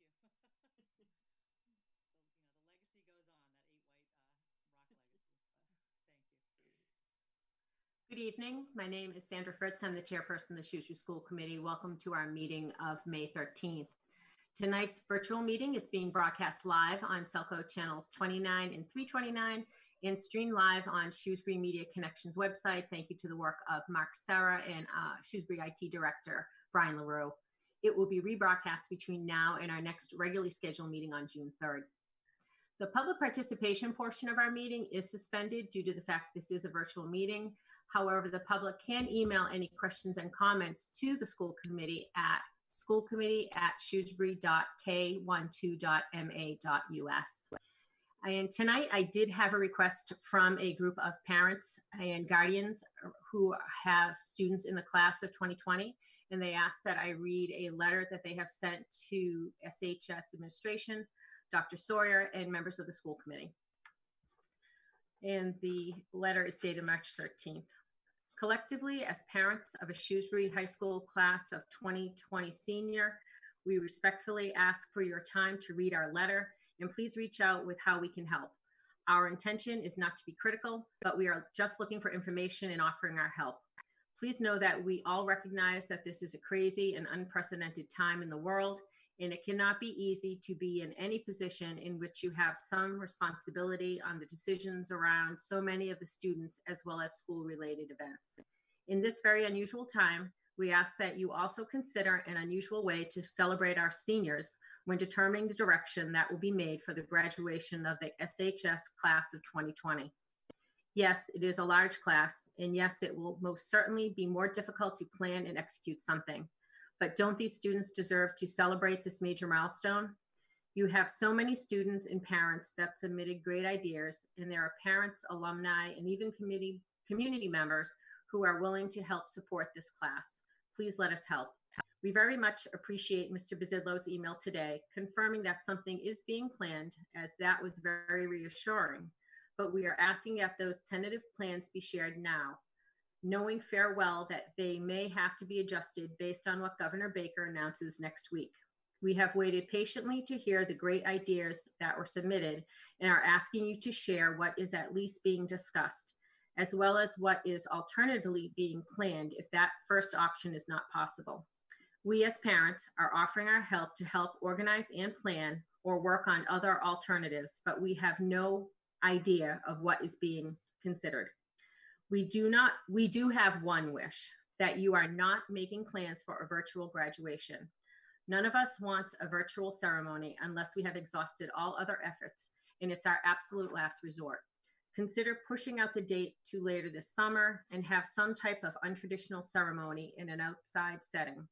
The legacy goes on, that 8 white rock legacy. Thank you. Good evening. My name is Sandra Fritz. I'm the chairperson of the Shrewsbury School Committee. Welcome to our meeting of May 13th. Tonight's virtual meeting is being broadcast live on Celco channels 29 and 329 and streamed live on Shrewsbury Media Connections website. Thank you to the work of Mark Serra and Shrewsbury IT Director Brian LaRue. It will be rebroadcast between now and our next regularly scheduled meeting on June 3rd. The public participation portion of our meeting is suspended due to the fact this is a virtual meeting. However, the public can email any questions and comments to the school committee at schoolcommittee@shrewsbury.k12.ma.us. And tonight I did have a request from a group of parents and guardians who have students in the class of 2020, and they asked that I read a letter that they have sent to SHS administration, Dr. Sawyer, and members of the school committee. And the letter is dated March 13th. Collectively, as parents of a Shrewsbury High School class of 2020 senior, we respectfully ask for your time to read our letter, and please reach out with how we can help. Our intention is not to be critical, but we are just looking for information and offering our help. Please know that we all recognize that this is a crazy and unprecedented time in the world, and it cannot be easy to be in any position in which you have some responsibility on the decisions around so many of the students as well as school-related events. In this very unusual time, we ask that you also consider an unusual way to celebrate our seniors when determining the direction that will be made for the graduation of the SHS class of 2020. Yes, it is a large class, and yes, it will most certainly be more difficult to plan and execute something. But don't these students deserve to celebrate this major milestone? You have so many students and parents that submitted great ideas, and there are parents, alumni, and even community members who are willing to help support this class. Please let us help. We very much appreciate Mr. Bazidlo's email today, confirming that something is being planned, as that was very reassuring. But we are asking that those tentative plans be shared now, knowing farewell that they may have to be adjusted based on what Governor Baker announces next week. We have waited patiently to hear the great ideas that were submitted and are asking you to share what is at least being discussed, as well as what is alternatively being planned if that first option is not possible. We as parents are offering our help to help organize and plan or work on other alternatives, but we have no idea of what is being considered. We do have one wish, that you are not making plans for a virtual graduation. None of us wants a virtual ceremony unless we have exhausted all other efforts, and it's our absolute last resort. Consider pushing out the date to later this summer and have some type of untraditional ceremony in an outside setting.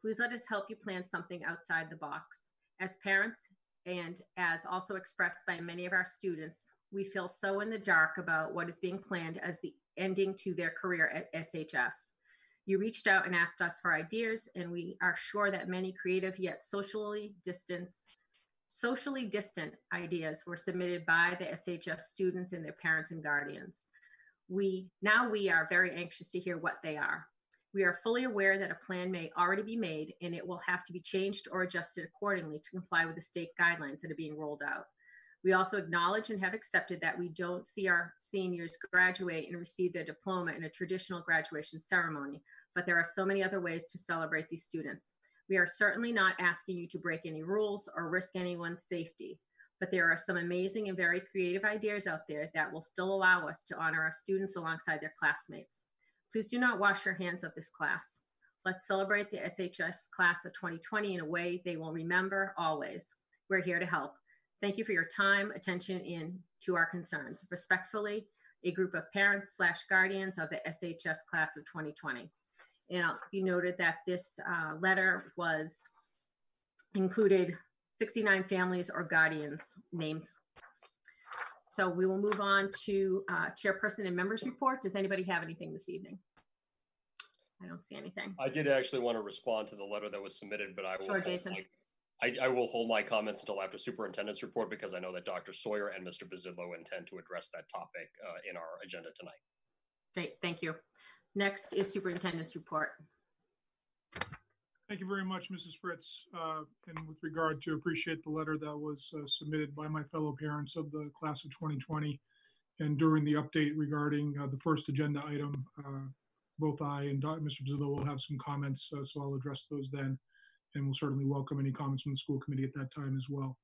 Please let us help you plan something outside the box. As parents, and as also expressed by many of our students, we feel so in the dark about what is being planned as the ending to their career at SHS. You reached out and asked us for ideas, and we are sure that many creative yet socially distant ideas were submitted by the SHS students and their parents and guardians. We are very anxious to hear what they are. We are fully aware that a plan may already be made, and it will have to be changed or adjusted accordingly to comply with the state guidelines that are being rolled out. We also acknowledge and have accepted that we don't see our seniors graduate and receive their diploma in a traditional graduation ceremony, but there are so many other ways to celebrate these students. We are certainly not asking you to break any rules or risk anyone's safety, but there are some amazing and very creative ideas out there that will still allow us to honor our students alongside their classmates. Please do not wash your hands of this class. Let's celebrate the SHS class of 2020 in a way they will remember always. We're here to help. Thank you for your time, attention, and to our concerns. Respectfully, a group of parents/guardians of the SHS class of 2020. And it'll be noted that this letter was included 69 families or guardians' names. So we will move on to chairperson and members report. Does anybody have anything this evening? I don't see anything. I did actually want to respond to the letter that was submitted, but I will. Sure, Jason. I will hold my comments until after superintendent's report because I know that Dr. Sawyer and Mr. Bazidlo intend to address that topic in our agenda tonight. Great, thank you. Next is superintendent's report. Thank you very much, Mrs. Fritz. And with regard to appreciate the letter that was submitted by my fellow parents of the class of 2020. And during the update regarding the first agenda item, both I and Mr. Zillow will have some comments, so I'll address those then. And we'll certainly welcome any comments from the school committee at that time as well.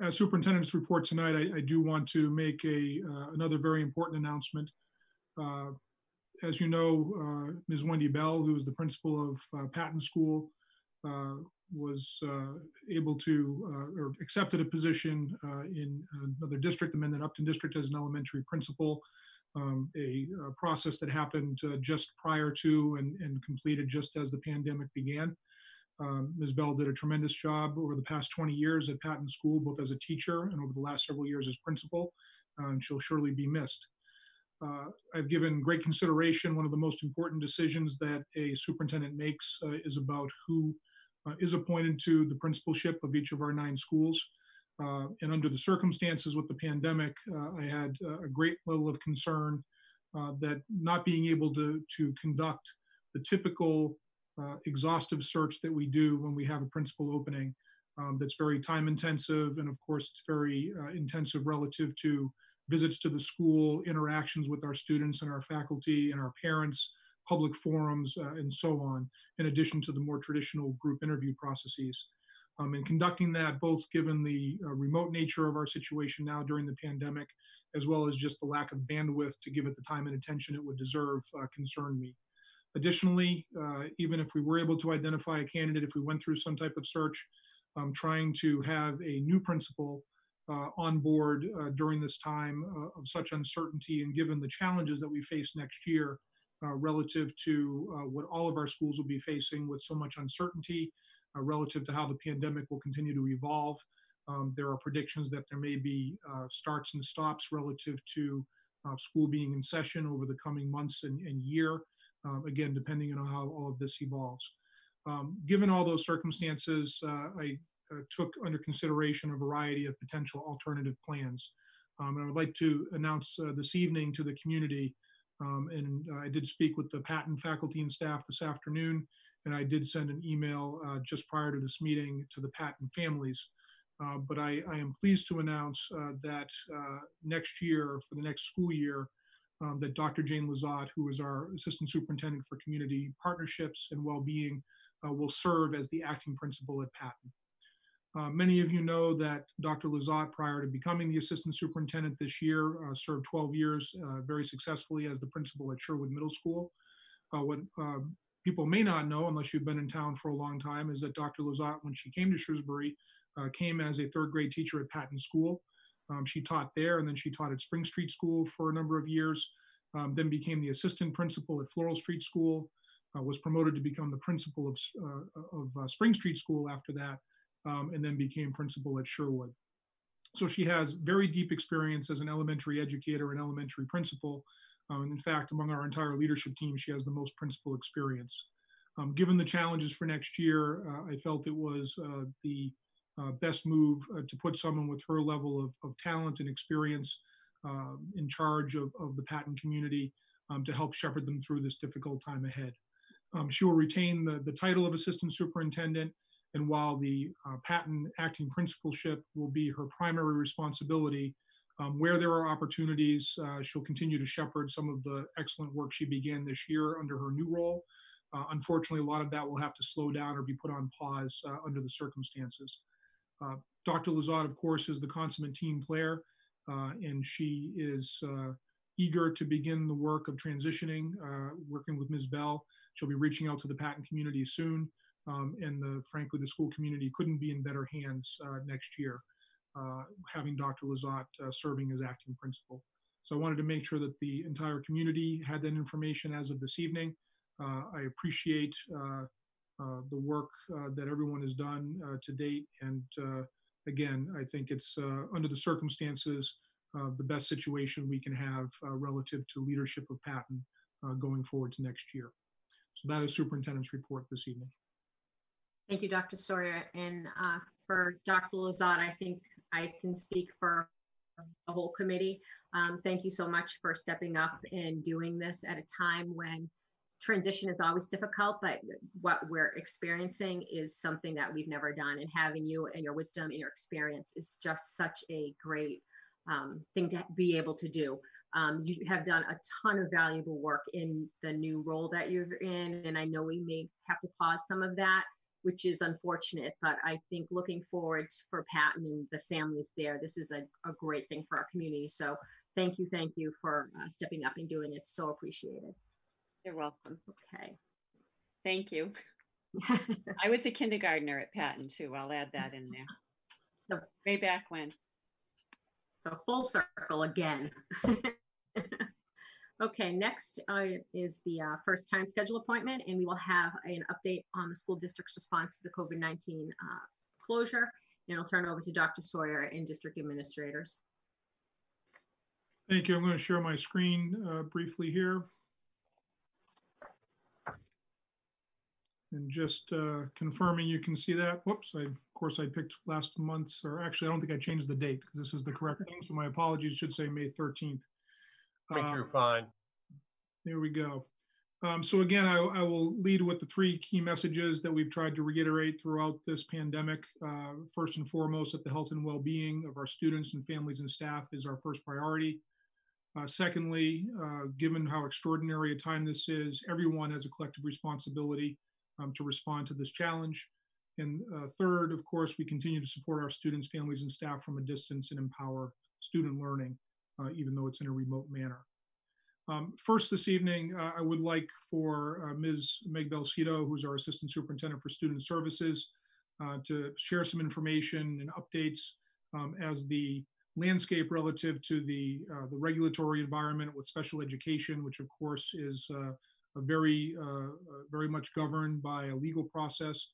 As superintendent's report tonight, I do want to make another very important announcement. As you know, Ms. Wendy Bell, who is the principal of Patton School, was able to, or accepted a position in another district, the Mendon Upton District, as an elementary principal, a process that happened just prior to and completed just as the pandemic began. Ms. Bell did a tremendous job over the past 20 years at Patton School, both as a teacher and over the last several years as principal, and she'll surely be missed. I've given great consideration. One of the most important decisions that a superintendent makes is about who is appointed to the principalship of each of our 9 schools. And under the circumstances with the pandemic, I had a great level of concern that not being able to conduct the typical exhaustive search that we do when we have a principal opening that's very time intensive, and of course it's very intensive relative to visits to the school, interactions with our students and our faculty and our parents, public forums, and so on, in addition to the more traditional group interview processes. And conducting that, both given the remote nature of our situation now during the pandemic, as well as just the lack of bandwidth to give it the time and attention it would deserve, concerned me. Additionally, even if we were able to identify a candidate, if we went through some type of search, trying to have a new principal on board during this time of such uncertainty, and given the challenges that we face next year relative to what all of our schools will be facing with so much uncertainty relative to how the pandemic will continue to evolve. There are predictions that there may be starts and stops relative to school being in session over the coming months and year, again, depending on how all of this evolves. Given all those circumstances, I took under consideration a variety of potential alternative plans. And I would like to announce this evening to the community, and I did speak with the Patton faculty and staff this afternoon, and I did send an email just prior to this meeting to the Patton families. But I am pleased to announce that next year, for the next school year, that Dr. Jane Lizotte, who is our Assistant Superintendent for Community Partnerships and Wellbeing, will serve as the acting principal at Patton. Many of you know that Dr. Lizotte, prior to becoming the Assistant Superintendent this year, served 12 years very successfully as the principal at Sherwood Middle School. What people may not know, unless you've been in town for a long time, is that Dr. Lizotte, when she came to Shrewsbury, came as a 3rd grade teacher at Patton School. She taught there, and then she taught at Spring Street School for a number of years, then became the assistant principal at Floral Street School, was promoted to become the principal of Spring Street School after that, and then became principal at Sherwood. So she has very deep experience as an elementary educator and elementary principal. In fact, among our entire leadership team, she has the most principal experience. Given the challenges for next year, I felt it was the best move to put someone with her level of talent and experience in charge of the Patton community to help shepherd them through this difficult time ahead. She will retain the title of Assistant Superintendent, and while the Patton acting principalship will be her primary responsibility, where there are opportunities, she'll continue to shepherd some of the excellent work she began this year under her new role. Unfortunately, a lot of that will have to slow down or be put on pause under the circumstances. Dr. Lizotte, of course, is the consummate team player, and she is eager to begin the work of transitioning, working with Ms. Bell. She'll be reaching out to the Patton community soon, and frankly, the school community couldn't be in better hands next year, having Dr. Lizotte serving as acting principal. So I wanted to make sure that the entire community had that information as of this evening. I appreciate the work that everyone has done to date. And again, I think it's under the circumstances, the best situation we can have relative to leadership of Patton going forward to next year. So that is Superintendent's report this evening. Thank you, Dr. Sawyer. And for Dr. Lizotte, I think I can speak for the whole committee. Thank you so much for stepping up and doing this at a time when transition is always difficult, but what we're experiencing is something that we've never done. And having you and your wisdom and your experience is just such a great thing to be able to do. You have done a ton of valuable work in the new role that you're in. And I know we may have to pause some of that, which is unfortunate, but I think looking forward for Patton and the families there, this is a great thing for our community. So thank you for stepping up and doing it. So appreciated. You're welcome. Okay. Thank you. I was a kindergartner at Patton too. I'll add that in there. So, way back when. So full circle again. Okay, next is the first time schedule appointment, and we will have an update on the school district's response to the COVID-19 closure, and I'll turn it over to Dr. Sawyer and district administrators. Thank you. I'm going to share my screen briefly here. And just confirming you can see that. Whoops, of course I picked last month's, or actually I don't think I changed the date because this is the correct thing. So my apologies, it should say May 13th. Coming through fine. There we go. So again, I will lead with the three key messages that we've tried to reiterate throughout this pandemic. First and foremost, that the health and well-being of our students and families and staff is our first priority. Secondly, given how extraordinary a time this is, everyone has a collective responsibility to respond to this challenge. And third, of course, we continue to support our students, families, and staff from a distance and empower student learning, even though it's in a remote manner. First this evening, I would like for Ms. Meg Belcito, who's our Assistant Superintendent for Student Services, to share some information and updates as the landscape relative to the regulatory environment with special education, which of course is very much governed by a legal process.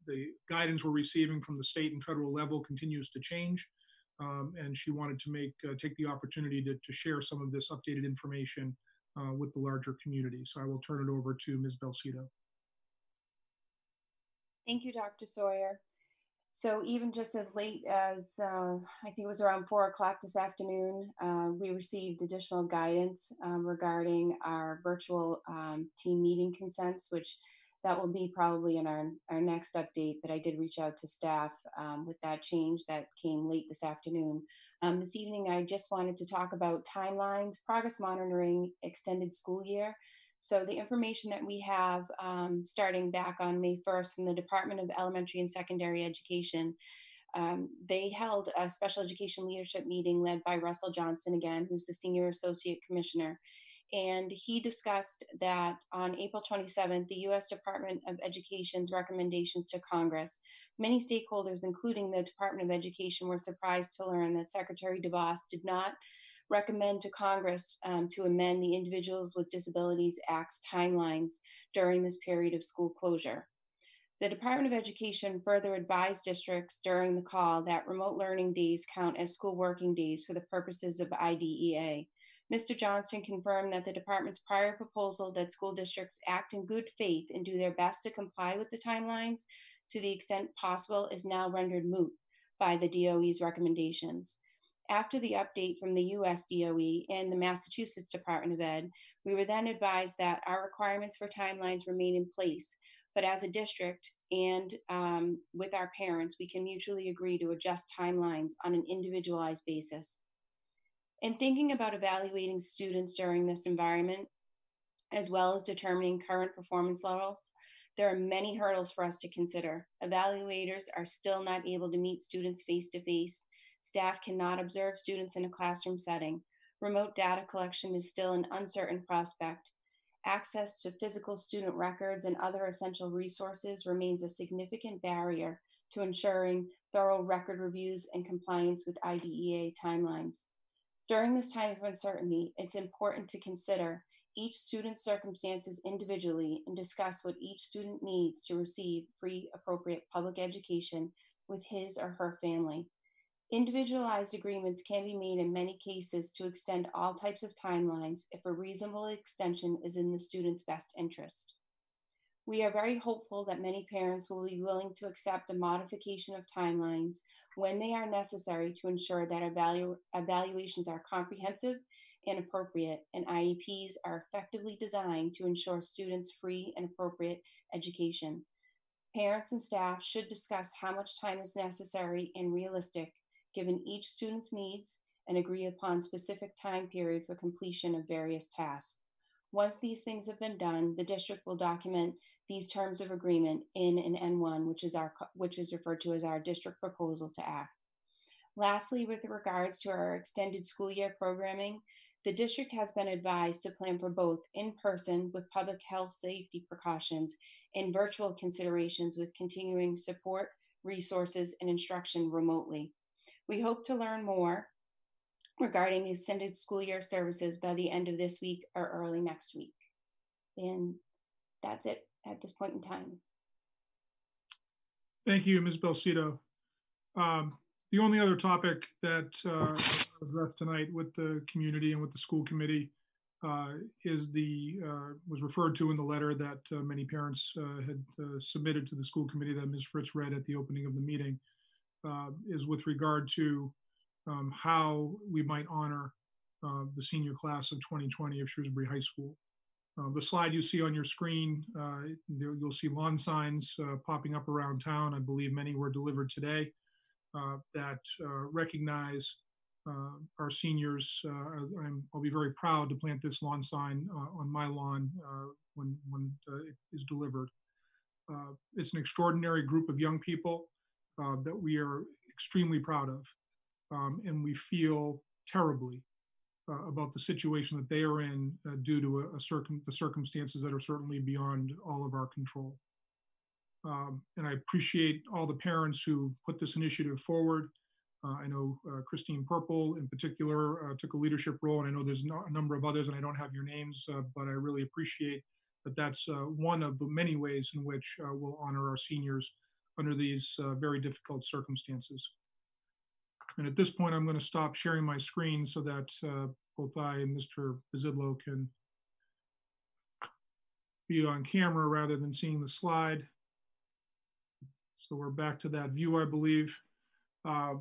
The guidance we're receiving from the state and federal level continues to change. And she wanted to take the opportunity to share some of this updated information with the larger community. So I will turn it over to Ms. Belcito. Thank you, Dr. Sawyer. So even just as late as, I think it was around 4 o'clock this afternoon, we received additional guidance regarding our virtual team meeting consents, which that will be probably in our next update, but I did reach out to staff with that change that came late this afternoon. This evening, I just wanted to talk about timelines, progress monitoring, extended school year. So the information that we have starting back on May 1st from the Department of Elementary and Secondary Education, they held a special education leadership meeting led by Russell Johnston again, who's the Senior Associate Commissioner. And he discussed that on April 27th, the U.S. Department of Education's recommendations to Congress, many stakeholders, including the Department of Education, were surprised to learn that Secretary DeVos did not recommend to Congress to amend the Individuals with Disabilities Act's timelines during this period of school closure. The Department of Education further advised districts during the call that remote learning days count as school working days for the purposes of IDEA. Mr. Johnston confirmed that the department's prior proposal that school districts act in good faith and do their best to comply with the timelines to the extent possible is now rendered moot by the DOE's recommendations. After the update from the US DOE and the Massachusetts Department of Ed, we were then advised that our requirements for timelines remain in place, but as a district and with our parents, we can mutually agree to adjust timelines on an individualized basis. In thinking about evaluating students during this environment, as well as determining current performance levels, there are many hurdles for us to consider. Evaluators are still not able to meet students face-to-face. Staff cannot observe students in a classroom setting. Remote data collection is still an uncertain prospect. Access to physical student records and other essential resources remains a significant barrier to ensuring thorough record reviews and compliance with IDEA timelines. During this time of uncertainty, it's important to consider each student's circumstances individually and discuss what each student needs to receive free, appropriate public education with his or her family. Individualized agreements can be made in many cases to extend all types of timelines if a reasonable extension is in the student's best interest. We are very hopeful that many parents will be willing to accept a modification of timelines when they are necessary to ensure that evaluations are comprehensive and appropriate, and IEPs are effectively designed to ensure students free and appropriate education. Parents and staff should discuss how much time is necessary and realistic given each student's needs and agree upon specific time period for completion of various tasks. Once these things have been done, the district will document these terms of agreement in an N1, which is referred to as our district proposal to act. Lastly, with regards to our extended school year programming, the district has been advised to plan for both in-person with public health safety precautions and virtual considerations with continuing support, resources, and instruction remotely. We hope to learn more regarding the extended school year services by the end of this week or early next week. And that's it at this point in time. Thank you, Ms. Belcito. The only other topic that I'll address tonight with the community and with the school committee is was referred to in the letter that many parents had submitted to the school committee that Ms. Fritz read at the opening of the meeting, is with regard to how we might honor the senior class of 2020 of Shrewsbury High School. The slide you see on your screen, you'll see lawn signs popping up around town. I believe many were delivered today that recognize our seniors. I'll be very proud to plant this lawn sign on my lawn when it is delivered. It's an extraordinary group of young people that we are extremely proud of, and we feel terribly about the situation that they are in due to the circumstances that are certainly beyond all of our control. And I appreciate all the parents who put this initiative forward. I know Christine Purple in particular took a leadership role, and I know there's a number of others, and I don't have your names, but I really appreciate that that's one of the many ways in which we'll honor our seniors under these very difficult circumstances. And at this point, I'm going to stop sharing my screen so that both I and Mr. Bizidlo can be on camera rather than seeing the slide. So we're back to that view, I believe. I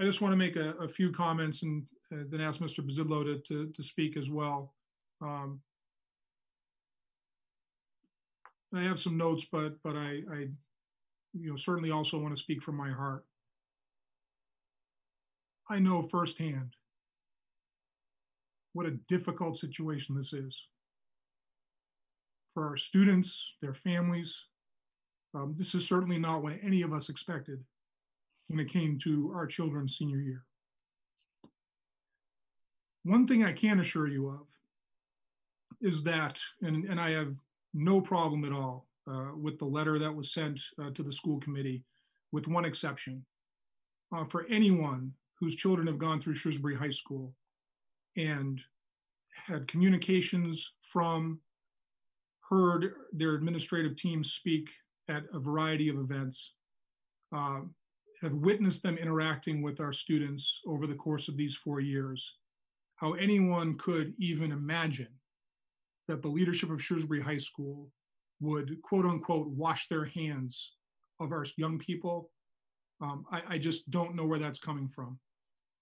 just want to make a few comments and then ask Mr. Bizidlo to speak as well. I have some notes, but I certainly also want to speak from my heart. I know firsthand what a difficult situation this is for our students, their families. This is certainly not what any of us expected when it came to our children's senior year. One thing I can assure you of is that, and I have no problem at all with the letter that was sent to the school committee, with one exception. For anyone whose children have gone through Shrewsbury High School and had communications from, heard their administrative team speak at a variety of events, have witnessed them interacting with our students over the course of these 4 years, how anyone could even imagine that the leadership of Shrewsbury High School would, quote unquote, wash their hands of our young people. I just don't know where that's coming from,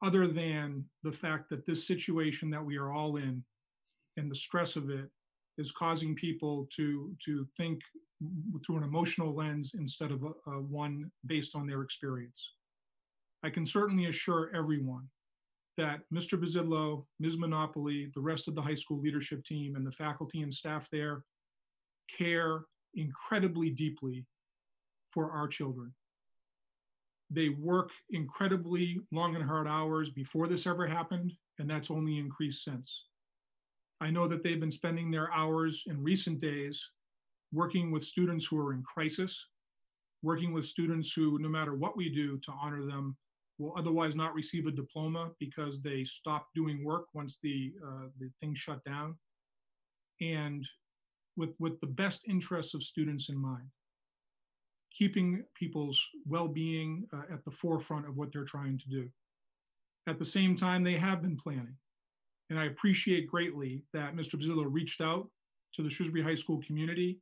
other than the fact that this situation that we are all in and the stress of it is causing people to think through an emotional lens instead of one based on their experience. I can certainly assure everyone that Mr. Bizidlo, Ms. Monopoly, the rest of the high school leadership team and the faculty and staff there care incredibly deeply for our children. They work incredibly long and hard hours before this ever happened, and that's only increased since. I know that they've been spending their hours in recent days working with students who are in crisis, working with students who, no matter what we do to honor them, will otherwise not receive a diploma because they stopped doing work once the thing shut down, and with the best interests of students in mind, keeping people's well-being at the forefront of what they're trying to do. At the same time, they have been planning. And I appreciate greatly that Mr. Bizidlo reached out to the Shrewsbury High School community,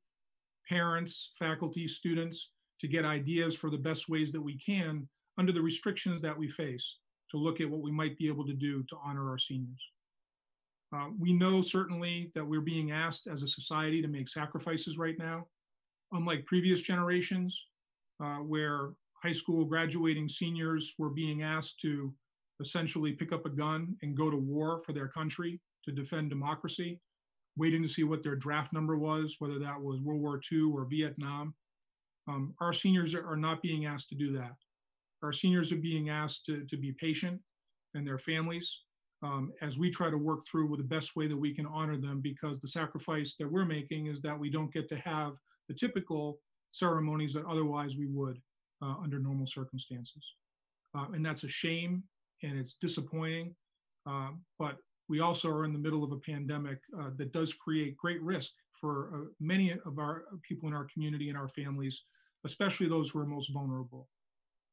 parents, faculty, students, to get ideas for the best ways that we can, under the restrictions that we face, to look at what we might be able to do to honor our seniors. We know certainly that we're being asked as a society to make sacrifices right now. Unlike previous generations, where high school graduating seniors were being asked to essentially pick up a gun and go to war for their country to defend democracy, waiting to see what their draft number was, whether that was World War II or Vietnam. Our seniors are not being asked to do that. Our seniors are being asked to be patient, and their families, as we try to work through with the best way that we can honor them, because the sacrifice that we're making is that we don't get to have the typical ceremonies that otherwise we would under normal circumstances. And that's a shame, and it's disappointing, but we also are in the middle of a pandemic that does create great risk for many of our people in our community and our families, especially those who are most vulnerable.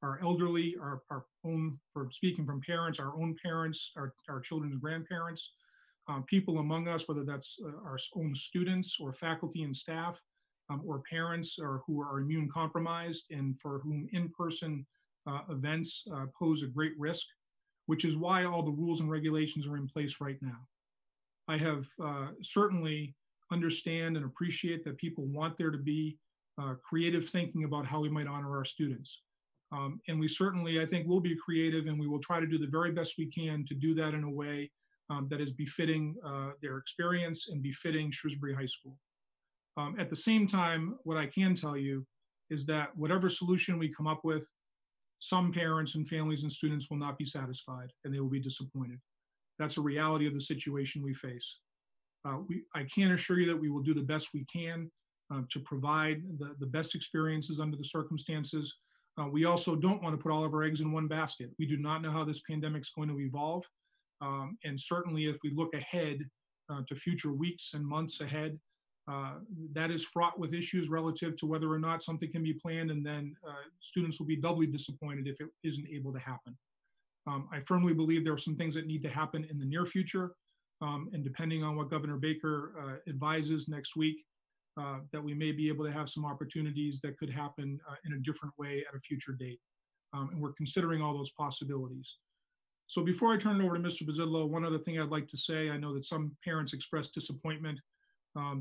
Our elderly, our own, for speaking from parents, our own parents, our children's grandparents, people among us, whether that's our own students or faculty and staff, or parents or who are immune compromised and for whom in-person events pose a great risk, which is why all the rules and regulations are in place right now. I have certainly understand and appreciate that people want there to be creative thinking about how we might honor our students. And we certainly, I think, will be creative, and we will try to do the very best we can to do that in a way that is befitting their experience and befitting Shrewsbury High School. At the same time, what I can tell you is that whatever solution we come up with, some parents and families and students will not be satisfied, and they will be disappointed. That's a reality of the situation we face. I can assure you that we will do the best we can to provide the best experiences under the circumstances. We also don't want to put all of our eggs in one basket. We do not know how this pandemic is going to evolve. And certainly if we look ahead to future weeks and months ahead, that is fraught with issues relative to whether or not something can be planned, and then students will be doubly disappointed if it isn't able to happen. I firmly believe there are some things that need to happen in the near future, and depending on what Governor Baker advises next week, that we may be able to have some opportunities that could happen in a different way at a future date. And we're considering all those possibilities. So before I turn it over to Mr. Bizzillo, one other thing I'd like to say, I know that some parents expressed disappointment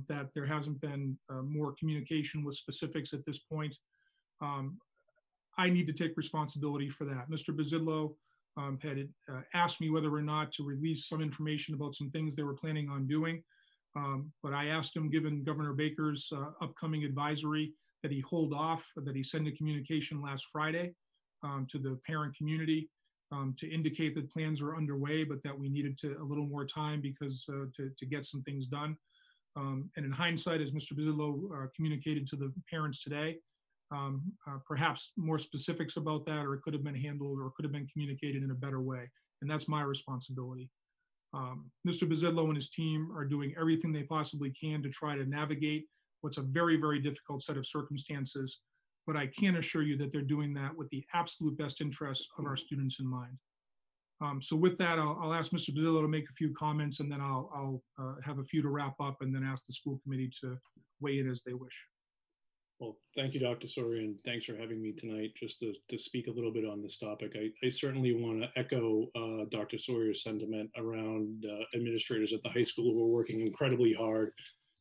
that there hasn't been more communication with specifics at this point. I need to take responsibility for that. Mr. Bizzillo had asked me whether or not to release some information about some things they were planning on doing. But I asked him, given Governor Baker's upcoming advisory, that he hold off, that he send a communication last Friday to the parent community to indicate that plans are underway, but that we needed a little more time because to get some things done. And in hindsight, as Mr. Bizzillo communicated to the parents today, perhaps more specifics about that, or it could have been handled or could have been communicated in a better way. And that's my responsibility. Mr. Bizzillo and his team are doing everything they possibly can to try to navigate what's a very, very difficult set of circumstances. But I can assure you that they're doing that with the absolute best interests of our students in mind. So with that, I'll ask Mr. Bizzillo to make a few comments, and then I'll have a few to wrap up, and then ask the school committee to weigh in as they wish. Well, thank you, Dr. Sawyer, and thanks for having me tonight just to speak a little bit on this topic. I certainly want to echo Dr. Sawyer's sentiment around administrators at the high school who are working incredibly hard,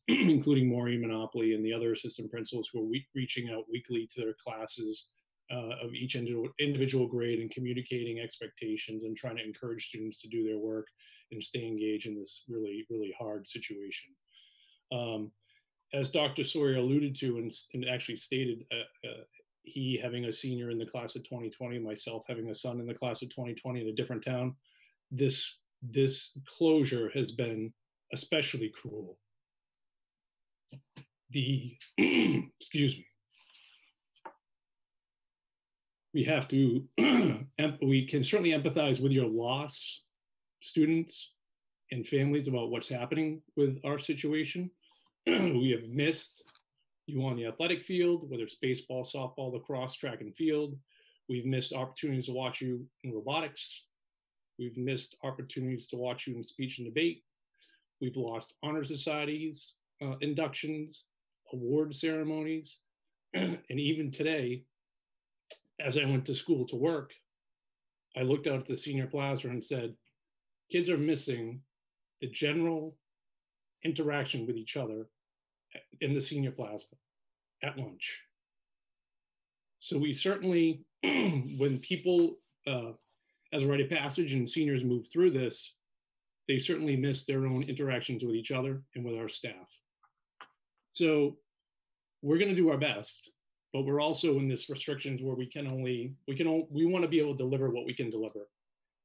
including Maureen Monopoly and the other assistant principals who are reaching out weekly to their classes of each individual grade and communicating expectations and trying to encourage students to do their work and stay engaged in this really, really hard situation. As Dr. Sawyer alluded to and actually stated, he having a senior in the class of 2020, myself having a son in the class of 2020 in a different town, this closure has been especially cruel. Excuse me. We have to, we can certainly empathize with your loss, students and families, about what's happening with our situation. We have missed you on the athletic field, whether it's baseball, softball, lacrosse, track and field. We've missed opportunities to watch you in robotics. We've missed opportunities to watch you in speech and debate. We've lost honor societies, inductions, award ceremonies. And even today, as I went to school to work, I looked out at the senior plaza and said, kids are missing the general interaction with each other in the senior plaza at lunch. So we certainly, when people, as a rite of passage and seniors move through this, they certainly miss their own interactions with each other and with our staff. So we're going to do our best, but we're also in this restrictions where we want to be able to deliver what we can deliver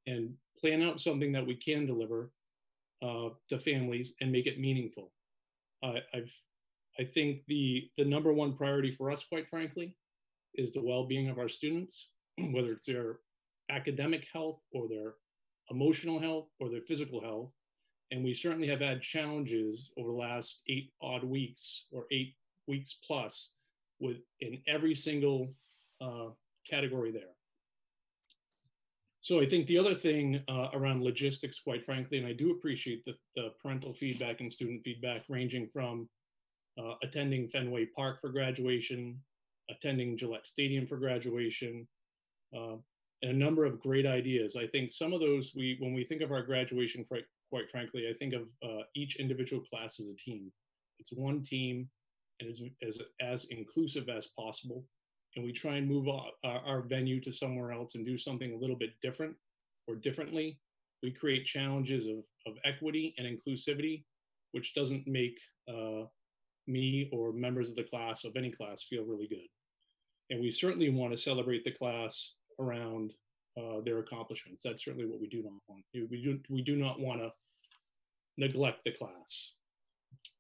and plan out something that we can deliver to families and make it meaningful. I think the number one priority for us, quite frankly, is the well-being of our students, whether it's their academic health or their emotional health or their physical health. And we certainly have had challenges over the last 8 odd weeks or 8 weeks plus in every single category there. So I think the other thing around logistics, quite frankly, and I do appreciate the parental feedback and student feedback ranging from attending Fenway Park for graduation, attending Gillette Stadium for graduation, and a number of great ideas. I think some of those, when we think of our graduation, quite frankly, I think of each individual class as a team. It's one team and is as inclusive as possible. And we try and move our venue to somewhere else and do something a little bit different or differently. We create challenges of equity and inclusivity, which doesn't make me or members of the class, of any class, feel really good. And we certainly want to celebrate the class around their accomplishments. That's certainly what we do not want. We do not want to neglect the class.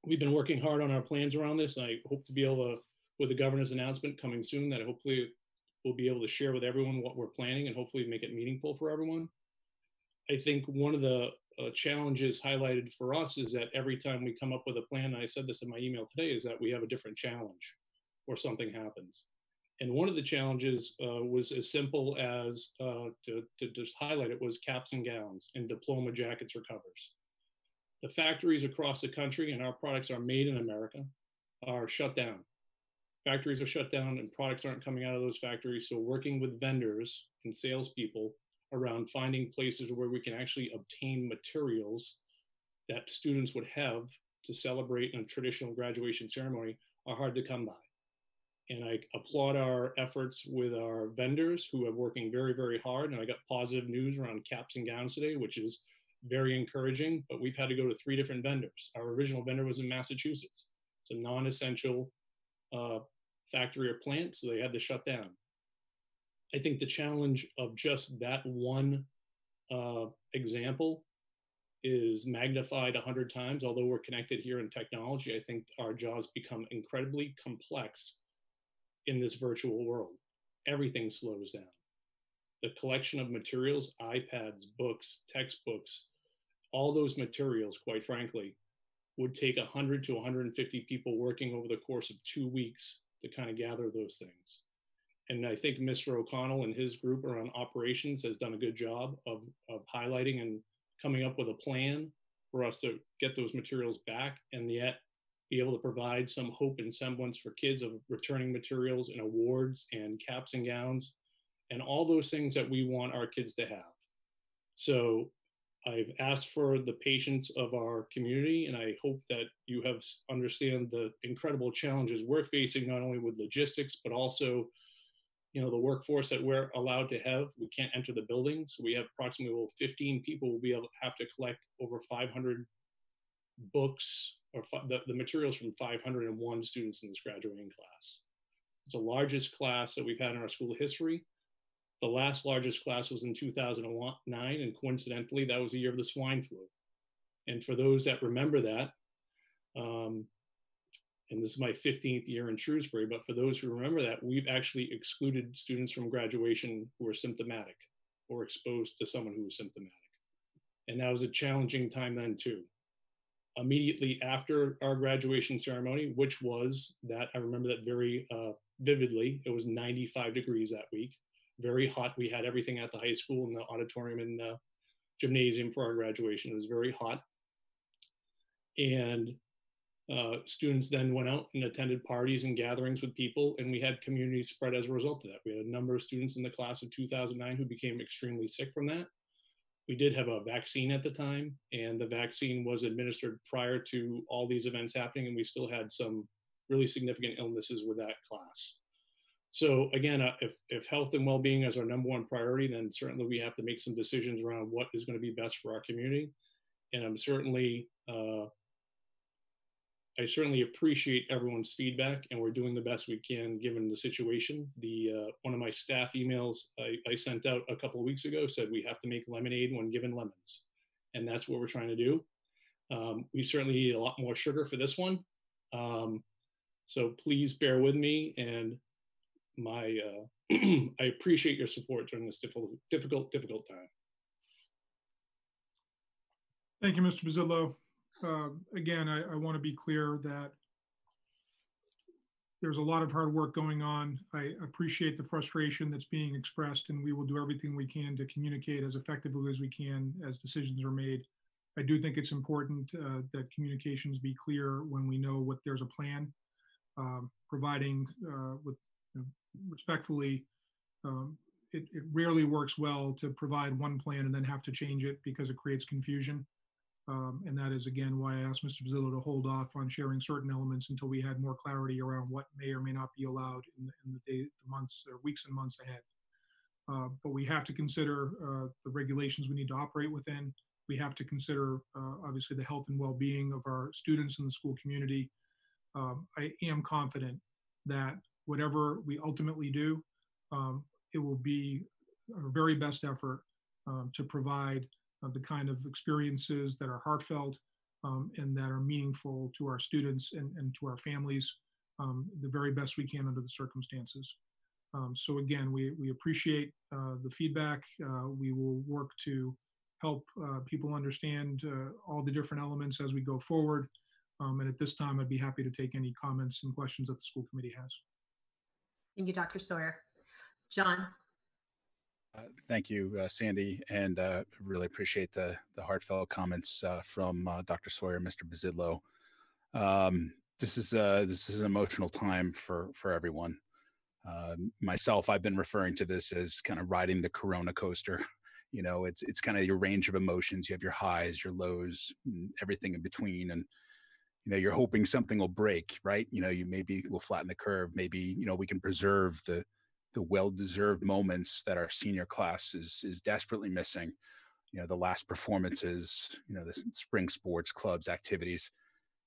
We've been working hard on our plans around this, and I hope to be able to, with the governor's announcement coming soon, that hopefully we'll be able to share with everyone what we're planning and hopefully make it meaningful for everyone. I think one of the challenges highlighted for us is that every time we come up with a plan, and I said this in my email today, is that we have a different challenge or something happens. And one of the challenges was as simple as, to just highlight it, was caps and gowns and diploma jackets or covers. The factories across the country, and our products are made in America, are shut down. Factories are shut down and products aren't coming out of those factories. So working with vendors and salespeople around finding places where we can actually obtain materials that students would have to celebrate in a traditional graduation ceremony are hard to come by. And I applaud our efforts with our vendors who are working very, very hard. And I got positive news around caps and gowns today, which is very encouraging, but we've had to go to 3 different vendors. Our original vendor was in Massachusetts. It's a non-essential factory or plant, so they had to shut down. I think the challenge of just that one example is magnified 100 times. Although we're connected here in technology, I think our jobs become incredibly complex in this virtual world. Everything slows down. The collection of materials, iPads, books, textbooks, all those materials, quite frankly, would take 100 to 150 people working over the course of 2 weeks to kind of gather those things. And I think Mr. O'Connell and his group around operations has done a good job of highlighting and coming up with a plan for us to get those materials back and yet be able to provide some hope and semblance for kids of returning materials and awards and caps and gowns and all those things that we want our kids to have. So I've asked for the patience of our community, and I hope that you have understand the incredible challenges we're facing, not only with logistics, but also, you know, the workforce that we're allowed to have. We can't enter the building. So we have approximately 15 people will be able to have to collect over 500 books or the materials from 501 students in this graduating class. It's the largest class that we've had in our school history. The last largest class was in 2009, and coincidentally, that was the year of the swine flu. And for those that remember that, and this is my 15th year in Shrewsbury, but for those who remember that, we've actually excluded students from graduation who were symptomatic or exposed to someone who was symptomatic. And that was a challenging time then too. Immediately after our graduation ceremony, which was that, I remember that very vividly, it was 95 degrees that week. Very hot. We had everything at the high school in the auditorium and the gymnasium for our graduation. It was very hot. And Students then went out and attended parties and gatherings with people, and we had community spread as a result of that. We had a number of students in the class of 2009 who became extremely sick from that. We did have a vaccine at the time, and the vaccine was administered prior to all these events happening, and we still had some really significant illnesses with that class. So again, if health and well-being is our number one priority, then certainly we have to make some decisions around what is going to be best for our community. And I'm certainly, I certainly appreciate everyone's feedback, and we're doing the best we can given the situation. One of my staff emails I sent out a couple of weeks ago said we have to make lemonade when given lemons, and that's what we're trying to do. We certainly need a lot more sugar for this one, so please bear with me, and I appreciate your support during this difficult time. Thank you, Mr. Pizzillo. Again, I want to be clear that there's a lot of hard work going on. I appreciate the frustration that's being expressed, and we will do everything we can to communicate as effectively as we can as decisions are made. I do think it's important that communications be clear when we know what there's a plan, providing with respectfully, it rarely works well to provide one plan and then have to change it because it creates confusion. And that is, again, why I asked Mr. Pizzillo to hold off on sharing certain elements until we had more clarity around what may or may not be allowed in the months or weeks and months ahead. But we have to consider the regulations we need to operate within. We have to consider, obviously, the health and well-being of our students in the school community. I am confident that whatever we ultimately do, it will be our very best effort to provide the kind of experiences that are heartfelt and that are meaningful to our students and to our families, the very best we can under the circumstances. So again, we appreciate the feedback. We will work to help people understand all the different elements as we go forward. And at this time, I'd be happy to take any comments and questions that the school committee has. Thank you, Dr. Sawyer. John. Thank you, Sandy, and really appreciate the heartfelt comments from Dr. Sawyer, Mr. Pizzillo. This is an emotional time for everyone. Myself, I've been referring to this as kind of riding the Corona coaster. You know, it's kind of your range of emotions. You have your highs, your lows, and everything in between, and you know, you're hoping something will break, right? You know, you maybe will flatten the curve. Maybe, you know, we can preserve the well-deserved moments that our senior class is desperately missing. You know, the last performances, you know, the spring sports clubs, activities.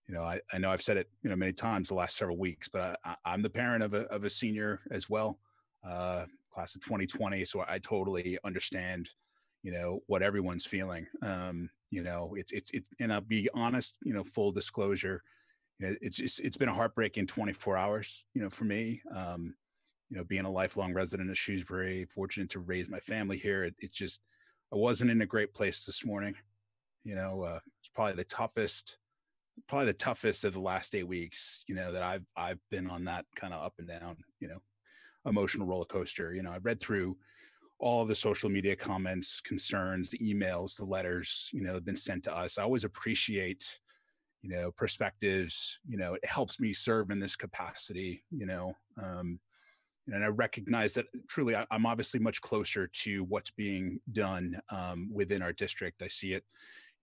You know, I know I've said it, you know, many times the last several weeks, but I'm the parent of a senior as well, class of 2020. So I totally understand, you know, what everyone's feeling. You know, it's and I'll be honest, you know, full disclosure, you know, it's been a heartbreaking 24 hours, you know, for me. You know, being a lifelong resident of Shrewsbury, fortunate to raise my family here. It's just, I wasn't in a great place this morning. You know, it's probably the toughest of the last 8 weeks, you know, that I've been on that kind of up and down, you know, emotional roller coaster. You know, I've read through all of the social media comments, concerns, the emails, the letters, you know, have been sent to us. I always appreciate, you know, perspectives. You know, it helps me serve in this capacity, you know, and I recognize that truly I'm obviously much closer to what's being done within our district. I see it,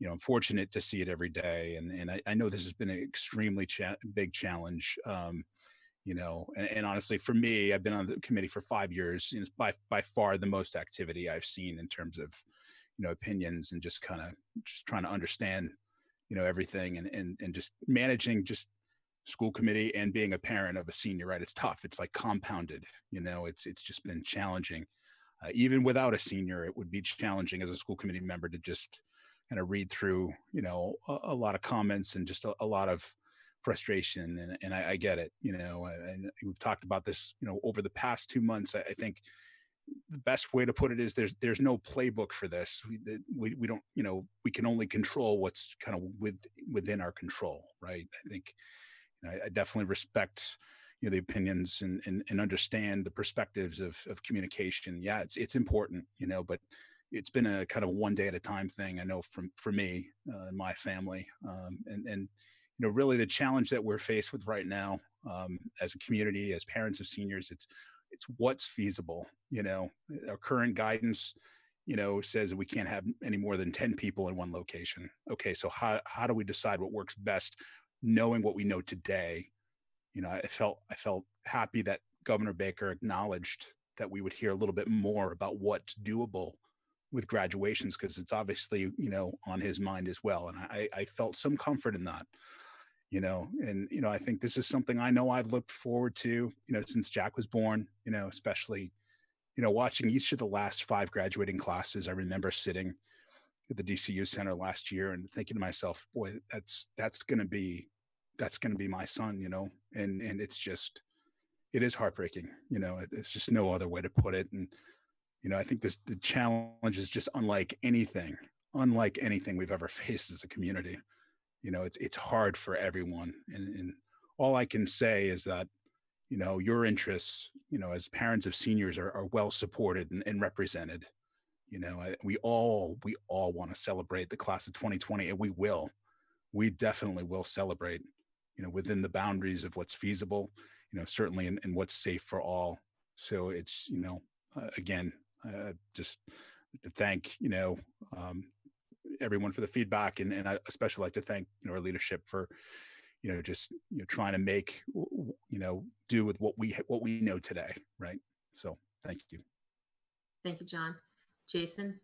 you know, I'm fortunate to see it every day. And I know this has been an extremely big challenge, you know, and honestly, for me, I've been on the committee for 5 years. It's by far the most activity I've seen in terms of, you know, opinions and just kind of just trying to understand, you know, everything and just managing just school committee and being a parent of a senior, right? It's tough. It's like compounded, you know, it's just been challenging. Even without a senior, it would be challenging as a school committee member to just kind of read through, you know, a lot of comments and just a lot of frustration. And I get it, you know, and we've talked about this, you know, over the past 2 months. I think the best way to put it is there's no playbook for this. We don't, you know, we can only control what's kind of within our control, right? I think, I definitely respect, you know, the opinions and understand the perspectives of communication. Yeah, it's important, you know, but it's been a kind of one day at a time thing. I know for me and my family, and really the challenge that we're faced with right now, as a community, as parents of seniors, it's what's feasible. Our current guidance, says that we can't have any more than 10 people in one location. Okay, so how do we decide what works best, knowing what we know today? I felt happy that Governor Baker acknowledged that we would hear a little bit more about what's doable with graduations, because it's obviously, on his mind as well. And I felt some comfort in that, and, I think this is something I know I've looked forward to, since Jack was born, especially, watching each of the last 5 graduating classes. I remember sitting at the DCU Center last year and thinking to myself, boy, that's going to be my son, and it is heartbreaking. It's just no other way to put it. And, I think the challenge is just unlike anything we've ever faced as a community. It's hard for everyone. And all I can say is that, your interests, as parents of seniors are well supported and represented. We all want to celebrate the class of 2020, and we definitely will celebrate, within the boundaries of what's feasible, certainly, and what's safe for all. So it's, again, just to thank, everyone for the feedback. And I especially like to thank, our leadership for, just, trying to make, do with what we know today. Right. So thank you. Thank you, John. Jason?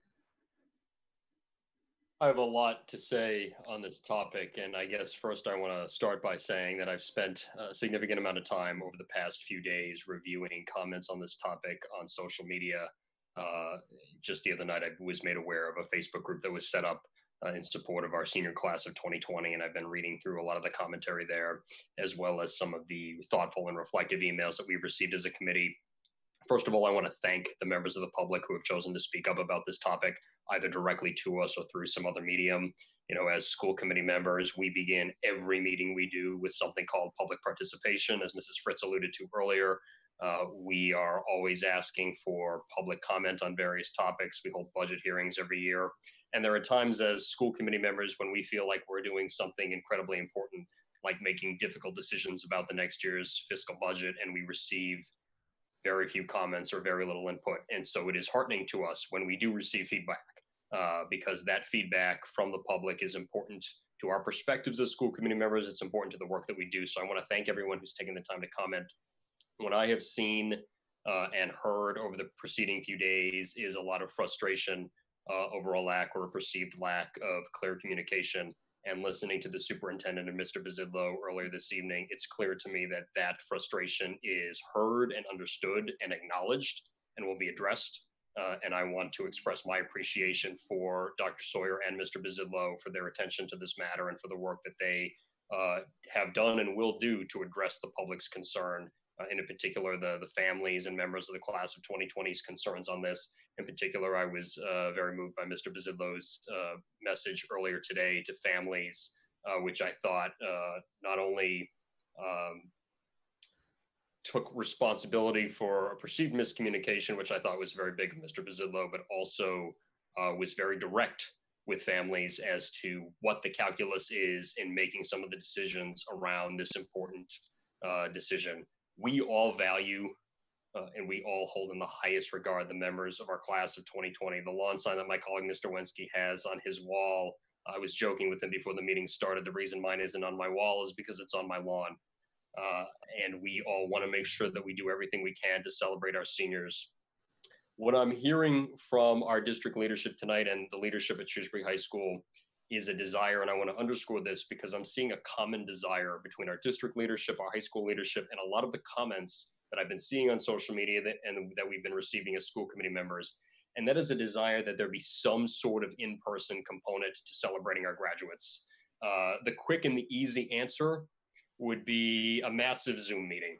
I have a lot to say on this topic, and I guess first I want to start by saying that I've spent a significant amount of time over the past few days reviewing comments on this topic on social media. Just the other night, I was made aware of a Facebook group that was set up in support of our senior class of 2020, and I've been reading through a lot of the commentary there, as well as some of the thoughtful and reflective emails that we've received as a committee. First of all, I want to thank the members of the public who have chosen to speak up about this topic, either directly to us or through some other medium. As school committee members, we begin every meeting we do with something called public participation, as Mrs. Fritz alluded to earlier. We are always asking for public comment on various topics. We hold budget hearings every year. And there are times as school committee members when we feel like we're doing something incredibly important, like making difficult decisions about the next year's fiscal budget, and we receive very few comments or very little input. And so it is heartening to us when we do receive feedback, because that feedback from the public is important to our perspectives as school committee members. It's important to the work that we do. So I want to thank everyone who's taken the time to comment. What I have seen and heard over the preceding few days is a lot of frustration over a lack or a perceived lack of clear communication. And listening to the superintendent and Mr. Bizidlo earlier this evening, it's clear to me that that frustration is heard and understood and acknowledged and will be addressed. And I want to express my appreciation for Dr. Sawyer and Mr. Bizidlo for their attention to this matter and for the work that they have done and will do to address the public's concern, and in particular, the families and members of the class of 2020's concerns on this. In particular, I was very moved by Mr. Bizidlo's message earlier today to families, which I thought not only took responsibility for a perceived miscommunication, which I thought was very big of Mr. Bizidlo, but also was very direct with families as to what the calculus is in making some of the decisions around this important decision. We all value and we all hold in the highest regard the members of our class of 2020. The lawn sign that my colleague Mr. Wensky has on his wall, I was joking with him before the meeting started, the reason mine isn't on my wall is because it's on my lawn. And we all want to make sure that we do everything we can to celebrate our seniors. What I'm hearing from our district leadership tonight and the leadership at Shrewsbury High School is a desire, and I want to underscore this because I'm seeing a common desire between our district leadership, our high school leadership, and a lot of the comments that I've been seeing on social media and that we've been receiving as school committee members. And that is a desire that there be some sort of in-person component to celebrating our graduates. The quick and the easy answer would be a massive Zoom meeting,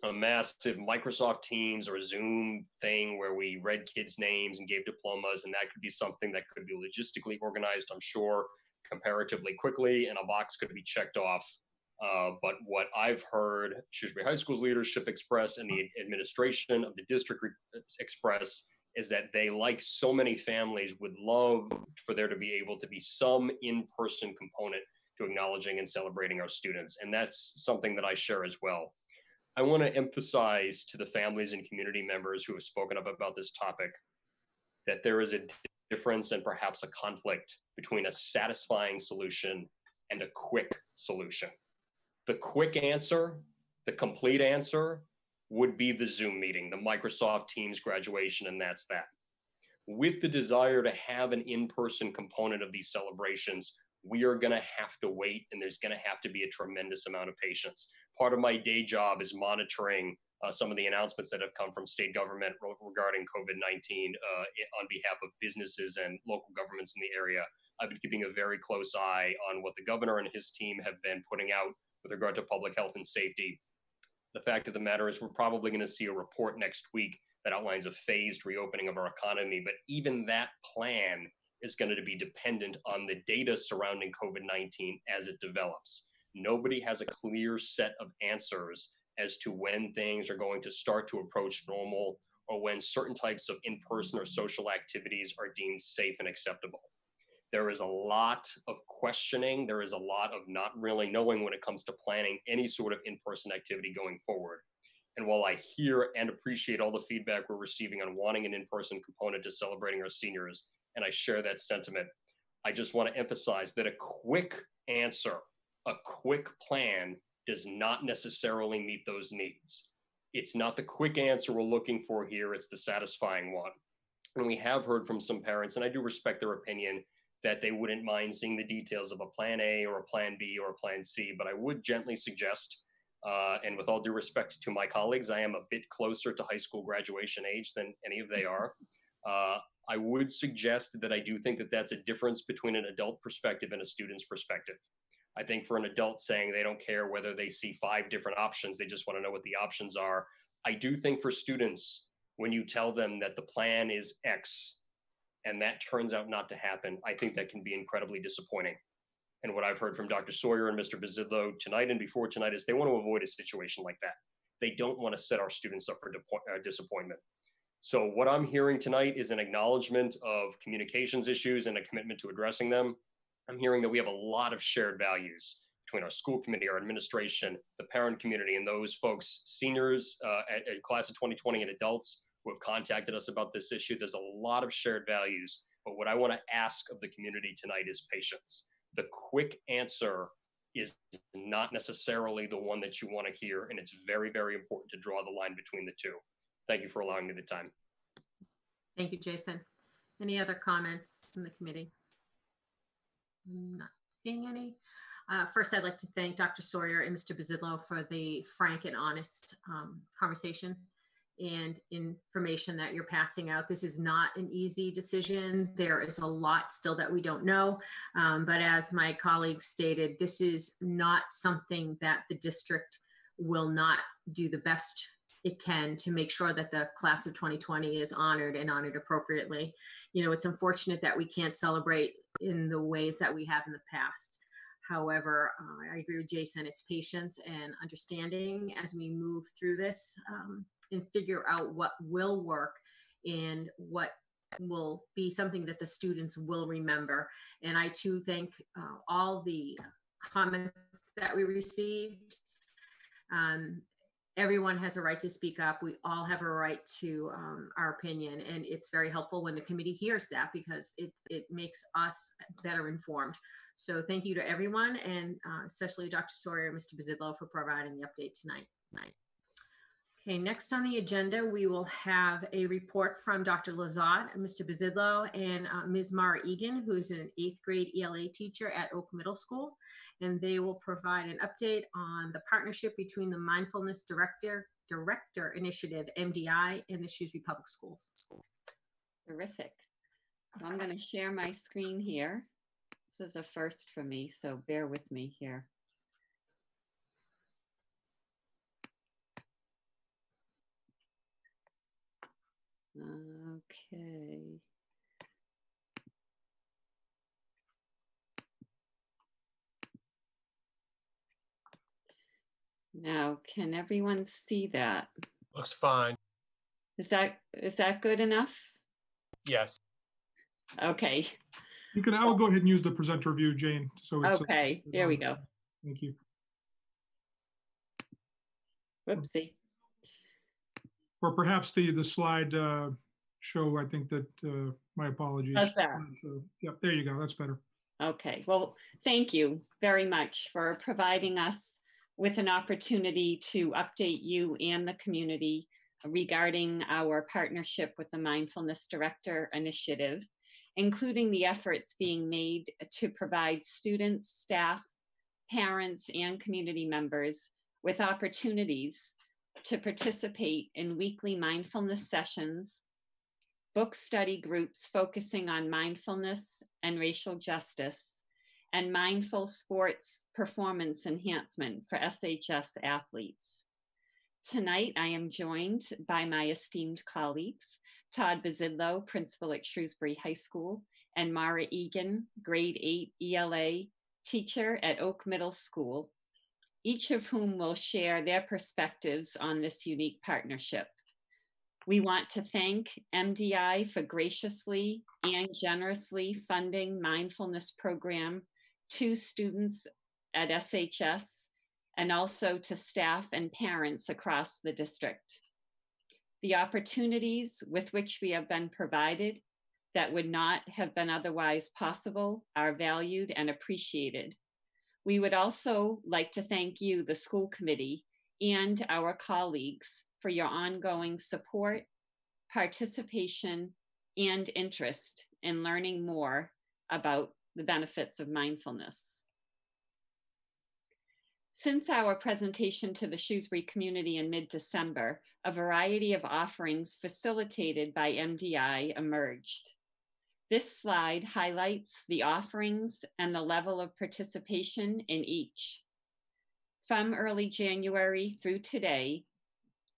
a massive Microsoft Teams or Zoom thing where we read kids' names and gave diplomas, and that could be something that could be logistically organized, I'm sure, comparatively quickly, and a box could be checked off. But what I've heard Shrewsbury High School's leadership express and the administration of the district express is that they, like so many families, would love for there to be able to be some in-person component to acknowledging and celebrating our students. And that's something that I share as well. I want to emphasize to the families and community members who have spoken up about this topic that there is a difference and perhaps a conflict between a satisfying solution and a quick solution. The quick answer, the complete answer, would be the Zoom meeting, the Microsoft Teams graduation, and that's that. With the desire to have an in-person component of these celebrations, we are going to have to wait, and there's going to have to be a tremendous amount of patience. Part of my day job is monitoring some of the announcements that have come from state government regarding COVID-19 on behalf of businesses and local governments in the area. I've been keeping a very close eye on what the governor and his team have been putting out with regard to public health and safety. The fact of the matter is we're probably going to see a report next week that outlines a phased reopening of our economy, but even that plan is going to be dependent on the data surrounding COVID-19 as it develops. Nobody has a clear set of answers as to when things are going to start to approach normal or when certain types of in-person or social activities are deemed safe and acceptable. There is a lot of questioning. There is a lot of not really knowing when it comes to planning any sort of in-person activity going forward. And while I hear and appreciate all the feedback we're receiving on wanting an in-person component to celebrating our seniors, and I share that sentiment, I just want to emphasize that a quick answer, a quick plan does not necessarily meet those needs. It's not the quick answer we're looking for here, it's the satisfying one. And we have heard from some parents, and I do respect their opinion, that they wouldn't mind seeing the details of a plan A or a plan B or a plan C, but I would gently suggest, and with all due respect to my colleagues, I am a bit closer to high school graduation age than any of they are. I would suggest that I do think that that's a difference between an adult perspective and a student's perspective. I think for an adult saying they don't care whether they see 5 different options, they just want to know what the options are. I do think for students, when you tell them that the plan is X and that turns out not to happen, I think that can be incredibly disappointing. And what I've heard from Dr. Sawyer and Mr. Bizidlo tonight and before tonight is they want to avoid a situation like that. They don't want to set our students up for disappointment. So what I'm hearing tonight is an acknowledgement of communications issues and a commitment to addressing them. I'm hearing that we have a lot of shared values between our school committee, our administration, the parent community, and those folks, seniors at class of 2020 and adults who have contacted us about this issue. There's a lot of shared values, but what I want to ask of the community tonight is patience. The quick answer is not necessarily the one that you want to hear, and it's very, very important to draw the line between the two. Thank you for allowing me the time. Thank you, Jason. Any other comments from the committee? I'm not seeing any. First, I'd like to thank Dr. Sawyer and Mr. Bizidlo for the frank and honest conversation and information that you're passing out. This is not an easy decision. There is a lot still that we don't know. But as my colleagues stated, this is not something that the district will not do the best it can to make sure that the class of 2020 is honored and honored appropriately. You know, it's unfortunate that we can't celebrate in the ways that we have in the past. However, I agree with Jason, it's patience and understanding as we move through this and figure out what will work and what will be something that the students will remember. And I too thank all the comments that we received. Everyone has a right to speak up. We all have a right to our opinion, and it's very helpful when the committee hears that because it makes us better informed. So thank you to everyone, and especially Dr. Sawyer and Mr. Bizidlo for providing the update tonight. Okay, next on the agenda, we will have a report from Dr. Lazat, Mr. Bizidlo, and Ms. Mara Egan, who is an 8th grade ELA teacher at Oak Middle School. And they will provide an update on the partnership between the Mindfulness Director Initiative, MDI, and the Shrewsbury Public Schools. Terrific. So I'm going to share my screen here. This is a first for me, so bear with me here. Okay. Now, can everyone see that? Looks fine. Is that good enough? Yes. Okay. I will go ahead and use the presenter view, Jane. So it's Okay, there we go. Thank you. Whoopsie. Or perhaps the slide show, I think that, my apologies. How's that? Yep, there you go. That's better. Okay, well, thank you very much for providing us with an opportunity to update you and the community regarding our partnership with the Mindfulness Director Initiative, including the efforts being made to provide students, staff, parents, and community members with opportunities to participate in weekly mindfulness sessions, book study groups focusing on mindfulness and racial justice, and mindful sports performance enhancement for SHS athletes. Tonight, I am joined by my esteemed colleagues, Todd Bazidlo, principal at Shrewsbury High School, and Mara Egan, grade 8 ELA teacher at Oak Middle School, each of whom will share their perspectives on this unique partnership. We want to thank MDI for graciously and generously funding mindfulness program to students at SHS and also to staff and parents across the district. The opportunities with which we have been provided that would not have been otherwise possible are valued and appreciated. We would also like to thank you, the school committee, and our colleagues for your ongoing support, participation, and interest in learning more about the benefits of mindfulness. Since our presentation to the Shrewsbury community in mid-December, a variety of offerings facilitated by MDI emerged. This slide highlights the offerings and the level of participation in each. From early January through today,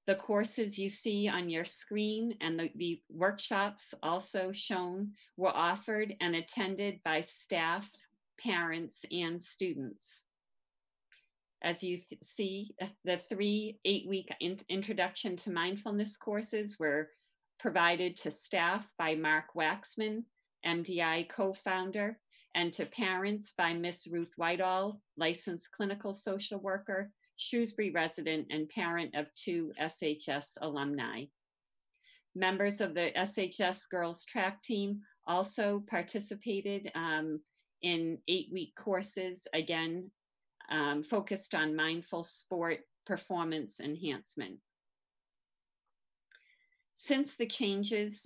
the courses you see on your screen and the workshops also shown were offered and attended by staff, parents, and students. As you see, the 3 8-week introduction to mindfulness courses were provided to staff by Mark Waxman, MDI co-founder, and to parents by Miss Ruth Whitehall, licensed clinical social worker, Shrewsbury resident and parent of 2 SHS alumni. Members of the SHS girls track team also participated in 8-week courses, again, focused on mindful sport performance enhancement. Since the changes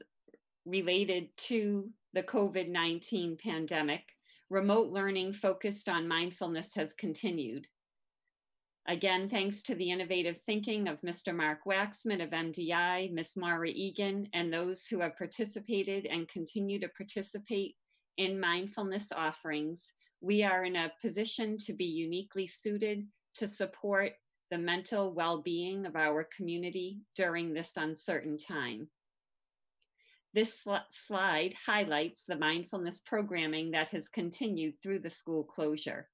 related to the COVID-19 pandemic, remote learning focused on mindfulness has continued. Again, thanks to the innovative thinking of Mr. Mark Waxman of MDI, Ms. Mara Egan, and those who have participated and continue to participate in mindfulness offerings, we are in a position to be uniquely suited to support the mental well-being of our community during this uncertain time. This slide highlights the mindfulness programming that has continued through the school closure.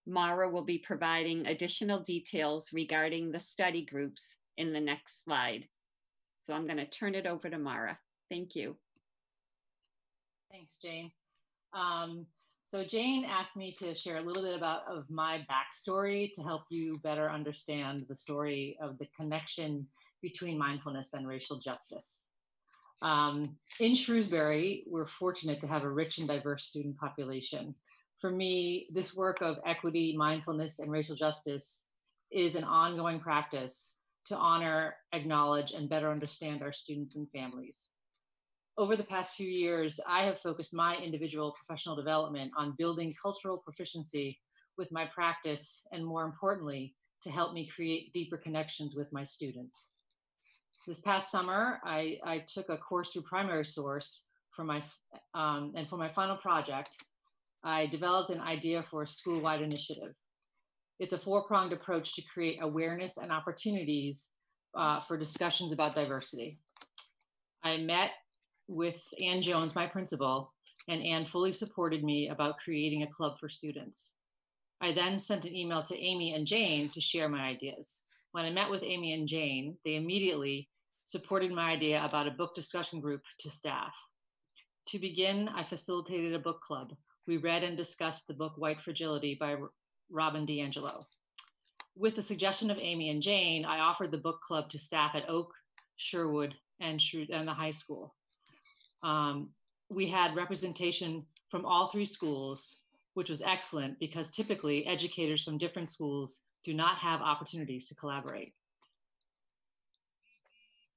Mara will be providing additional details regarding the study groups in the next slide. So I'm going to turn it over to Mara. Thank you. Thanks, Jane. So Jane asked me to share a little bit of my backstory to help you better understand the story of the connection between mindfulness and racial justice. In Shrewsbury, we're fortunate to have a rich and diverse student population. For me, this work of equity, mindfulness, and racial justice is an ongoing practice to honor, acknowledge, and better understand our students and families. Over the past few years, I have focused my individual professional development on building cultural proficiency with my practice, and more importantly, to help me create deeper connections with my students. This past summer, I took a course through Primary Source for my final project, I developed an idea for a school-wide initiative. It's a 4-pronged approach to create awareness and opportunities for discussions about diversity. I met with Ann Jones, my principal, and Ann fully supported me about creating a club for students. I then sent an email to Amy and Jane to share my ideas. When I met with Amy and Jane, they immediately supported my idea about a book discussion group to staff. To begin, I facilitated a book club. We read and discussed the book White Fragility by Robin DiAngelo. With the suggestion of Amy and Jane, I offered the book club to staff at Oak, Sherwood, and the high school. We had representation from all 3 schools, which was excellent because typically educators from different schools do not have opportunities to collaborate.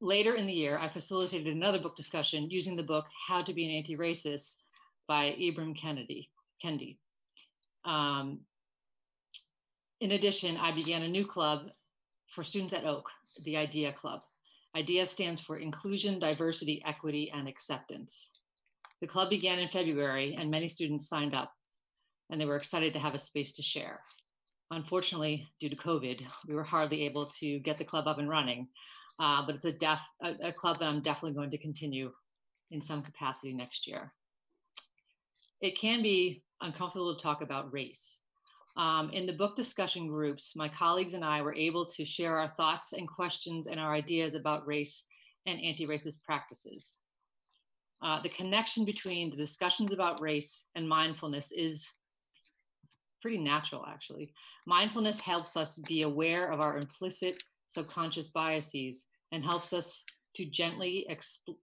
Later in the year, I facilitated another book discussion using the book How to Be an Anti-Racist by Ibram Kendi. In addition, I began a new club for students at Oak, the IDEA Club. IDEA stands for Inclusion, Diversity, Equity, and Acceptance. The club began in February and many students signed up and they were excited to have a space to share. Unfortunately, due to COVID, we were hardly able to get the club up and running, but it's a club that I'm definitely going to continue in some capacity next year. It can be uncomfortable to talk about race. In the book discussion groups, my colleagues and I were able to share our thoughts and questions and our ideas about race and anti-racist practices. The connection between the discussions about race and mindfulness is pretty natural, actually. Mindfulness helps us be aware of our implicit subconscious biases and helps us to gently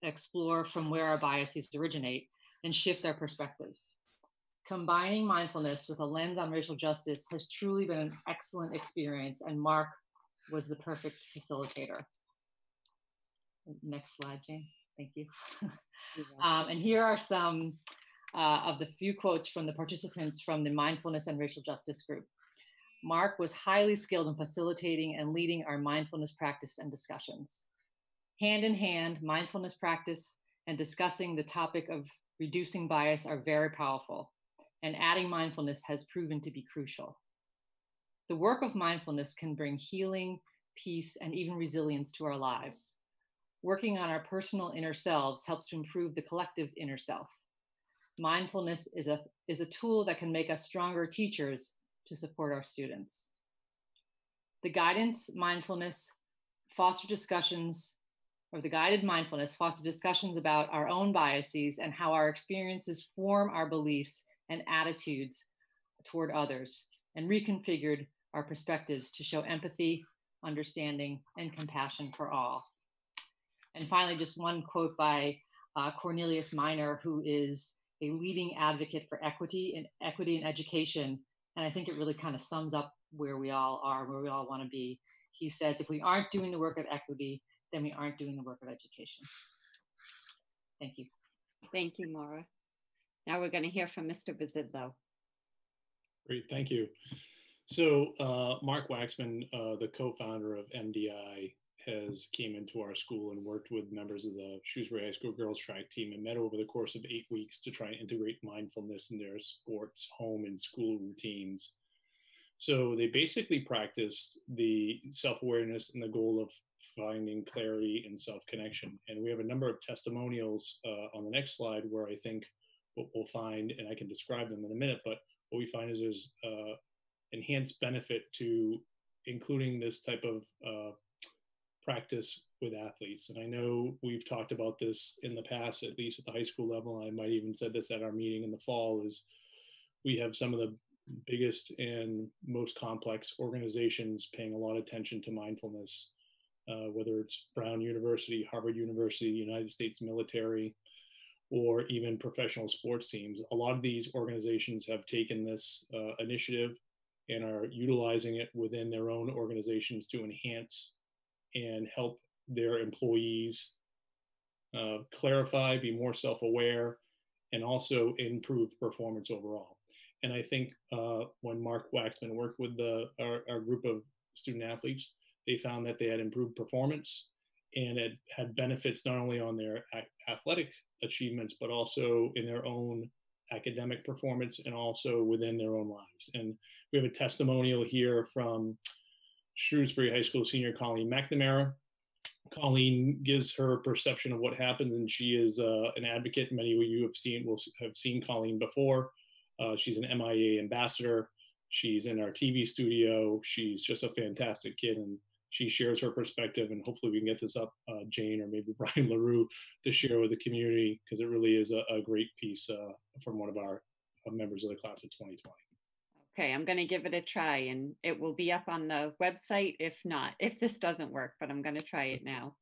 explore from where our biases originate and shift our perspectives. Combining mindfulness with a lens on racial justice has truly been an excellent experience, and Mark was the perfect facilitator. Next slide, Jane. Thank you. And here are some of the few quotes from the participants from the Mindfulness and Racial Justice group. Mark was highly skilled in facilitating and leading our mindfulness practice and discussions. Hand in hand, mindfulness practice and discussing the topic of reducing bias are very powerful, and adding mindfulness has proven to be crucial. The work of mindfulness can bring healing, peace, and even resilience to our lives. Working on our personal inner selves helps to improve the collective inner self. Mindfulness is a tool that can make us stronger teachers to support our students. The guided mindfulness foster discussions about our own biases and how our experiences form our beliefs and attitudes toward others, and reconfigured our perspectives to show empathy, understanding, and compassion for all. And finally, just one quote by Cornelius Minor, who is a leading advocate for equity in education. And I think it really kind of sums up where we all are, where we all want to be. He says, if we aren't doing the work of equity, then we aren't doing the work of education. Thank you. Thank you, Maura. Now we're going to hear from Mr. Bizidlo. Great, thank you. So Mark Waxman, the co-founder of MDI, has came into our school and worked with members of the Shrewsbury High School girls track team and met over the course of 8 weeks to try and integrate mindfulness in their sports, home, and school routines. So they basically practiced the self-awareness and the goal of finding clarity and self-connection. And we have a number of testimonials on the next slide where I think what we'll find, and I can describe them in a minute, but what we find is there's enhanced benefit to including this type of practice with athletes. And I know we've talked about this in the past, at least at the high school level, and I might even said this at our meeting in the fall, is we have some of the biggest and most complex organizations paying a lot of attention to mindfulness, whether it's Brown University, Harvard University, United States military, or even professional sports teams. A lot of these organizations have taken this initiative and are utilizing it within their own organizations to enhance and help their employees clarify, be more self-aware, and also improve performance overall. And I think when Mark Waxman worked with our group of student athletes, they found that they had improved performance and it had benefits not only on their athletic achievements, but also in their own academic performance and also within their own lives. And we have a testimonial here from Shrewsbury High School senior Colleen McNamara. Colleen gives her perception of what happens, and she is an advocate. Many of you will have seen Colleen before. She's an MIA ambassador. She's in our TV studio. She's just a fantastic kid, and she shares her perspective, and hopefully we can get this up, Jane or maybe Brian LaRue, to share with the community, because it really is a great piece from one of our members of the class of 2020. Okay, I'm going to give it a try, and it will be up on the website if not, if this doesn't work, but I'm going to try it now.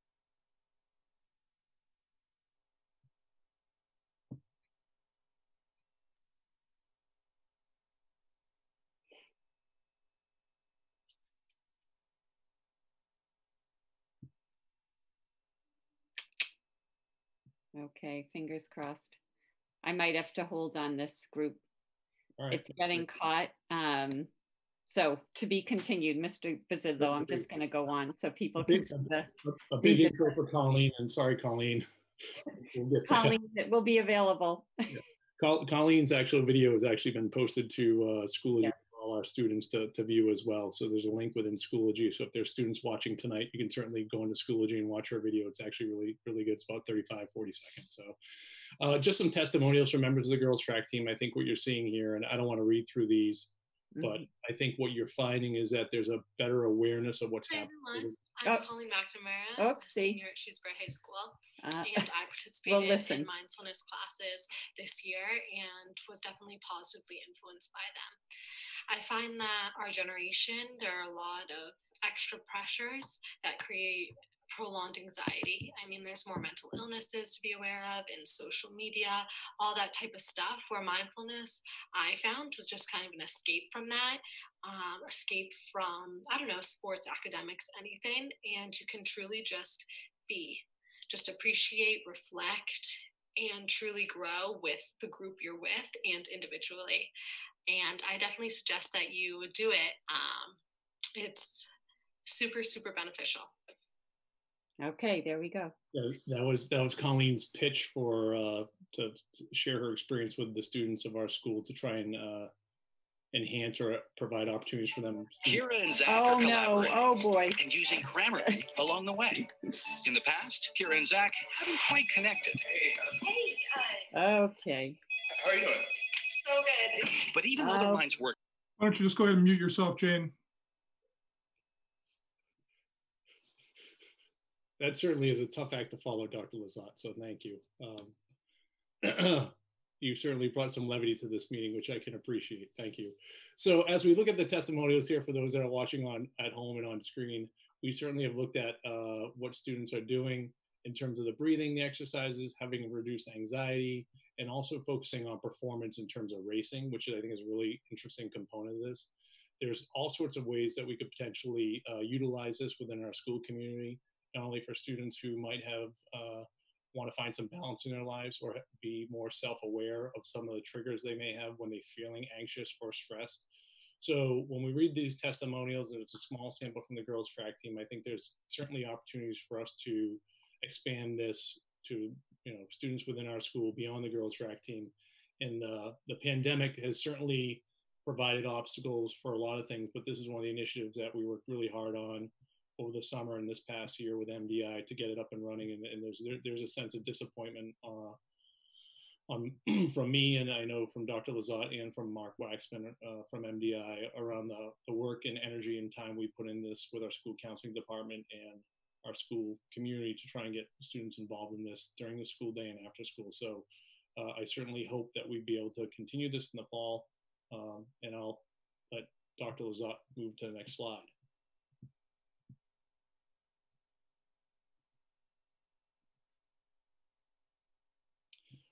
Okay, fingers crossed. I might have to hold on this group. All right, it's getting caught. So to be continued, Mr. Bizidlo, I'm just going to go on so people can see a big intro for Colleen, and sorry, Colleen. Colleen, it will be available. Yeah. Colleen's actual video has actually been posted to Schoology for all our students to view as well. So there's a link within Schoology. So if there's students watching tonight, you can certainly go into Schoology and watch our video. It's actually really, really good. It's about 35, 40 seconds. So just some testimonials from members of the girls track team. I think what you're seeing here, and I don't want to read through these, but I think what you're finding is that there's a better awareness of what's happening. Everyone. I'm Colleen McNamara, a senior at Shrewsbury High School, and I participated in mindfulness classes this year and was definitely positively influenced by them. I find that our generation, there are a lot of extra pressures that create prolonged anxiety. I mean, there's more mental illnesses to be aware of in social media, all that type of stuff, where mindfulness, I found, was just kind of an escape from that, escape from, I don't know, sports, academics, anything. And you can truly just be, just appreciate, reflect, and truly grow with the group you're with and individually. And I definitely suggest that you do it. It's super, super beneficial. Okay, there we go. That was Colleen's pitch for to share her experience with the students of our school to try and enhance or provide opportunities for them. Kira and Zach are collaborating oh boy, and using Grammarly along the way. In the past, Kira and Zach haven't quite connected. Okay. How are you doing? So good. But even though their minds work. Why don't you just go ahead and mute yourself, Jane? That certainly is a tough act to follow, Dr. Lazat, so thank you. You certainly brought some levity to this meeting, which I can appreciate. Thank you. So as we look at the testimonials here, for those that are watching at home and on screen, we certainly have looked at what students are doing in terms of the breathing, the exercises, having reduced anxiety, and also focusing on performance in terms of racing, which I think is a really interesting component of this. There's all sorts of ways that we could potentially utilize this within our school community, not only for students who might have want to find some balance in their lives or be more self-aware of some of the triggers they may have when they're feeling anxious or stressed. So when we read these testimonials, and it's a small sample from the girls track team, I think there's certainly opportunities for us to expand this to students within our school beyond the girls track team. And the pandemic has certainly provided obstacles for a lot of things, but this is one of the initiatives that we worked really hard on over the summer and this past year with MDI to get it up and running. And there's a sense of disappointment from me, and I know from Dr. Lazat and from Mark Waxman from MDI around the work and energy and time we put in this with our school counseling department and our school community to try and get students involved in this during the school day and after school. So I certainly hope that we'd be able to continue this in the fall, and I'll let Dr. Lazat move to the next slide.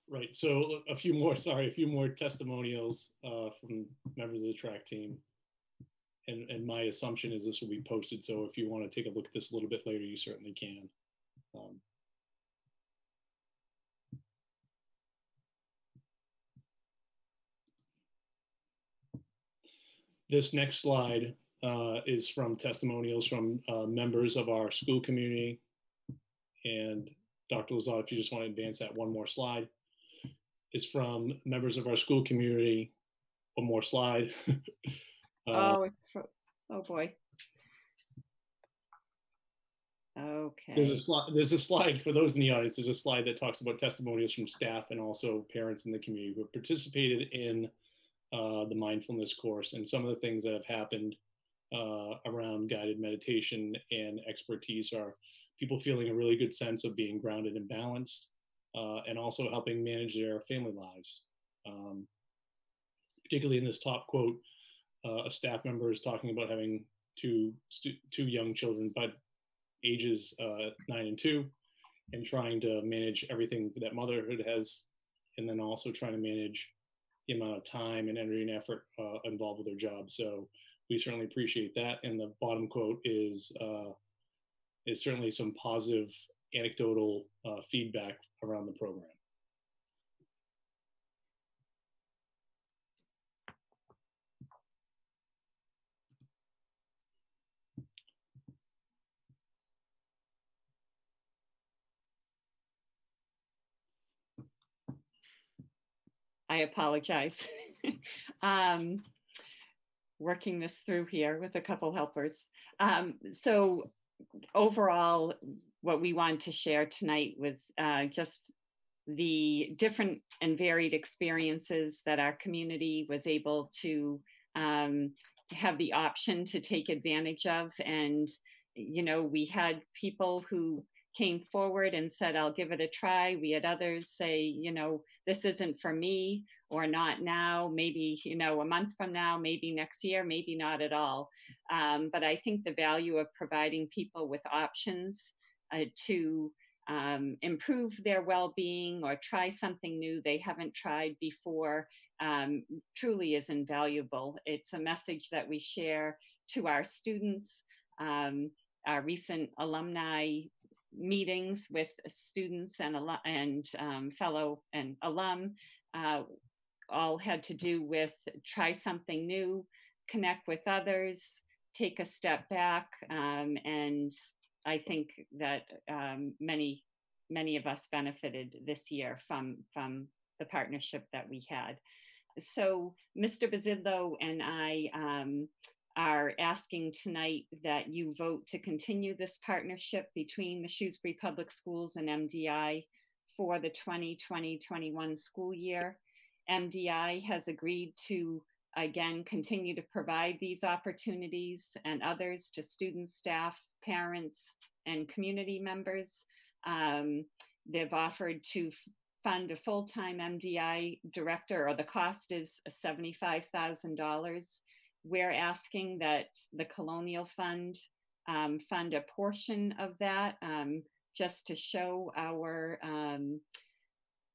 Right, so a few more testimonials from members of the track team. And my assumption is this will be posted, so if you want to take a look at this a little bit later, you certainly can. This next slide is from testimonials from members of our school community. And Dr. Lazat, if you just want to advance that one more slide. Is from members of our school community. One more slide. Oh boy. Okay. There's a slide for those in the audience. There's a slide that talks about testimonials from staff and also parents in the community who have participated in the mindfulness course and some of the things that have happened around guided meditation and expertise are people feeling a really good sense of being grounded and balanced, and also helping manage their family lives. Particularly in this top quote, a staff member is talking about having two young children, but ages 9 and 2, and trying to manage everything that motherhood has, and then also trying to manage the amount of time and energy and effort involved with their job. So we certainly appreciate that. And the bottom quote is certainly some positive anecdotal feedback around the program. I apologize. Working this through here with a couple helpers. So overall, what we wanted to share tonight was just the different and varied experiences that our community was able to have the option to take advantage of. And, you know, we had people who came forward and said, I'll give it a try. We had others say, you know, this isn't for me, or not now, maybe, you know, a month from now, maybe next year, maybe not at all. But I think the value of providing people with options to improve their well-being or try something new they haven't tried before truly is invaluable. It's a message that we share to our students. Our recent alumni meetings with students and fellow and alum all had to do with try something new, connect with others, take a step back, and I think that many of us benefited this year from the partnership that we had. So Mr. Bizzillo and I are asking tonight that you vote to continue this partnership between the Shrewsbury Public Schools and MDI for the 2020-21 school year. MDI has agreed to, again, continue to provide these opportunities and others to students, staff, parents, and community members. They've offered to fund a full-time MDI director, or the cost is $75,000. We're asking that the Colonial Fund fund a portion of that, just to show our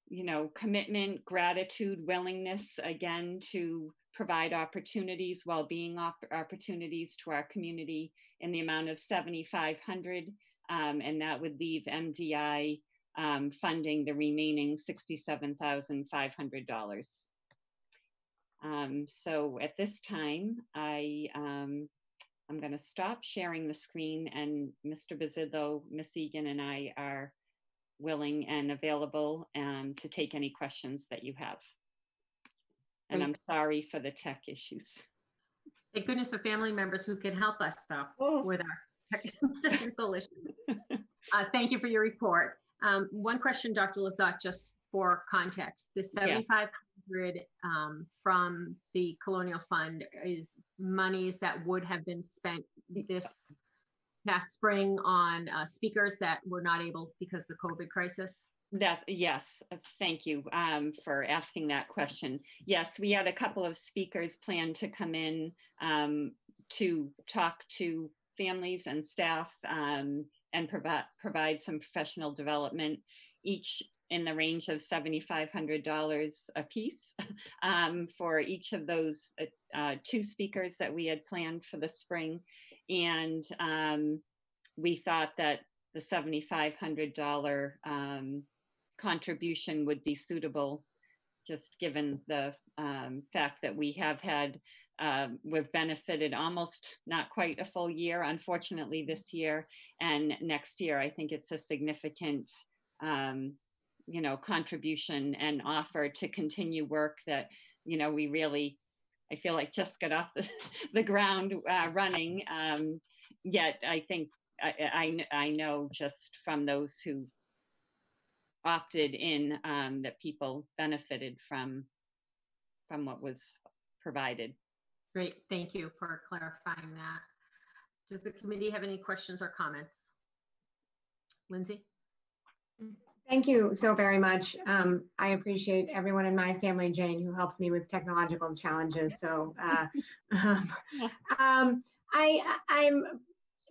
you know, commitment, gratitude, willingness, again, to provide opportunities, well-being opportunities to our community in the amount of $7,500, and that would leave MDI funding the remaining $67,500. So at this time, I'm going to stop sharing the screen, and Mr. Bizzillo, Ms. Egan, and I are willing and available to take any questions that you have. And I'm sorry for the tech issues. Thank goodness for family members who can help us, though, with our technical issues. Thank you for your report. One question, Dr. Lizotte, just for context. The $7,500 from the Colonial Fund is monies that would have been spent this past spring on speakers that were not able because of the COVID crisis? Yes, thank you for asking that question. Yes, we had a couple of speakers planned to come in to talk to families and staff and provide some professional development, each in the range of $7,500 a piece for each of those two speakers that we had planned for the spring. And we thought that the $7,500 contribution would be suitable, just given the fact that we have had, we've benefited almost not quite a full year, unfortunately, this year. And next year, I think it's a significant you know, contribution and offer to continue work that, you know, we really, I feel like just got off the ground running. Yet I think I know just from those who opted in that people benefited from what was provided. Great, thank you for clarifying that. Does the committee have any questions or comments? Lindsay? Thank you so very much. I appreciate everyone in my family, Jane, who helps me with technological challenges. So I'm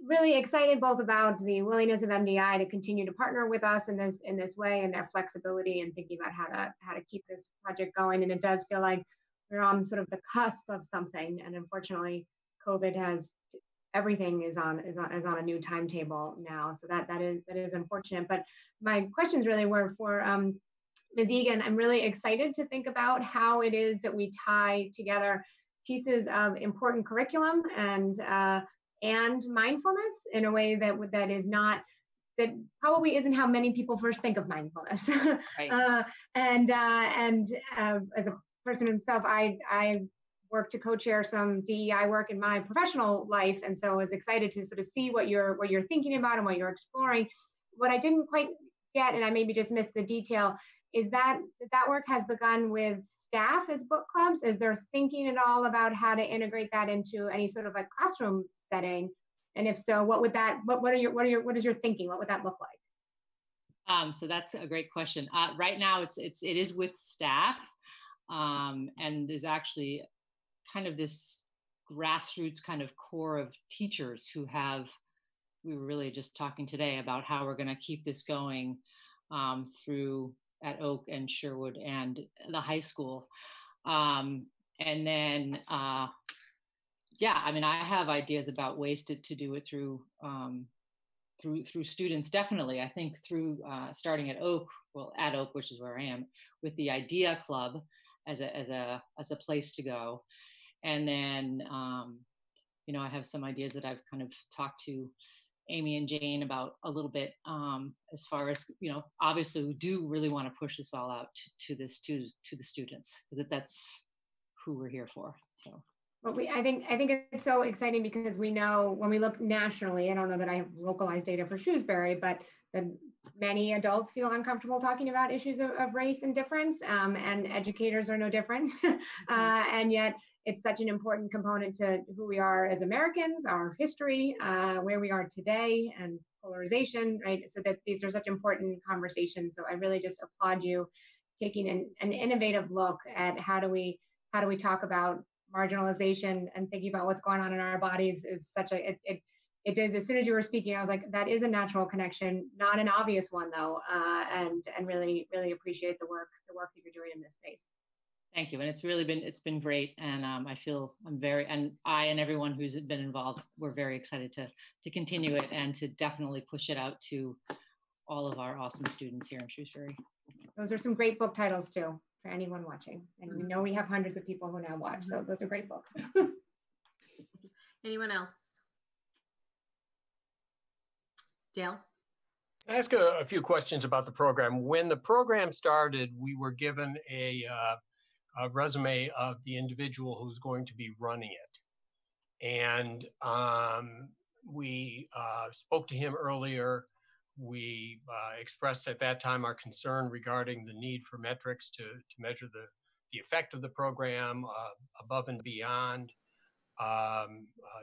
really excited both about the willingness of MDI to continue to partner with us in this way, and their flexibility and thinking about how to keep this project going. And it does feel like we're on sort of the cusp of something. And unfortunately, COVID has everything is on a new timetable now. So that is unfortunate. But my questions really were for Ms. Egan. I'm really excited to think about how it is that we tie together pieces of important curriculum and mindfulness in a way that probably isn't how many people first think of mindfulness. Right. As a person himself, I work to co-chair some DEI work in my professional life, and so I was excited to sort of see what you're thinking about and what you're exploring. What I didn't quite get, and I maybe just missed the detail, is that work has begun with staff as book clubs. Is there thinking at all about how to integrate that into any sort of a classroom setting? And if so, what is your thinking? What would that look like? So that's a great question. Right now, it is with staff, and there's actually kind of this grassroots kind of core of teachers who we were really just talking today about how we're going to keep this going through at Oak and Sherwood and the high school. And then, yeah, I mean, I have ideas about ways to do it through students, definitely. I think through starting at Oak, which is where I am, with the Idea Club as a place to go. And then, I have some ideas that I've kind of talked to Amy and Jane about a little bit, as far as, obviously we do really want to push this all out to the students, because that's who we're here for. So. Well, I think it's so exciting because we know when we look nationally, I don't know that I have localized data for Shrewsbury, but many adults feel uncomfortable talking about issues of race and difference, and educators are no different. And yet it's such an important component to who we are as Americans, our history, where we are today, and polarization, right? So that these are such important conversations. So I really just applaud you taking an innovative look at how do we talk about marginalization and thinking about what's going on in our bodies is such it is, as soon as you were speaking, I was like, that is a natural connection, not an obvious one though, and really, really appreciate the work that you're doing in this space. Thank you, and it's been great, and I and everyone who's been involved, we're very excited to continue it and to definitely push it out to all of our awesome students here in Shrewsbury. Those are some great book titles too, for anyone watching. And we know we have hundreds of people who now watch, so those are great books. Anyone else? Dale? I ask a few questions about the program. When the program started, we were given a resume of the individual who's going to be running it. And we spoke to him earlier. We expressed at that time our concern regarding the need for metrics to measure the effect of the program above and beyond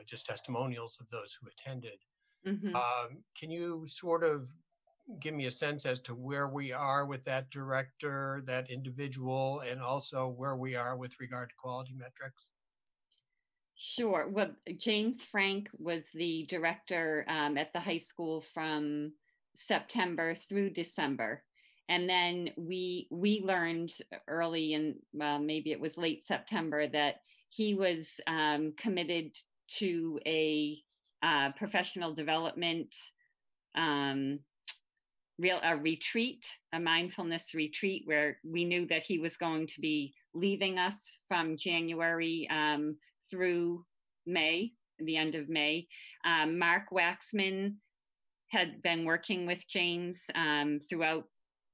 just testimonials of those who attended. Mm-hmm. Can you sort of give me a sense as to where we are with that director, that individual, and also where we are with regard to quality metrics? Sure. Well, James Frank was the director at the high school from September through December. And then we learned early in, maybe it was late September, that he was committed to a professional development retreat, a mindfulness retreat, where we knew that he was going to be leaving us from January through May, the end of May. Mark Waxman had been working with James throughout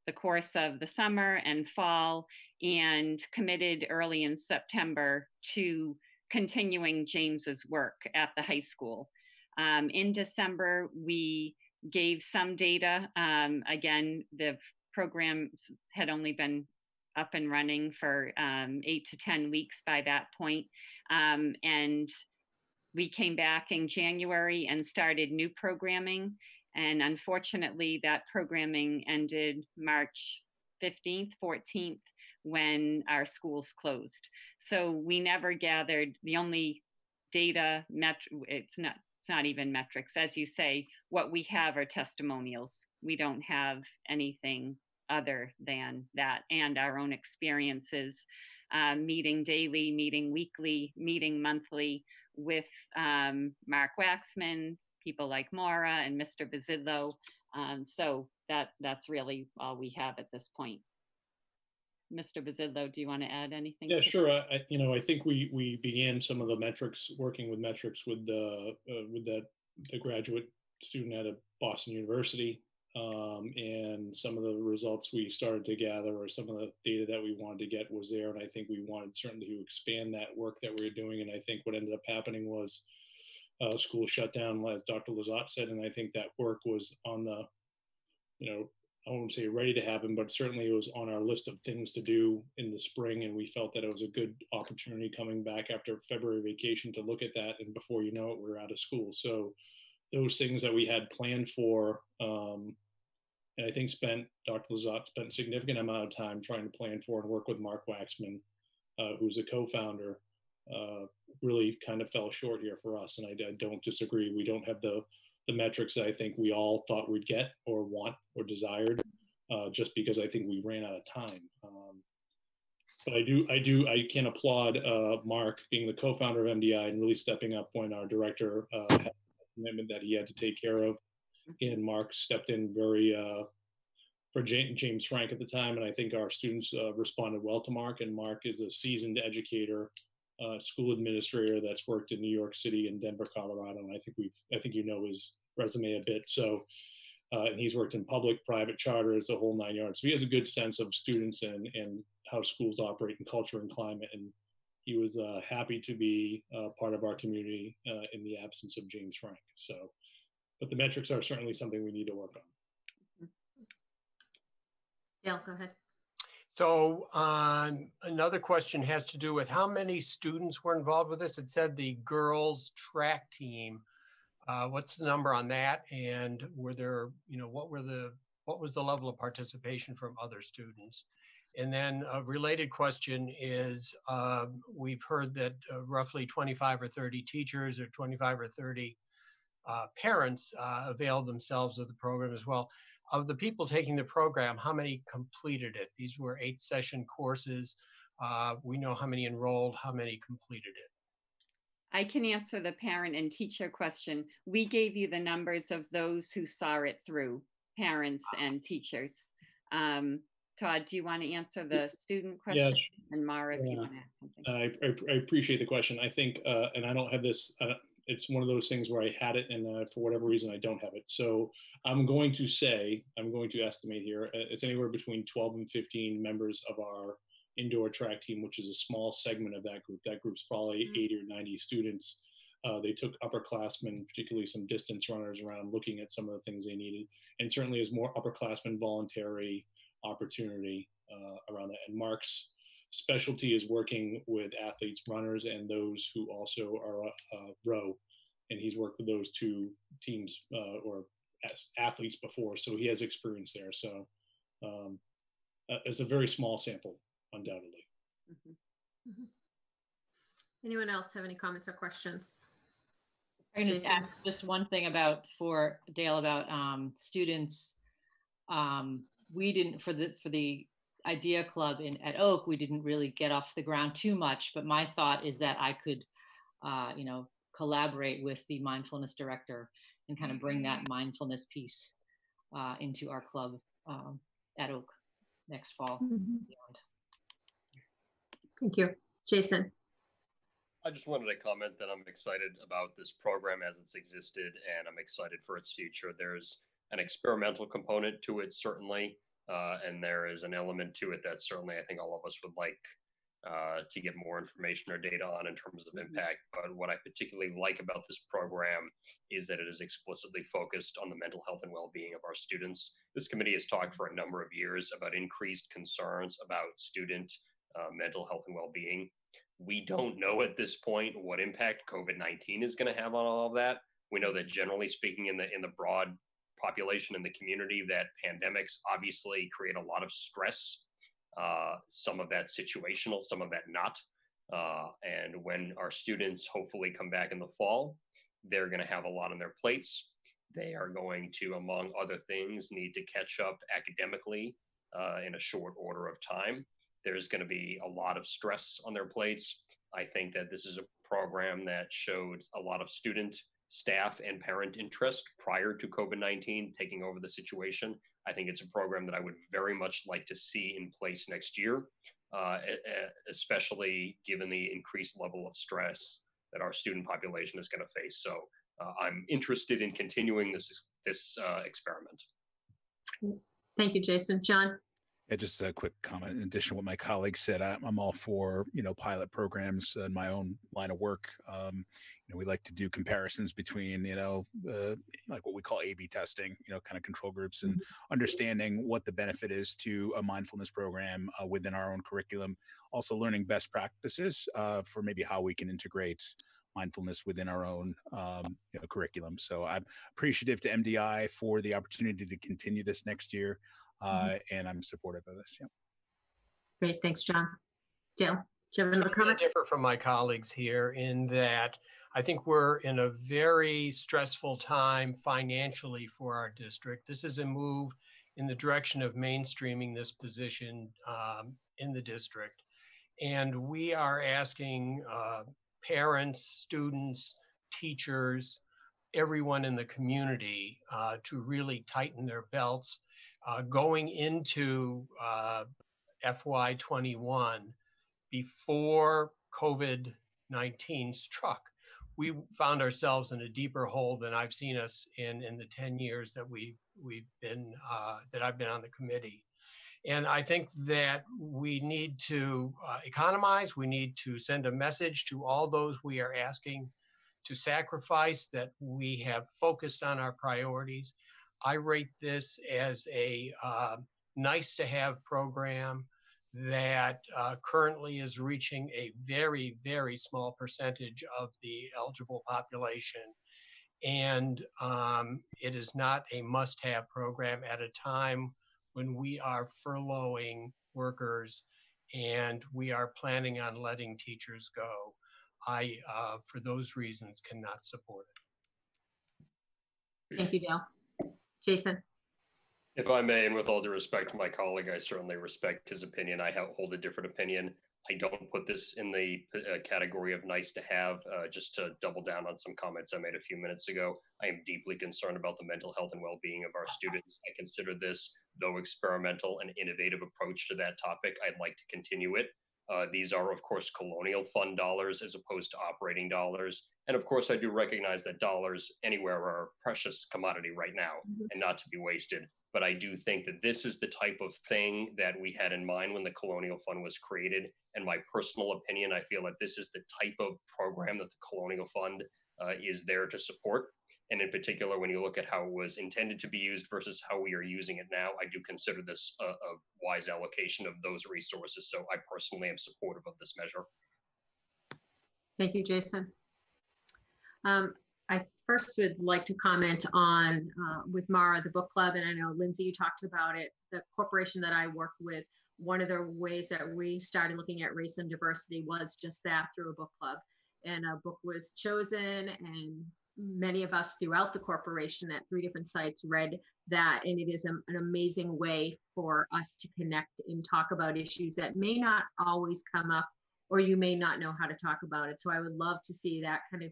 the course of the summer and fall, and committed early in September to continuing James's work at the high school. In December, we gave some data. Again, the programs had only been up and running for 8 to 10 weeks by that point, And we came back in January and started new programming. And unfortunately, that programming ended March 15th, 14th, when our schools closed. So we never gathered the only data, it's not even metrics. As you say, what we have are testimonials. We don't have anything other than that, and our own experiences, meeting daily, meeting weekly, meeting monthly with Mark Waxman, people like Maura and Mr. Bazidlo. So that's really all we have at this point. Mr. Bazidlo, do you want to add anything? Yeah, sure. I think we began some of the metrics, working with metrics with the graduate student at Boston University, and some of the results we started to gather, or some of the data that we wanted to get, was there. And I think we wanted certainly to expand that work that we were doing. And I think what ended up happening was school shut down, as Dr. Lazat said, and I think that work was on the, I won't say ready to happen, but certainly it was on our list of things to do in the spring. And we felt that it was a good opportunity coming back after February vacation to look at that. And before you know it, we're out of school. So those things that we had planned for, and I think Dr. Lazat spent a significant amount of time trying to plan for and work with Mark Waxman, who's a co-founder, really kind of fell short here for us. And I don't disagree. We don't have the metrics that I think we all thought we'd get or want or desired, just because I think we ran out of time. But I can applaud Mark being the co-founder of MDI and really stepping up when our director had a commitment that he had to take care of. And Mark stepped in very, for James Frank at the time. And I think our students responded well to Mark. And Mark is a seasoned educator, school administrator that's worked in New York City and Denver, Colorado. And I think you know his resume a bit. So, and he's worked in public, private, charters, the whole 9 yards. So he has a good sense of students and how schools operate in culture and climate. And he was happy to be part of our community in the absence of James Frank. So, but the metrics are certainly something we need to work on. Dale, go ahead. So another question has to do with how many students were involved with this. It said the girls track team. What's the number on that? And were there, what was the level of participation from other students? And then a related question is, we've heard that roughly 25 or 30 teachers or 25 or 30 parents availed themselves of the program as well. Of the people taking the program, how many completed it? These were 8-session courses. We know how many enrolled, how many completed it. I can answer the parent and teacher question. We gave you the numbers of those who saw it through, parents and teachers. Todd, do you want to answer the student question? Yes. And Mara, if you want to add something. I appreciate the question. I think, and I don't have this, it's one of those things where I had it and for whatever reason I don't have it. So I'm going to estimate here, it's anywhere between 12 and 15 members of our indoor track team, which is a small segment of that group. That group's probably 80 or 90 students. They took upperclassmen, particularly some distance runners, around looking at some of the things they needed. And certainly is more upperclassmen voluntary opportunity around that. And Mark's specialty is working with athletes, runners, and those who also are row. And he's worked with those two teams or athletes before, so he has experience there. So it's a very small sample, undoubtedly. Mm-hmm. Mm-hmm. Anyone else have any comments or questions? I can just add just one thing for Dale about students. We didn't, for the Idea Club at Oak, we didn't really get off the ground too much, but my thought is that I could, collaborate with the mindfulness director and kind of bring that mindfulness piece into our club at Oak next fall. Mm-hmm. Thank you. Jason. I just wanted to comment that I'm excited about this program as it's existed, and I'm excited for its future. There's an experimental component to it, certainly, and there is an element to it that certainly I think all of us would like to get more information or data on in terms of impact. But what I particularly like about this program is that it is explicitly focused on the mental health and well-being of our students. This committee has talked for a number of years about increased concerns about student mental health and well-being. We don't know at this point what impact COVID-19 is going to have on all of that. We know that generally speaking, in the broad population in the community, that pandemics obviously create a lot of stress. Some of that situational, some of that not. And when our students hopefully come back in the fall, they're going to have a lot on their plates. They are going to, among other things, need to catch up academically in a short order of time. There's going to be a lot of stress on their plates. I think that this is a program that showed a lot of student, staff, and parent interest prior to COVID-19 taking over the situation. I think it's a program that I would very much like to see in place next year, especially given the increased level of stress that our student population is going to face. So I'm interested in continuing this experiment. Thank you, Jason. John? Yeah, just a quick comment. In addition to what my colleague said, I'm all for, pilot programs in my own line of work. We like to do comparisons between, like what we call A/B testing, kind of control groups, and understanding what the benefit is to a mindfulness program within our own curriculum. Also learning best practices for maybe how we can integrate mindfulness within our own curriculum. So I'm appreciative to MDI for the opportunity to continue this next year. And I'm supportive of this. Yeah. Great. Thanks, John. Dale, do you have another comment? I differ from my colleagues here in that I think we're in a very stressful time financially for our district. This is a move in the direction of mainstreaming this position in the district. And we are asking parents, students, teachers, everyone in the community to really tighten their belts. Going into FY21, before COVID-19 struck, we found ourselves in a deeper hole than I've seen us in the 10 years that that I've been on the committee. And I think that we need to economize. We need to send a message to all those we are asking to sacrifice, that we have focused on our priorities. I rate this as a nice to have program that currently is reaching a very, very small percentage of the eligible population. And it is not a must-have program at a time when we are furloughing workers and we are planning on letting teachers go. I, for those reasons, cannot support it. Thank you, Dale. Jason? If I may, and with all due respect to my colleague, I certainly respect his opinion. I hold a different opinion. I don't put this in the category of nice to have. Just to double down on some comments I made a few minutes ago, I am deeply concerned about the mental health and well-being of our students. I consider this, though experimental, an innovative approach to that topic. I'd like to continue it. These are, of course, colonial fund dollars as opposed to operating dollars. And of course, I do recognize that dollars anywhere are a precious commodity right now and not to be wasted. But I do think that this is the type of thing that we had in mind when the Colonial Fund was created. And my personal opinion, I feel that this is the type of program that the Colonial Fund is there to support. And in particular, when you look at how it was intended to be used versus how we are using it now, I do consider this a wise allocation of those resources. So I personally am supportive of this measure. Thank you, Jason. I first would like to comment on, with Mara, the book club, and I know, Lindsay, you talked about it, the corporation that I work with, one of the ways that we started looking at race and diversity was just that, through a book club. And a book was chosen, and many of us throughout the corporation at 3 different sites read that, and it is an amazing way for us to connect and talk about issues that may not always come up, or you may not know how to talk about it. So I would love to see that kind of,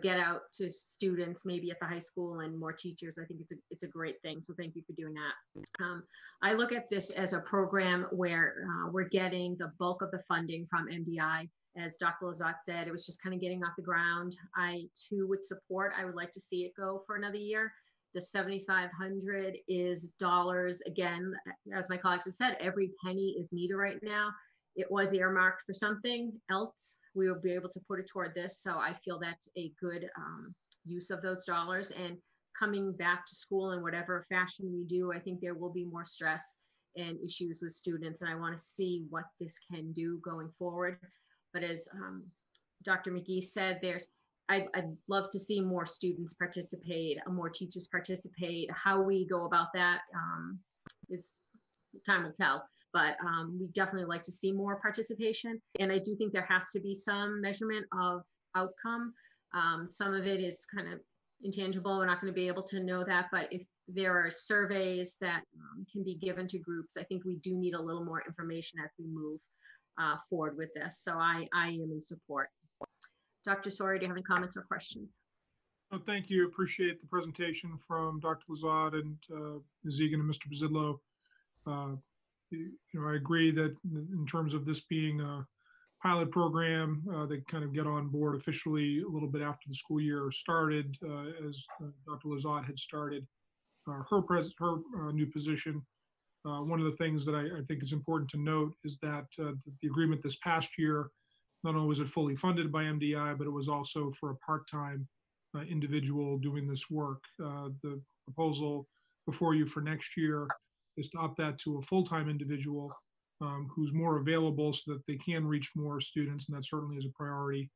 get out to students, maybe at the high school, and more teachers. I think it's a great thing. So thank you for doing that. I look at this as a program where we're getting the bulk of the funding from MDI. As Dr. Lazat said, it was just kind of getting off the ground. I too would support, I would like to see it go for another year. The $7,500 is dollars. Again, as my colleagues have said, every penny is needed right now. It was earmarked for something else. We will be able to put it toward this. So I feel that's a good use of those dollars. And coming back to school in whatever fashion we do, I think there will be more stress and issues with students. And I want to see what this can do going forward. But as Dr. McGee said, I'd love to see more students participate, more teachers participate. How we go about that is time will tell. But we definitely like to see more participation. And I do think there has to be some measurement of outcome. Some of it is kind of intangible. We're not going to be able to know that. But if there are surveys that can be given to groups, I think we do need a little more information as we move forward with this. So I am in support. Dr. Sawyer, do you have any comments or questions? Oh, thank you. Appreciate the presentation from Dr. Lazard and Ms. Egan and Mr. Bazidlo. I agree that in terms of this being a pilot program, they kind of get on board officially a little bit after the school year started, as Dr. Lazard had started her new position. One of the things that I think is important to note is that the agreement this past year, not only was it fully funded by MDI, but it was also for a part-time individual doing this work. The proposal before you for next year is to up that to a full-time individual who's more available so that they can reach more students, and that certainly is a priority.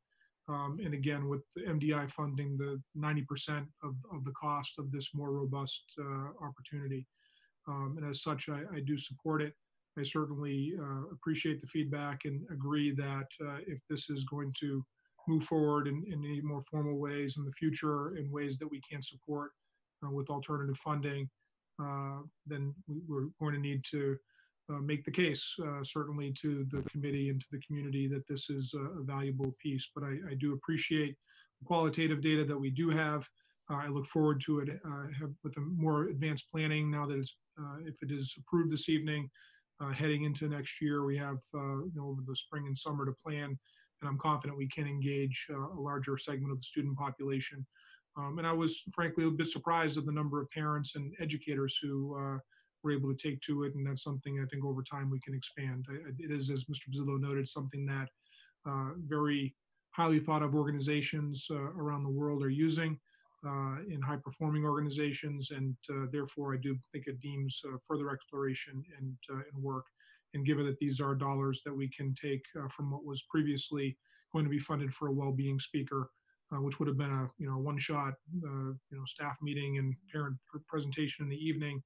And again, with the MDI funding the 90% of the cost of this more robust opportunity. And as such, I do support it. I certainly appreciate the feedback and agree that if this is going to move forward in any more formal ways in the future, in ways that we can support with alternative funding, then we're going to need to make the case, certainly to the committee and to the community, that this is a valuable piece. But I do appreciate the qualitative data that we do have. I look forward to it with a more advanced planning now that it's, if it is approved this evening, heading into next year, we have over the spring and summer to plan, and I'm confident we can engage a larger segment of the student population. And I was frankly a bit surprised at the number of parents and educators who were able to take to it, and that's something I think over time we can expand. It is, as Mr. Bazillo noted, something that very highly thought of organizations around the world are using in high-performing organizations, and therefore I do think it deems further exploration and work. And given that these are dollars that we can take from what was previously going to be funded for a well-being speaker, which would have been a one-shot staff meeting and parent presentation in the evening,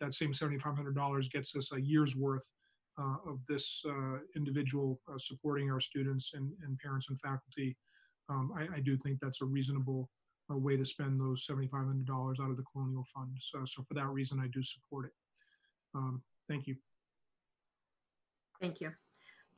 that same $7,500 gets us a year's worth of this individual supporting our students and parents and faculty. I do think that's a reasonable way to spend those $7,500 out of the Colonial Fund. So for that reason, I do support it. Thank you. Thank you.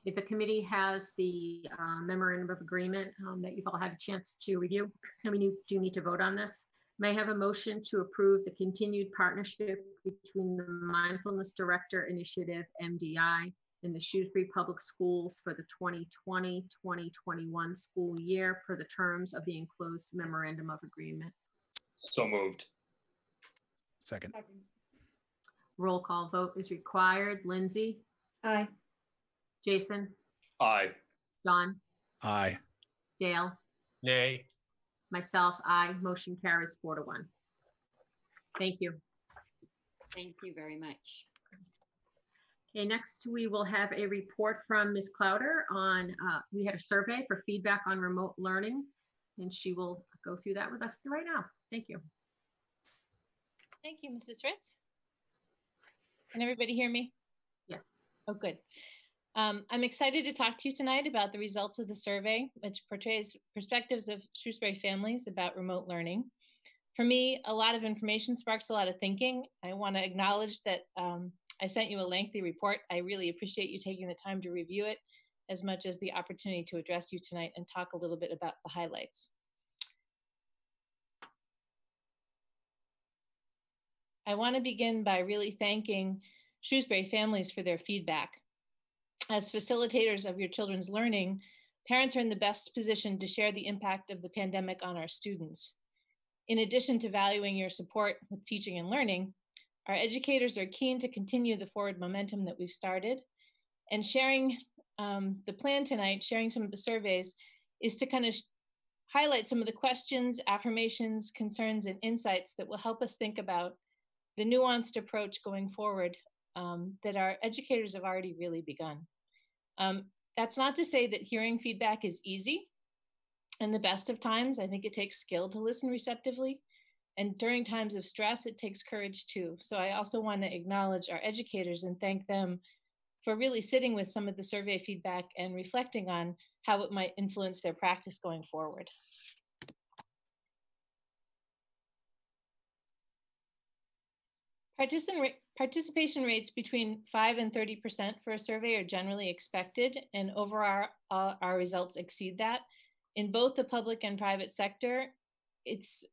If the committee has the memorandum of agreement that you've all had a chance to review, and we do need to vote on this, may I have a motion to approve the continued partnership between the Mindfulness Director Initiative, MDI, and the Shrewsbury Public Schools for the 2020-2021 school year per the terms of the enclosed memorandum of agreement? So moved. Second. Roll call vote is required. Lindsay? Aye. Jason? Aye. John? Aye. Dale? Nay. Myself, aye. Motion carries 4-1. Thank you. Thank you very much. Okay, next we will have a report from Ms. Clowder on, we had a survey for feedback on remote learning, and she will go through that with us right now. Thank you. Thank you, Mrs. Fritz. Can everybody hear me? Yes. Oh, good. I'm excited to talk to you tonight about the results of the survey, which portrays perspectives of Shrewsbury families about remote learning. For me, a lot of information sparks a lot of thinking. I want to acknowledge that I sent you a lengthy report. I really appreciate you taking the time to review it, as much as the opportunity to address you tonight and talk a little bit about the highlights. I want to begin by really thanking Shrewsbury families for their feedback. As facilitators of your children's learning, parents are in the best position to share the impact of the pandemic on our students. In addition to valuing your support with teaching and learning, our educators are keen to continue the forward momentum that we've started. And sharing the plan tonight, sharing some of the surveys, is to kind of highlight some of the questions, affirmations, concerns, and insights that will help us think about the nuanced approach going forward that our educators have already really begun. That's not to say that hearing feedback is easy. In the best of times, I think it takes skill to listen receptively. And during times of stress, it takes courage too. So I also want to acknowledge our educators and thank them for really sitting with some of the survey feedback and reflecting on how it might influence their practice going forward. Participation rates between 5 and 30% for a survey are generally expected, and overall our results exceed that. In both the public and private sector, it's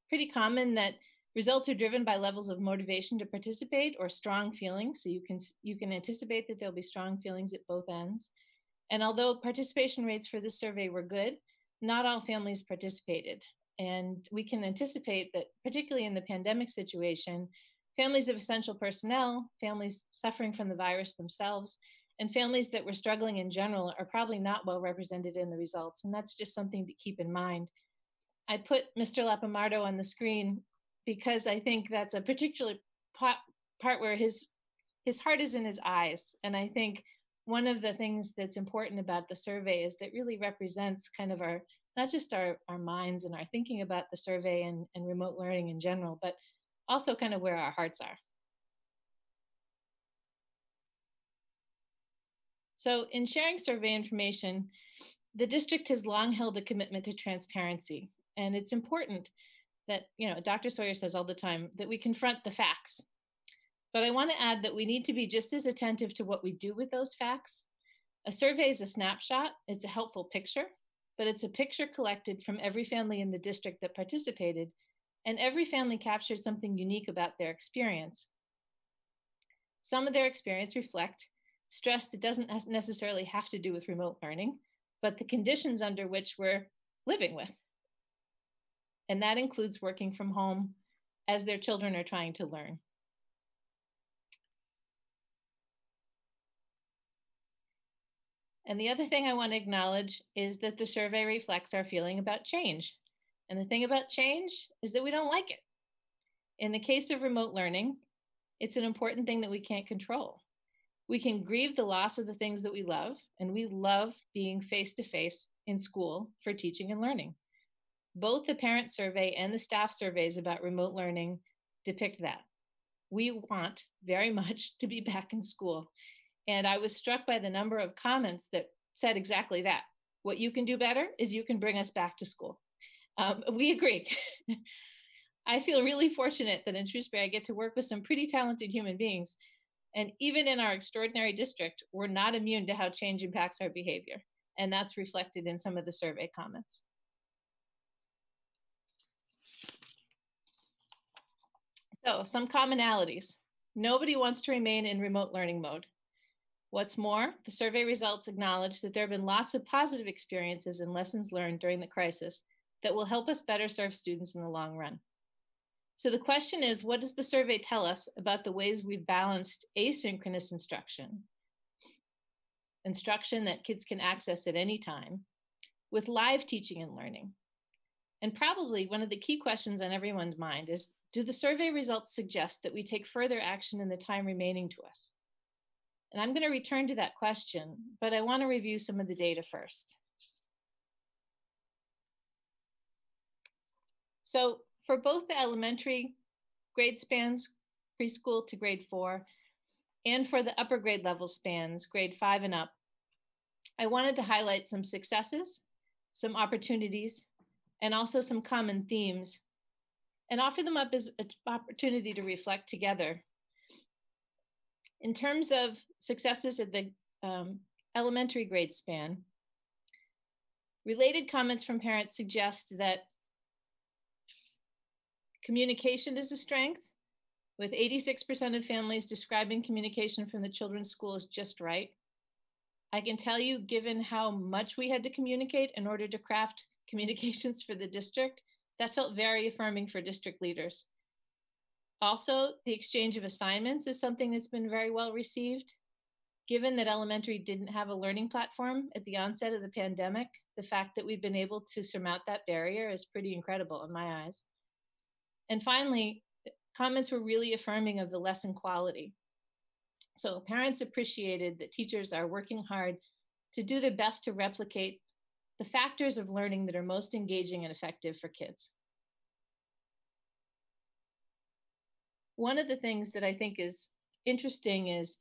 pretty common that results are driven by levels of motivation to participate or strong feelings. So you can anticipate that there'll be strong feelings at both ends. And although participation rates for this survey were good, not all families participated. And we can anticipate that, particularly in the pandemic situation, families of essential personnel, families suffering from the virus themselves, and families that were struggling in general are probably not well represented in the results. And that's just something to keep in mind. I put Mr. Lapamardo on the screen because I think that's a particular part where his heart is in his eyes. And I think one of the things that's important about the survey is that really represents kind of our, not just our minds and our thinking about the survey and remote learning in general, but also kind of where our hearts are. So in sharing survey information, the district has long held a commitment to transparency. And it's important that, Dr. Sawyer says all the time, that we confront the facts. But I want to add that we need to be just as attentive to what we do with those facts. A survey is a snapshot, it's a helpful picture, but it's a picture collected from every family in the district that participated, and every family captured something unique about their experience. Some of their experience reflect stress that doesn't necessarily have to do with remote learning, but the conditions under which we're living with. And that includes working from home as their children are trying to learn. And the other thing I want to acknowledge is that the survey reflects our feeling about change. And the thing about change is that we don't like it. In the case of remote learning, it's an important thing that we can't control. We can grieve the loss of the things that we love, and we love being face-to-face in school for teaching and learning. Both the parent survey and the staff surveys about remote learning depict that. We want very much to be back in school. And I was struck by the number of comments that said exactly that. What you can do better is you can bring us back to school. We agree. I feel really fortunate that in Shrewsbury, I get to work with some pretty talented human beings. And even in our extraordinary district, we're not immune to how change impacts our behavior. And that's reflected in some of the survey comments. So some commonalities. Nobody wants to remain in remote learning mode. What's more, the survey results acknowledge that there have been lots of positive experiences and lessons learned during the crisis that will help us better serve students in the long run. So the question is, what does the survey tell us about the ways we've balanced asynchronous instruction that kids can access at any time, with live teaching and learning? And probably one of the key questions on everyone's mind is, do the survey results suggest that we take further action in the time remaining to us? And I'm going to return to that question, but I want to review some of the data first. So for both the elementary grade spans, preschool to grade 4, and for the upper grade level spans, grade 5 and up, I wanted to highlight some successes, some opportunities, and also some common themes, and offer them up as an opportunity to reflect together. In terms of successes at the elementary grade span, related comments from parents suggest that communication is a strength, with 86% of families describing communication from the children's school as just right. I can tell you, given how much we had to communicate in order to craft communications for the district, that felt very affirming for district leaders. Also, the exchange of assignments is something that's been very well received. Given that elementary didn't have a learning platform at the onset of the pandemic, the fact that we've been able to surmount that barrier is pretty incredible in my eyes. And finally, comments were really affirming of the lesson quality. So parents appreciated that teachers are working hard to do their best to replicate the factors of learning that are most engaging and effective for kids. One of the things that I think is interesting is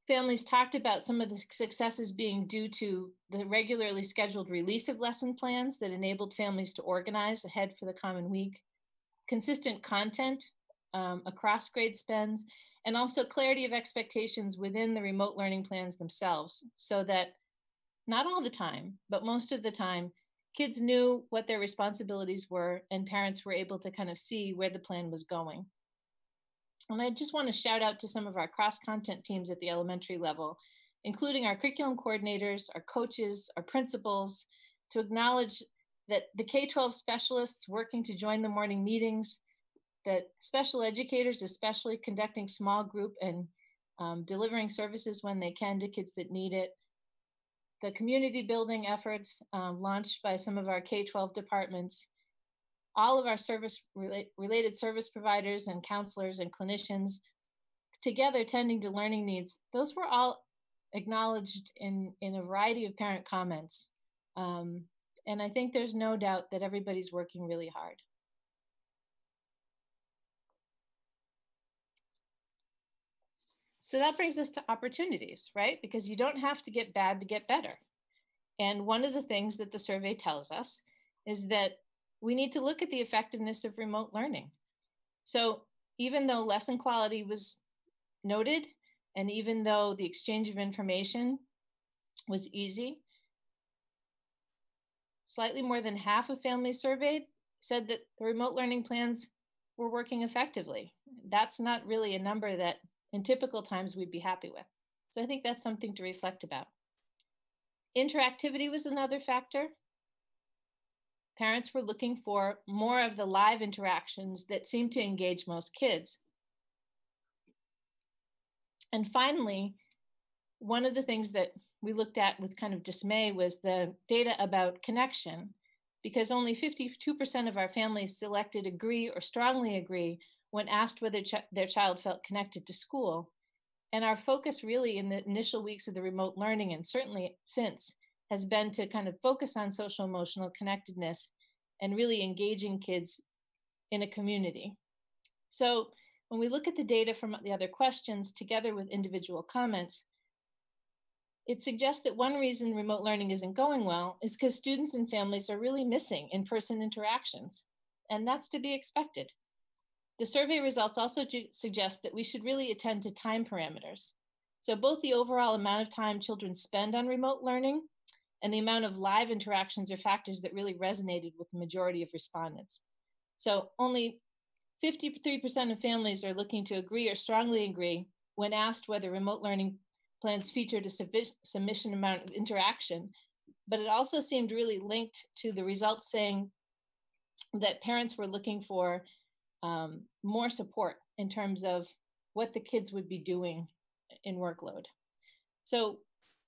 families talked about some of the successes being due to the regularly scheduled release of lesson plans that enabled families to organize ahead for the common week, consistent content across grade spends, and also clarity of expectations within the remote learning plans themselves, so that not all the time, but most of the time, kids knew what their responsibilities were and parents were able to kind of see where the plan was going. And I just want to shout out to some of our cross-content teams at the elementary level, including our curriculum coordinators, our coaches, our principals, to acknowledge that the K-12 specialists working to join the morning meetings, that special educators, especially conducting small group and delivering services when they can to kids that need it, the community building efforts launched by some of our K-12 departments, all of our related service providers and counselors and clinicians together tending to learning needs, those were all acknowledged in a variety of parent comments. And I think there's no doubt that everybody's working really hard. So that brings us to opportunities, right? Because you don't have to get bad to get better. And one of the things that the survey tells us is that we need to look at the effectiveness of remote learning. So even though lesson quality was noted, and even though the exchange of information was easy, slightly more than half of families surveyed said that the remote learning plans were working effectively. That's not really a number that in typical times we'd be happy with. So I think that's something to reflect about. Interactivity was another factor. Parents were looking for more of the live interactions that seem to engage most kids. And finally, one of the things that we looked at with kind of dismay was the data about connection, because only 52% of our families selected agree or strongly agree when asked whether their child felt connected to school. And our focus really in the initial weeks of the remote learning, and certainly since, has been to kind of focus on social emotional connectedness and really engaging kids in a community. So when we look at the data from the other questions together with individual comments, it suggests that one reason remote learning isn't going well is because students and families are really missing in-person interactions, and that's to be expected. The survey results also suggest that we should really attend to time parameters. So both the overall amount of time children spend on remote learning and the amount of live interactions are factors that really resonated with the majority of respondents. So only 53% of families are looking to agree or strongly agree when asked whether remote learning plans featured a sufficient amount of interaction, but it also seemed really linked to the results saying that parents were looking for more support in terms of what the kids would be doing in workload. So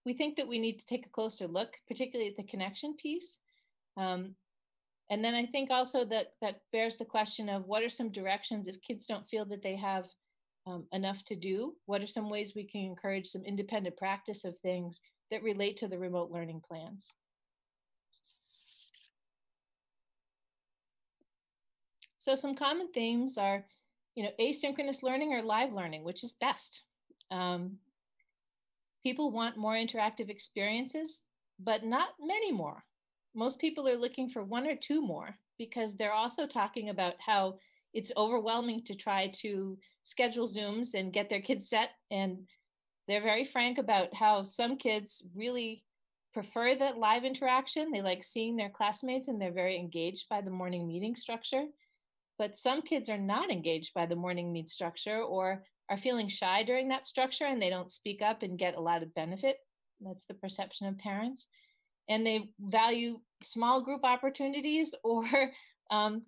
we think that we need to take a closer look, particularly at the connection piece. And then I think also that bears the question of what are some directions if kids don't feel that they have enough to do? What are some ways we can encourage some independent practice of things that relate to the remote learning plans? So some common themes are, asynchronous learning or live learning, which is best. People want more interactive experiences, but not many more. Most people are looking for one or two more because they're also talking about how it's overwhelming to try to schedule Zooms and get their kids set. And they're very frank about how some kids really prefer that live interaction. They like seeing their classmates and they're very engaged by the morning meeting structure. But some kids are not engaged by the morning meet structure or are feeling shy during that structure and they don't speak up and get a lot of benefit. That's the perception of parents. And they value small group opportunities, or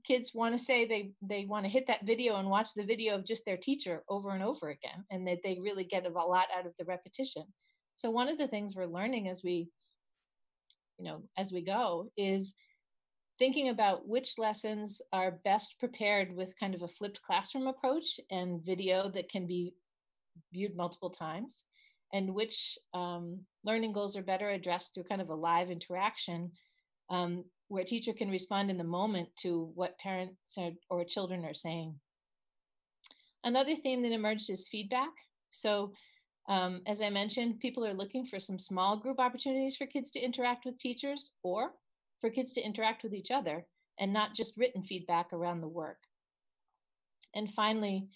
kids want to say they want to hit that video and watch the video of just their teacher over and over again, and that they really get a lot out of the repetition. So one of the things we're learning as we go is thinking about which lessons are best prepared with kind of a flipped classroom approach and video that can be viewed multiple times, and which learning goals are better addressed through kind of a live interaction where a teacher can respond in the moment to what parents or children are saying. Another theme that emerged is feedback. So as I mentioned, people are looking for some small group opportunities for kids to interact with teachers or for kids to interact with each other and not just written feedback around the work. And finally,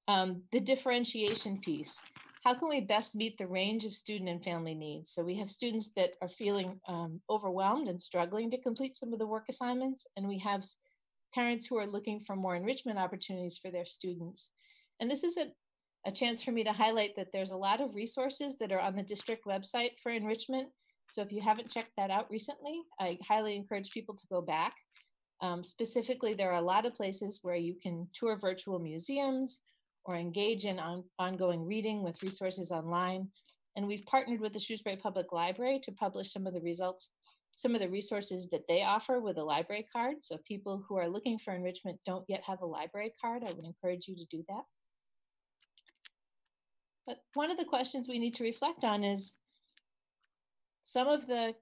the differentiation piece. How can we best meet the range of student and family needs? So we have students that are feeling overwhelmed and struggling to complete some of the work assignments, and we have parents who are looking for more enrichment opportunities for their students. And this is a chance for me to highlight that there's a lot of resources that are on the district website for enrichment. So if you haven't checked that out recently, I highly encourage people to go back. Specifically, there are a lot of places where you can tour virtual museums or engage in ongoing reading with resources online. And we've partnered with the Shrewsbury Public Library to publish some of the results, some of the resources that they offer with a library card. So if people who are looking for enrichment don't yet have a library card, I would encourage you to do that. But one of the questions we need to reflect on is some of the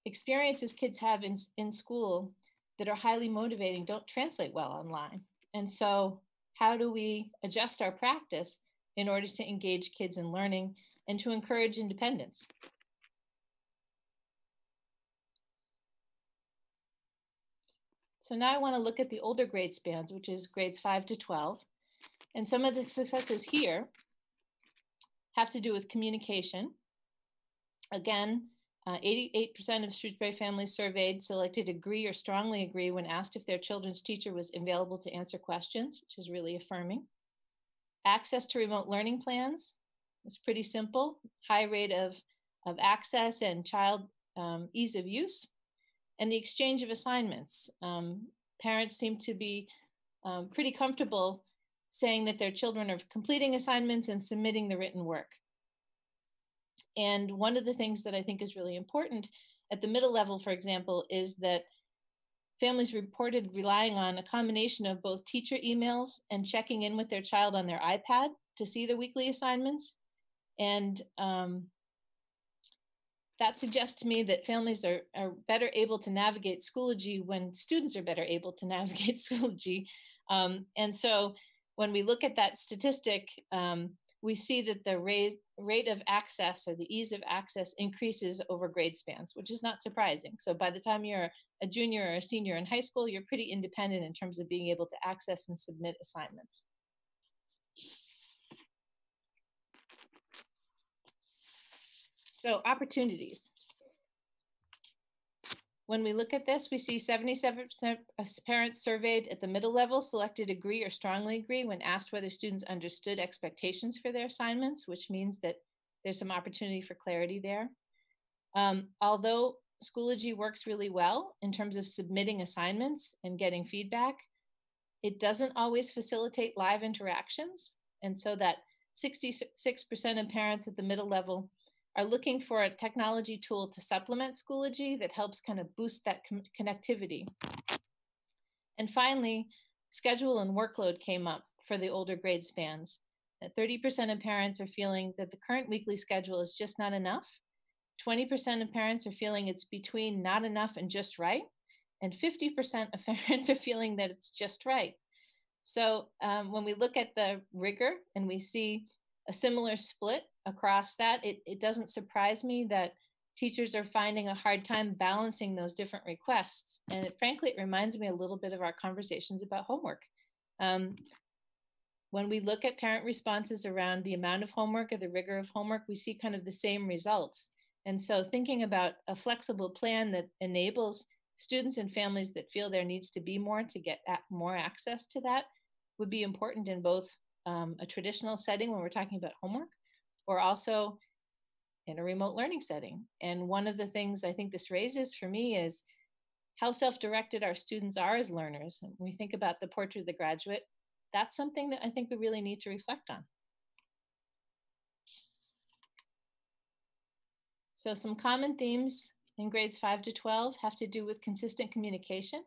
experiences kids have in school that are highly motivating don't translate well online. And so how do we adjust our practice in order to engage kids in learning and to encourage independence? So now I want to look at the older grade spans, which is grades 5 to 12. And some of the successes here have to do with communication. Again, 88% of Shrewsbury families surveyed selected agree or strongly agree when asked if their children's teacher was available to answer questions, which is really affirming. Access to remote learning plans is pretty simple. High rate of access and child ease of use. And the exchange of assignments. Parents seem to be pretty comfortable saying that their children are completing assignments and submitting the written work. And one of the things that I think is really important at the middle level, for example, is that families reported relying on a combination of both teacher emails and checking in with their child on their iPad to see the weekly assignments. And that suggests to me that families are better able to navigate Schoology when students are better able to navigate Schoology. And so when we look at that statistic, we see that the rate of access or the ease of access increases over grade spans, which is not surprising. So by the time you're a junior or a senior in high school, you're pretty independent in terms of being able to access and submit assignments. So opportunities. When we look at this, we see 77% of parents surveyed at the middle level selected agree or strongly agree when asked whether students understood expectations for their assignments, which means that there's some opportunity for clarity there. Although Schoology works really well in terms of submitting assignments and getting feedback, it doesn't always facilitate live interactions. And so that 66% of parents at the middle level are looking for a technology tool to supplement Schoology that helps kind of boost that connectivity. And finally, schedule and workload came up for the older grade spans. 30% of parents are feeling that the current weekly schedule is just not enough. 20% of parents are feeling it's between not enough and just right. And 50% of parents are feeling that it's just right. So when we look at the rigor and we see a similar split across that, it doesn't surprise me that teachers are finding a hard time balancing those different requests. And frankly, it reminds me a little bit of our conversations about homework. When we look at parent responses around the amount of homework or the rigor of homework, we see kind of the same results. And so thinking about a flexible plan that enables students and families that feel there needs to be more to get more access to that would be important in both a traditional setting when we're talking about homework, or also in a remote learning setting. And one of the things I think this raises for me is how self-directed our students are as learners. And when we think about the portrait of the graduate, that's something that I think we really need to reflect on. So some common themes in grades 5 to 12 have to do with consistent communication.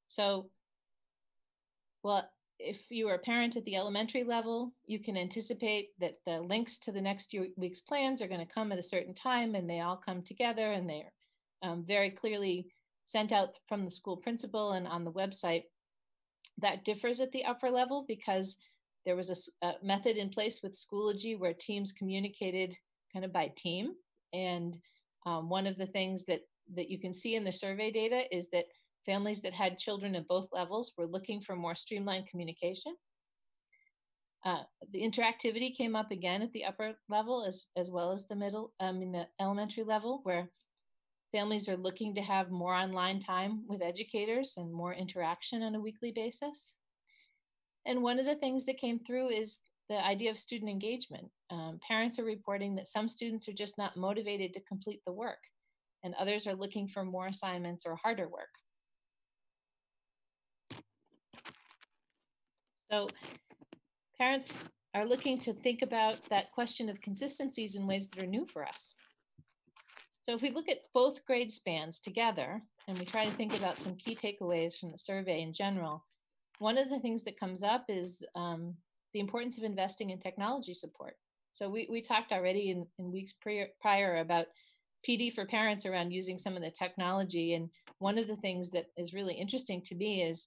So, well, if you are a parent at the elementary level, you can anticipate that the links to the next week's plans are going to come at a certain time, and they all come together, and they're very clearly sent out from the school principal and on the website. That differs at the upper level because there was a method in place with Schoology where teams communicated kind of by team. And one of the things that you can see in the survey data is that families that had children at both levels were looking for more streamlined communication. The interactivity came up again at the upper level as well as the middle, in the elementary level, where families are looking to have more online time with educators and more interaction on a weekly basis. And one of the things that came through is the idea of student engagement. Parents are reporting that some students are just not motivated to complete the work, and others are looking for more assignments or harder work. So parents are looking to think about that question of consistencies in ways that are new for us. So if we look at both grade spans together, and we try to think about some key takeaways from the survey in general, one of the things that comes up is the importance of investing in technology support. So we talked already in weeks prior about PD for parents around using some of the technology. And one of the things that is really interesting to me is,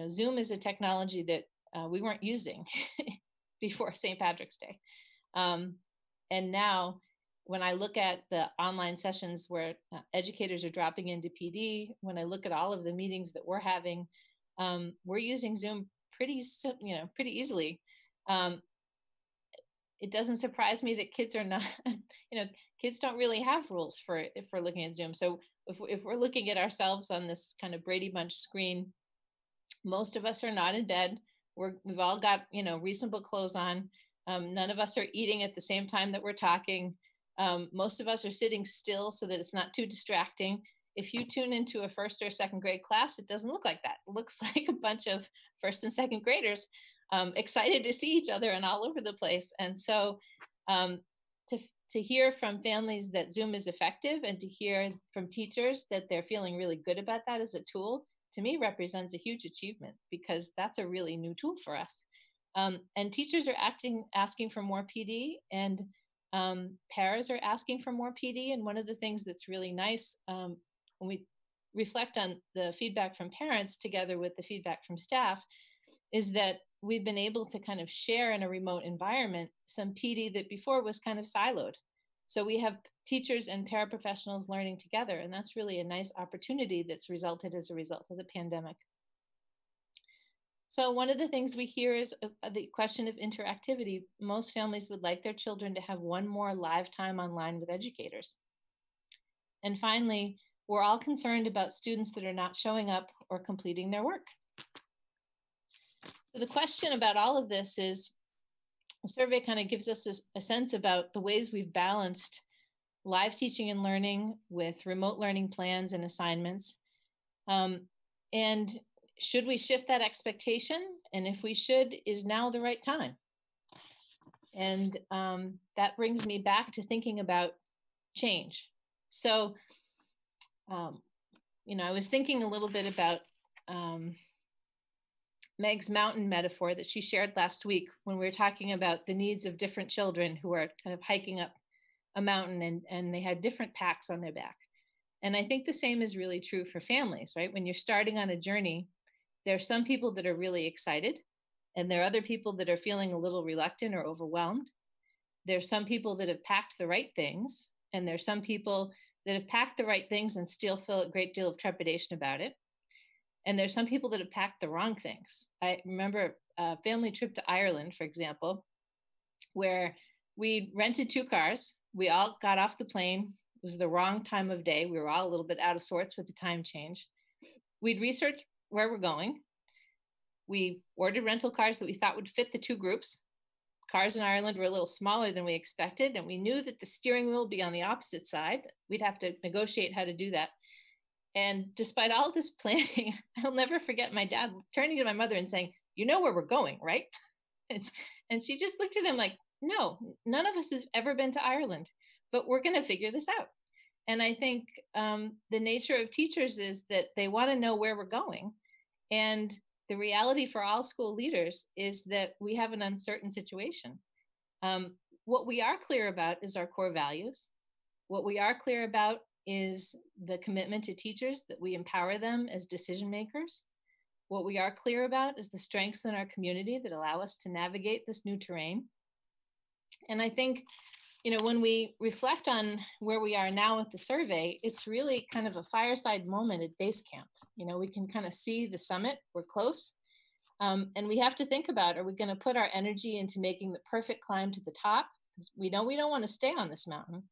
Zoom is a technology that we weren't using before St. Patrick's Day. And now, when I look at the online sessions where educators are dropping into PD, when I look at all of the meetings that we're having, we're using Zoom pretty easily. It doesn't surprise me that kids are not, kids don't really have rules for looking at Zoom. So if we're looking at ourselves on this kind of Brady Bunch screen, most of us are not in bed. We've all got, reasonable clothes on. None of us are eating at the same time that we're talking. Most of us are sitting still so that it's not too distracting. If you tune into a first or second grade class, it doesn't look like that. It looks like a bunch of first and second graders excited to see each other and all over the place. And so to hear from families that Zoom is effective, and to hear from teachers that they're feeling really good about that as a tool, to me represents a huge achievement, because that's a really new tool for us. And teachers are asking for more PD, and paras are asking for more PD. And one of the things that's really nice when we reflect on the feedback from parents together with the feedback from staff is that we've been able to kind of share in a remote environment some PD that before was kind of siloed. So we have teachers and paraprofessionals learning together, and that's really a nice opportunity that's resulted as a result of the pandemic. So one of the things we hear is the question of interactivity. Most families would like their children to have one more live time online with educators. And finally, we're all concerned about students that are not showing up or completing their work. So the question about all of this is, the survey kind of gives us a sense about the ways we've balanced live teaching and learning with remote learning plans and assignments. And should we shift that expectation? And if we should, is now the right time? And that brings me back to thinking about change. So, I was thinking a little bit about Meg's mountain metaphor that she shared last week when we were talking about the needs of different children who are kind of hiking up a mountain, and they had different packs on their back. And I think the same is really true for families, right? When you're starting on a journey, there are some people that are really excited, and there are other people that are feeling a little reluctant or overwhelmed. There's some people that have packed the right things, and there's some people that have packed the right things and still feel a great deal of trepidation about it. And there's some people that have packed the wrong things. I remember a family trip to Ireland, for example, where we rented 2 cars. We all got off the plane. It was the wrong time of day. We were all a little bit out of sorts with the time change. We'd researched where we're going. We ordered rental cars that we thought would fit the 2 groups. Cars in Ireland were a little smaller than we expected, and we knew that the steering wheel would be on the opposite side. We'd have to negotiate how to do that. And despite all this planning, I'll never forget my dad turning to my mother and saying, "You know where we're going, right?" And she just looked at him like, "No, none of us has ever been to Ireland, but we're going to figure this out." And I think the nature of teachers is that they want to know where we're going. And the reality for all school leaders is that we have an uncertain situation. What we are clear about is our core values. What we are clear about is the commitment to teachers, that we empower them as decision makers. What we are clear about is the strengths in our community that allow us to navigate this new terrain. And I think, you know, when we reflect on where we are now with the survey, it's really kind of a fireside moment at base camp. You know, we can kind of see the summit, we're close. And we have to think about, are we going to put our energy into making the perfect climb to the top? Because we know we don't want to stay on this mountain.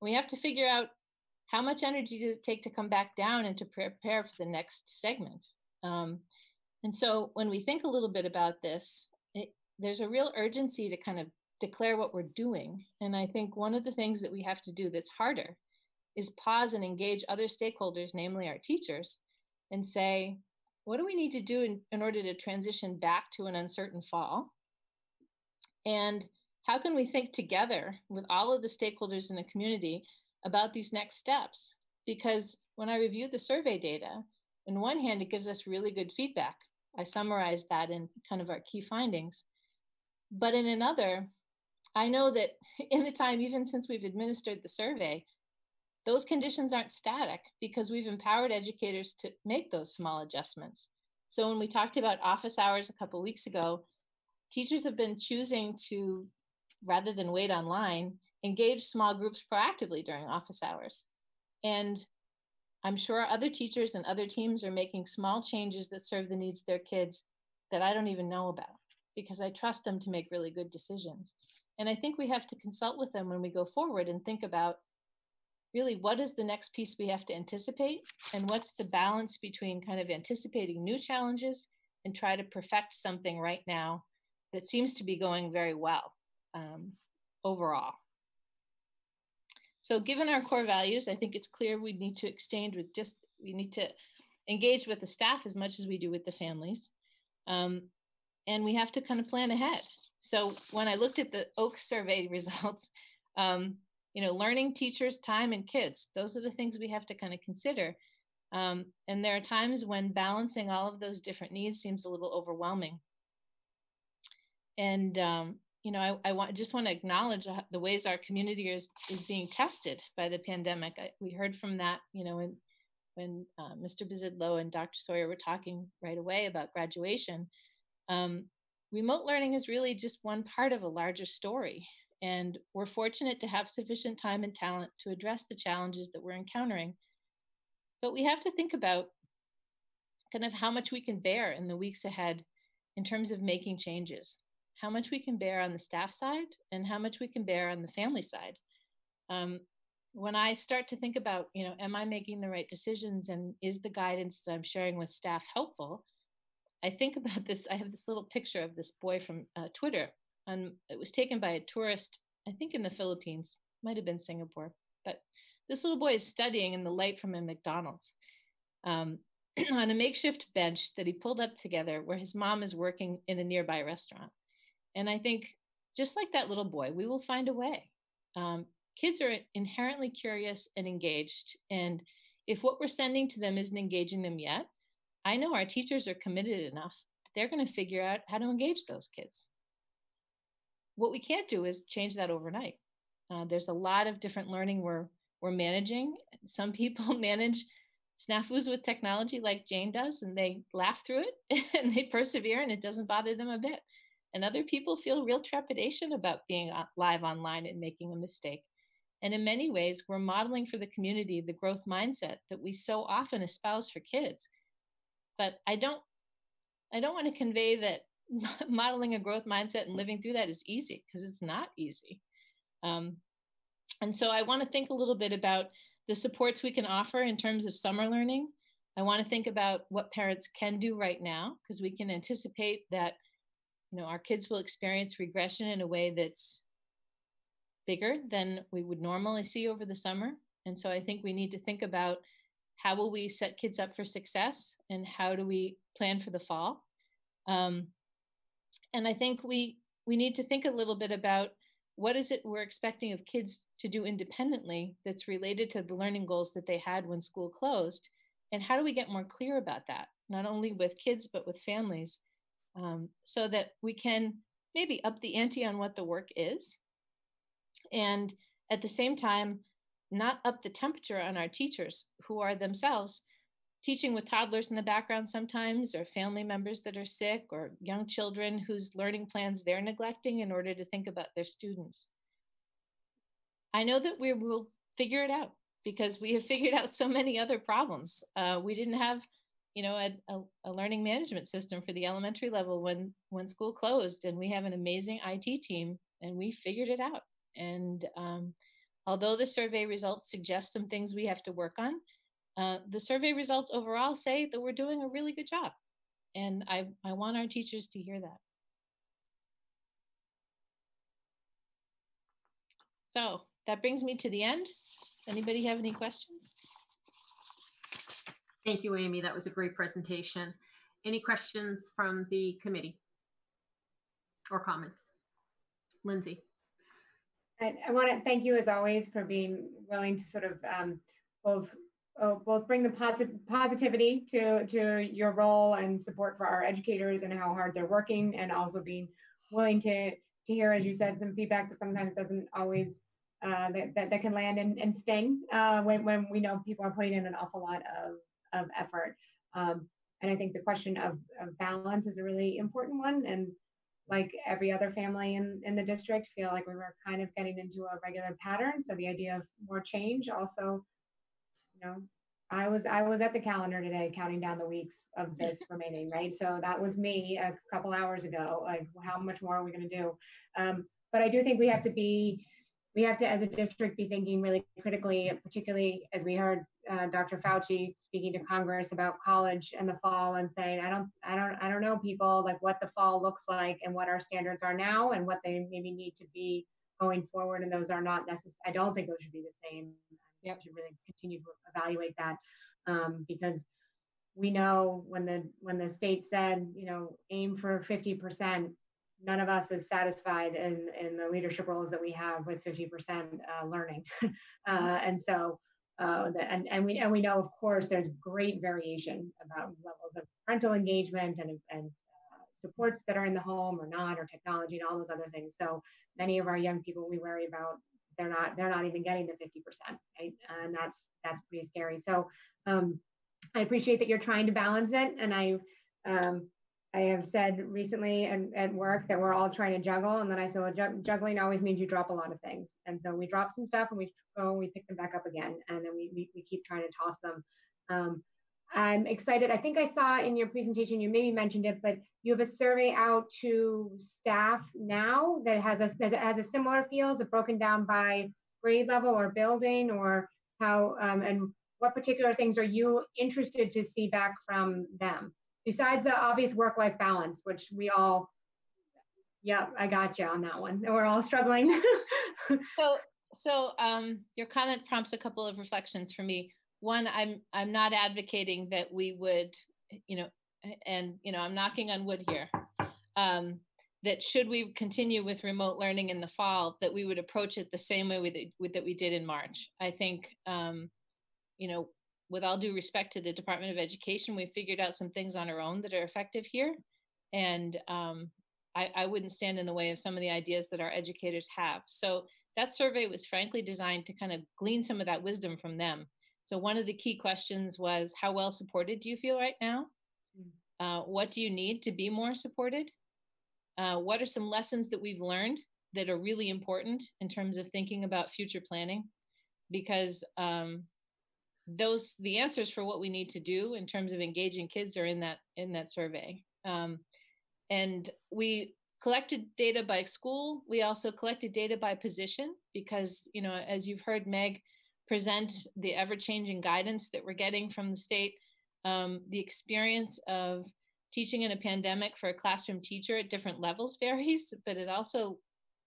We have to figure out how much energy does it take to come back down and to prepare for the next segment. And so when we think a little bit about this, there's a real urgency to kind of declare what we're doing. And I think one of the things that we have to do that's harder is pause and engage other stakeholders, namely our teachers, and say, what do we need to do in order to transition back to an uncertain fall? And how can we think together with all of the stakeholders in the community about these next steps? Because when I review the survey data, on one hand, it gives us really good feedback. I summarized that in kind of our key findings. But in another, I know that in the time, even since we've administered the survey, those conditions aren't static because we've empowered educators to make those small adjustments. So when we talked about office hours a couple of weeks ago, teachers have been choosing to, rather than wait online, engage small groups proactively during office hours. And I'm sure other teachers and other teams are making small changes that serve the needs of their kids that I don't even know about, because I trust them to make really good decisions. And I think we have to consult with them when we go forward and think about really what is the next piece we have to anticipate, and what's the balance between kind of anticipating new challenges and try to perfect something right now that seems to be going very well overall. So given our core values, I think it's clear we need to we need to engage with the staff as much as we do with the families. And we have to kind of plan ahead. So when I looked at the OAK survey results, you know, learning, teachers, time, and kids, those are the things we have to kind of consider. And there are times when balancing all of those different needs seems a little overwhelming. And, you know, I just want to acknowledge the ways our community is being tested by the pandemic. We heard from that, you know, when Mr. Bizidlo and Dr. Sawyer were talking right away about graduation. Remote learning is really just one part of a larger story. And we're fortunate to have sufficient time and talent to address the challenges that we're encountering. But we have to think about kind of how much we can bear in the weeks ahead in terms of making changes, how much we can bear on the staff side and how much we can bear on the family side. When I start to think about, you know, am I making the right decisions and is the guidance that I'm sharing with staff helpful? I think about this. I have this little picture of this boy from Twitter. It was taken by a tourist, I think in the Philippines, might have been Singapore, but this little boy is studying in the light from a McDonald's on a makeshift bench that he pulled up together where his mom is working in a nearby restaurant. And I think just like that little boy, we will find a way. Kids are inherently curious and engaged. And if what we're sending to them isn't engaging them yet, I know our teachers are committed enough that they're going to figure out how to engage those kids. What we can't do is change that overnight. There's a lot of different learning we're managing. Some people manage snafus with technology like Jane does, and they laugh through it and they persevere and it doesn't bother them a bit. And other people feel real trepidation about being live online and making a mistake. And in many ways, we're modeling for the community the growth mindset that we so often espouse for kids. But I don't want to convey that modeling a growth mindset and living through that is easy, because it's not easy. And so I want to think a little bit about the supports we can offer in terms of summer learning. I want to think about what parents can do right now, because we can anticipate that, you know, our kids will experience regression in a way that's bigger than we would normally see over the summer. And so I think we need to think about how will we set kids up for success and how do we plan for the fall. And I think we need to think a little bit about what is it we're expecting of kids to do independently that's related to the learning goals that they had when school closed, and how do we get more clear about that? not only with kids, but with families, so that we can maybe up the ante on what the work is. And at the same time, not up the temperature on our teachers, who are themselves teaching with toddlers in the background sometimes, or family members that are sick, or young children whose learning plans they're neglecting in order to think about their students. I know that we will figure it out, because we have figured out so many other problems. We didn't have, a learning management system for the elementary level when school closed, and we have an amazing IT team, and we figured it out. And although the survey results suggest some things we have to work on, the survey results overall say that we're doing a really good job. And I want our teachers to hear that. So that brings me to the end. Anybody have any questions? Thank you, Amy. That was a great presentation. Any questions from the committee or comments? Lindsay. I want to thank you, as always, for being willing to sort of both bring the positivity to your role and support for our educators and how hard they're working, and also being willing to hear, as you said, some feedback that sometimes doesn't always that can land and sting when we know people are putting in an awful lot of effort. And I think the question of balance is a really important one. And like every other family in the district, feel like we were kind of getting into a regular pattern. So the idea of more change also, I was at the calendar today counting down the weeks of this remaining, right? So that was me a couple hours ago. Like, how much more are we going to do? But I do think we have to, as a district, be thinking really critically, particularly as we heard Dr. Fauci speaking to Congress about college in the fall and saying, I don't know, people, like what the fall looks like and what our standards are now and what they maybe need to be going forward. And those are not necessary. I don't think those should be the same. Yep. We should really continue to evaluate that because we know when the state said, aim for 50%, none of us is satisfied in the leadership roles that we have with 50% learning. And so, and we know, of course, there's great variation about levels of parental engagement and supports that are in the home or not, or technology and all those other things. So many of our young people we worry about, they're not even getting to 50%, right? And that's pretty scary. So I appreciate that you're trying to balance it. And I have said recently at work that we're all trying to juggle. And then I said, well, juggling always means you drop a lot of things. And so we drop some stuff and we go and we pick them back up again. And then we keep trying to toss them. I'm excited. I think I saw in your presentation, you maybe mentioned it, but you have a survey out to staff now that has a similar feel. Is it broken down by grade level or building, or how, and what particular things are you interested to see back from them? Besides the obvious work-life balance, which we all, yeah, I got you on that one. We're all struggling. So your comment prompts a couple of reflections for me. One, I'm not advocating that we would, I'm knocking on wood here, that should we continue with remote learning in the fall, that we would approach it the same way that we did in March. I think, with all due respect to the Department of Education, we figured out some things on our own that are effective here. And I wouldn't stand in the way of some of the ideas that our educators have. So that survey was frankly designed to kind of glean some of that wisdom from them. So one of the key questions was, how well supported do you feel right now? What do you need to be more supported? What are some lessons that we've learned that are really important in terms of thinking about future planning? Because the answers for what we need to do in terms of engaging kids are in that survey. And we collected data by school. We also collected data by position because, as you've heard Meg present the ever-changing guidance that we're getting from the state, the experience of teaching in a pandemic for a classroom teacher at different levels varies, but it also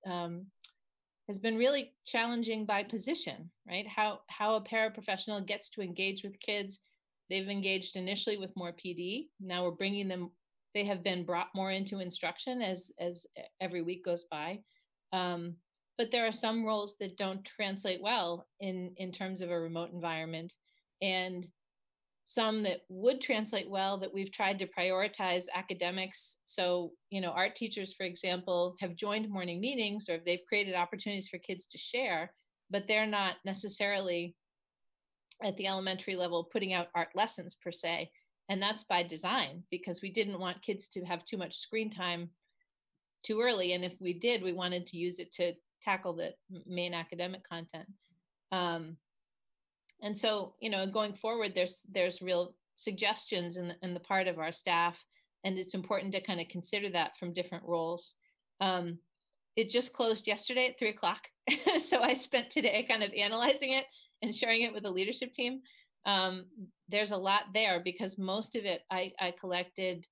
has been really challenging by position, right? How a paraprofessional gets to engage with kids. They've engaged initially with more PD. Now we're bringing them, they have been brought more into instruction as every week goes by. But there are some roles that don't translate well in terms of a remote environment. And some that would translate well that we've tried to prioritize academics. So, art teachers, for example, have joined morning meetings, or they've created opportunities for kids to share, but they're not necessarily at the elementary level putting out art lessons per se. And that's by design, because we didn't want kids to have too much screen time too early. And if we did, we wanted to use it to tackle the main academic content. And so, going forward, there's real suggestions in the part of our staff, and it's important to kind of consider that from different roles. It just closed yesterday at 3:00. So I spent today kind of analyzing it and sharing it with the leadership team. There's a lot there because most of it I collected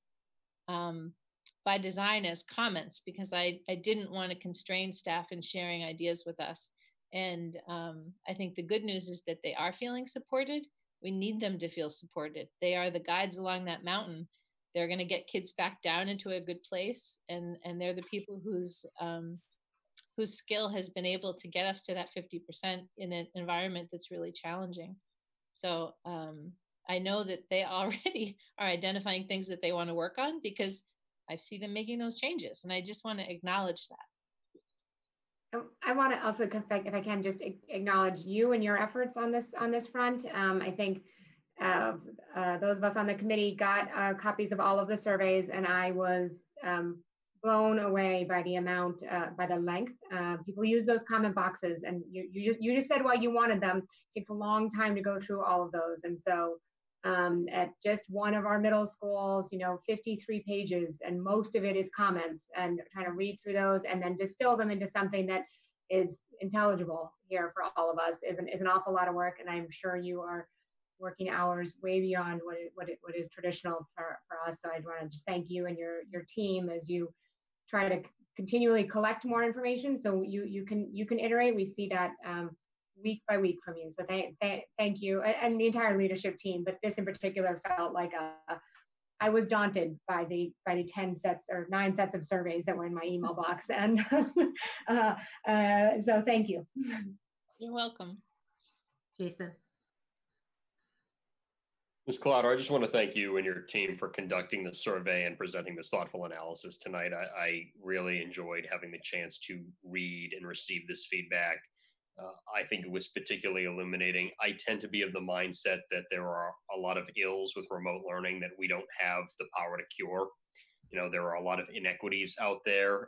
by design as comments, because I didn't want to constrain staff in sharing ideas with us. And I think the good news is that they are feeling supported. We need them to feel supported. They are the guides along that mountain. They're going to get kids back down into a good place. And they're the people whose skill has been able to get us to that 50% in an environment that's really challenging. So I know that they already are identifying things that they want to work on, because I see them making those changes. And I just want to acknowledge that. I want to also, if I can, just acknowledge you and your efforts on this front. I think those of us on the committee got copies of all of the surveys, and I was blown away by the amount, by the length. People use those comment boxes, and you just said why you wanted them. It takes a long time to go through all of those, and so at just one of our middle schools, 53 pages, and most of it is comments, and trying to read through those and then distill them into something that is intelligible here for all of us is an awful lot of work. And I'm sure you are working hours way beyond what is traditional for us. So I want to just thank you and your team as you try to continually collect more information so you can iterate. We see that week by week from you. So thank you and the entire leadership team. But this in particular felt like I was daunted by the 10 sets or 9 sets of surveys that were in my email box. And so thank you. You're welcome. Jason. Ms. Collado, I just want to thank you and your team for conducting the survey and presenting this thoughtful analysis tonight. I really enjoyed having the chance to read and receive this feedback. I think it was particularly illuminating. I tend to be of the mindset that there are a lot of ills with remote learning that we don't have the power to cure. There are a lot of inequities out there.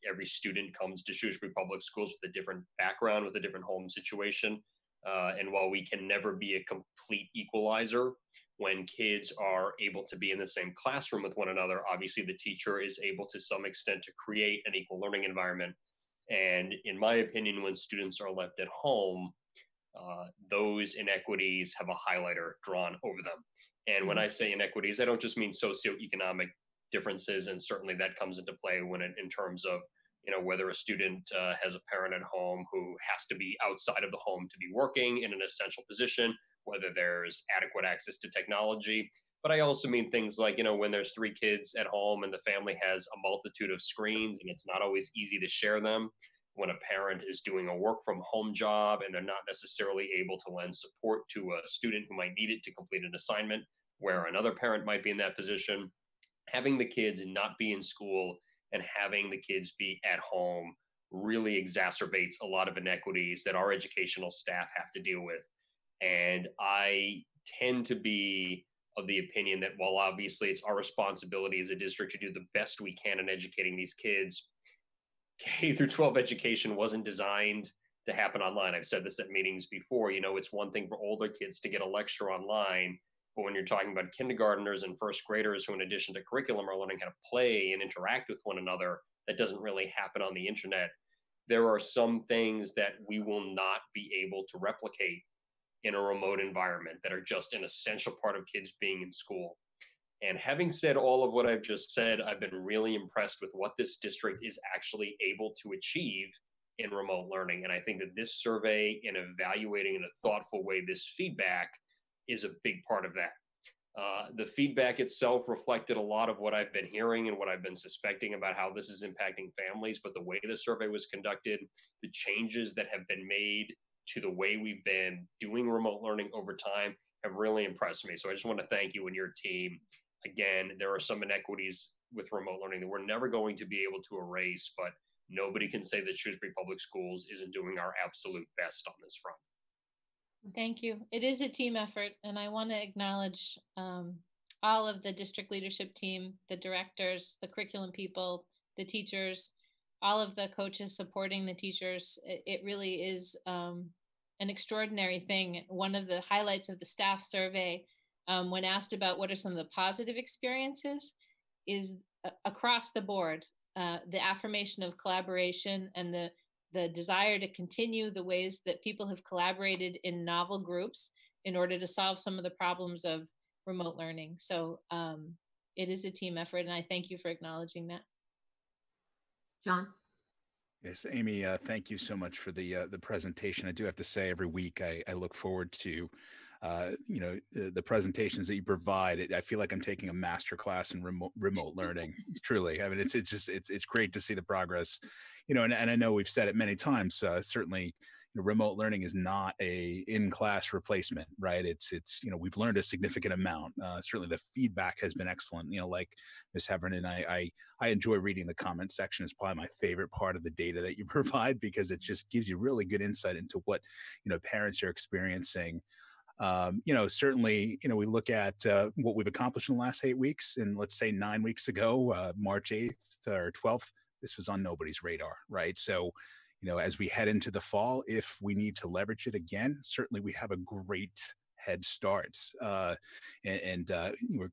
Every student comes to Shrewsbury Public Schools with a different background, with a different home situation. And while we can never be a complete equalizer, when kids are able to be in the same classroom with one another, obviously the teacher is able to some extent to create an equal learning environment. And in my opinion, when students are left at home, those inequities have a highlighter drawn over them. And when I say inequities, I don't just mean socioeconomic differences, and certainly that comes into play when in terms of whether a student has a parent at home who has to be outside of the home to be working in an essential position, whether there's adequate access to technology. But I also mean things like, when there's 3 kids at home and the family has a multitude of screens and it's not always easy to share them, when a parent is doing a work from home job and they're not necessarily able to lend support to a student who might need it to complete an assignment, where another parent might be in that position, having the kids not be in school and having the kids be at home really exacerbates a lot of inequities that our educational staff have to deal with. And I tend to be of the opinion that while obviously it's our responsibility as a district to do the best we can in educating these kids, K through 12 education wasn't designed to happen online. I've said this at meetings before. It's one thing for older kids to get a lecture online, but when you're talking about kindergartners and first graders who, in addition to curriculum, are learning how to play and interact with one another, that doesn't really happen on the internet. There are some things that we will not be able to replicate in a remote environment that are just an essential part of kids being in school. And having said all of what I've just said, I've been really impressed with what this district is actually able to achieve in remote learning. And I think that this survey and evaluating in a thoughtful way this feedback is a big part of that. The feedback itself reflected a lot of what I've been hearing and what I've been suspecting about how this is impacting families, but the way the survey was conducted, the changes that have been made to the way we've been doing remote learning over time have really impressed me. So I just want to thank you and your team. Again, there are some inequities with remote learning that we're never going to be able to erase, but nobody can say that Shrewsbury Public Schools isn't doing our absolute best on this front. Thank you. It is a team effort, and I want to acknowledge all of the district leadership team, the directors, the curriculum people, the teachers, all of the coaches supporting the teachers. It really is an extraordinary thing. One of the highlights of the staff survey, when asked about what are some of the positive experiences, is across the board, the affirmation of collaboration and the desire to continue the ways that people have collaborated in novel groups in order to solve some of the problems of remote learning. So it is a team effort, and I thank you for acknowledging that. John? Yes, Amy, thank you so much for the presentation. I do have to say, every week I look forward to the presentations that you provide. I feel like I'm taking a master class in remote learning. Truly, I mean, it's great to see the progress. And I know we've said it many times. Certainly, remote learning is not a in-class replacement, right? It's we've learned a significant amount. Certainly, the feedback has been excellent. Like Ms. Heffernan, I enjoy reading the comment section. It's probably my favorite part of the data that you provide, because it just gives you really good insight into what parents are experiencing. Certainly, we look at what we've accomplished in the last 8 weeks, and let's say 9 weeks ago, March 8th or 12th, this was on nobody's radar, right? So, as we head into the fall, if we need to leverage it again, certainly we have a great head start, and we're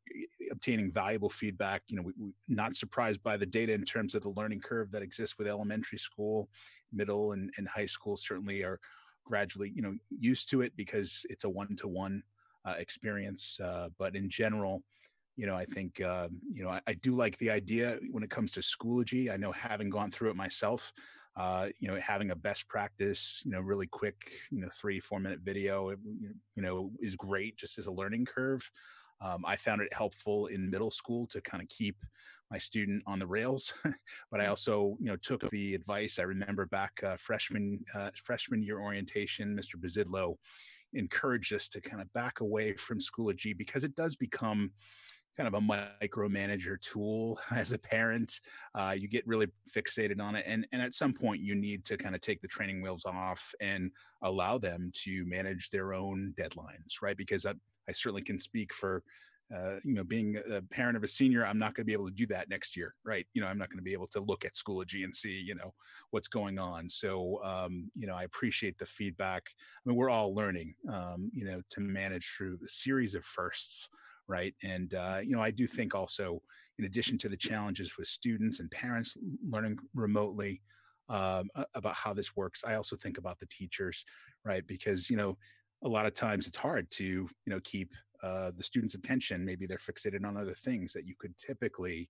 obtaining valuable feedback. We're not surprised by the data in terms of the learning curve that exists with elementary school, middle and high school. Certainly are gradually, used to it because it's a one-to-one experience. But in general, I think, I do like the idea when it comes to Schoology. I know, having gone through it myself, having a best practice, really quick, 3-4 minute video, is great just as a learning curve. I found it helpful in middle school to kind of keep my student on the rails, but I also, took the advice. I remember back freshman year orientation, Mr. Bizidlo encouraged us to kind of back away from Schoology, because it does become kind of a micromanager tool. As a parent, you get really fixated on it, and at some point you need to kind of take the training wheels off and allow them to manage their own deadlines, right? Because I certainly can speak for being a parent of a senior. I'm not going to be able to do that next year, right? I'm not going to be able to look at Schoology and see what's going on. So I appreciate the feedback. I mean, we're all learning to manage through a series of firsts, right? And I do think also, in addition to the challenges with students and parents learning remotely, about how this works, I also think about the teachers, right? Because a lot of times it's hard to keep the students' attention. Maybe they're fixated on other things that you could typically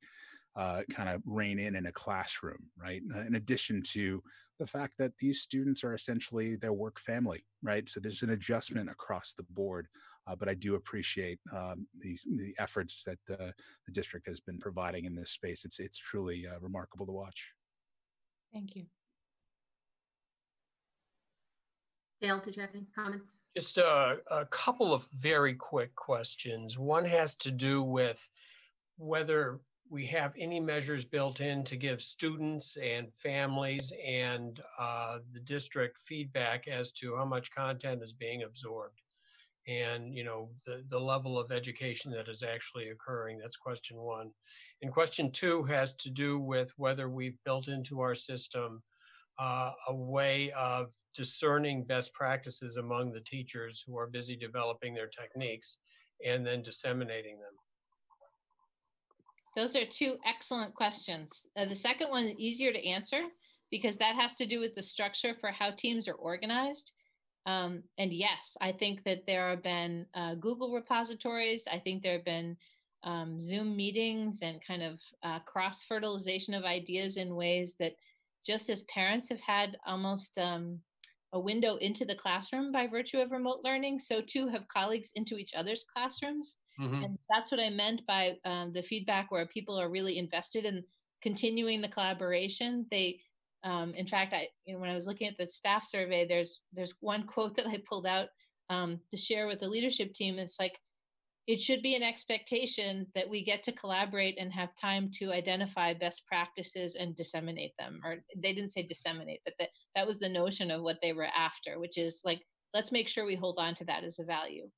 kind of rein in a classroom, right? In addition to the fact that these students are essentially their work family, right? So there's an adjustment across the board. But I do appreciate the efforts that the district has been providing in this space. It's truly remarkable to watch. Thank you. Dale, did you have any comments? Just a couple of very quick questions. One has to do with whether we have any measures built in to give students and families and the district feedback as to how much content is being absorbed, and the level of education that is actually occurring. That's question one. And question two has to do with whether we've built into our system a way of discerning best practices among the teachers who are busy developing their techniques and then disseminating them. Those are two excellent questions. The second one is easier to answer, because that has to do with the structure for how teams are organized. And yes, I think that there have been Google repositories. I think there have been Zoom meetings and kind of cross-fertilization of ideas in ways that, just as parents have had almost a window into the classroom by virtue of remote learning, so too have colleagues into each other's classrooms. Mm-hmm. And that's what I meant by the feedback, where people are really invested in continuing the collaboration. They, in fact, when I was looking at the staff survey, there's one quote that I pulled out to share with the leadership team. It's like, it should be an expectation that we get to collaborate and have time to identify best practices and disseminate them. Or they didn't say disseminate, but that was the notion of what they were after, which is like, let's make sure we hold on to that as a value.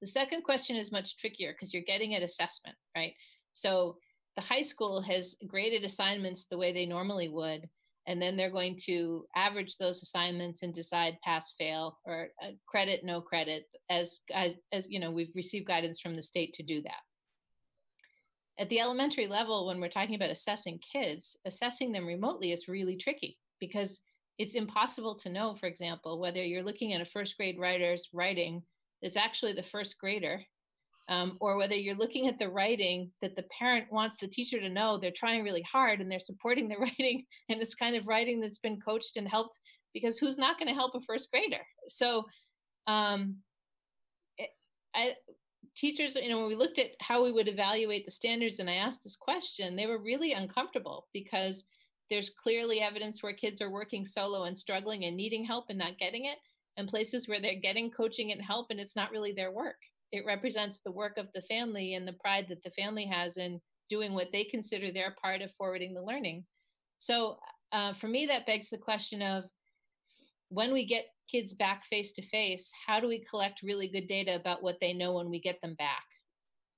The second question is much trickier because you're getting at assessment, right? So the high school has graded assignments the way they normally would, and then they're going to average those assignments and decide pass, fail, or credit, no credit, as you know, we've received guidance from the state to do that. At the elementary level, when we're talking about assessing kids, assessing them remotely is really tricky because it's impossible to know, for example, whether you're looking at a first grade writer's writing that's actually the first grader, or whether you're looking at the writing that the parent wants the teacher to know they're trying really hard and they're supporting the writing, and it's kind of writing that's been coached and helped, because who's not going to help a first grader? So teachers, you know, when we looked at how we would evaluate the standards and I asked this question, they were really uncomfortable because there's clearly evidence where kids are working solo and struggling and needing help and not getting it, and places where they're getting coaching and help and it's not really their work. It represents the work of the family and the pride that the family has in doing what they consider their part of forwarding the learning. So for me, that begs the question of, when we get kids back face to face, how do we collect really good data about what they know when we get them back?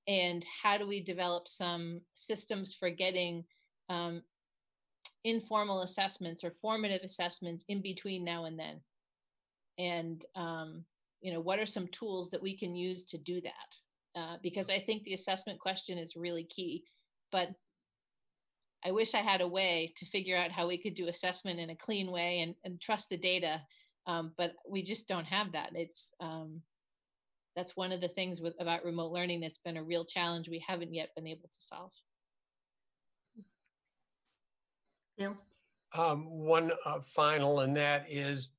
And how do we develop some systems for getting informal assessments or formative assessments in between now and then? And you know, what are some tools that we can use to do that? Because I think the assessment question is really key, but I wish I had a way to figure out how we could do assessment in a clean way and trust the data, but we just don't have that. It's that's one of the things about remote learning that's been a real challenge we haven't yet been able to solve. Yeah. One final, and that is,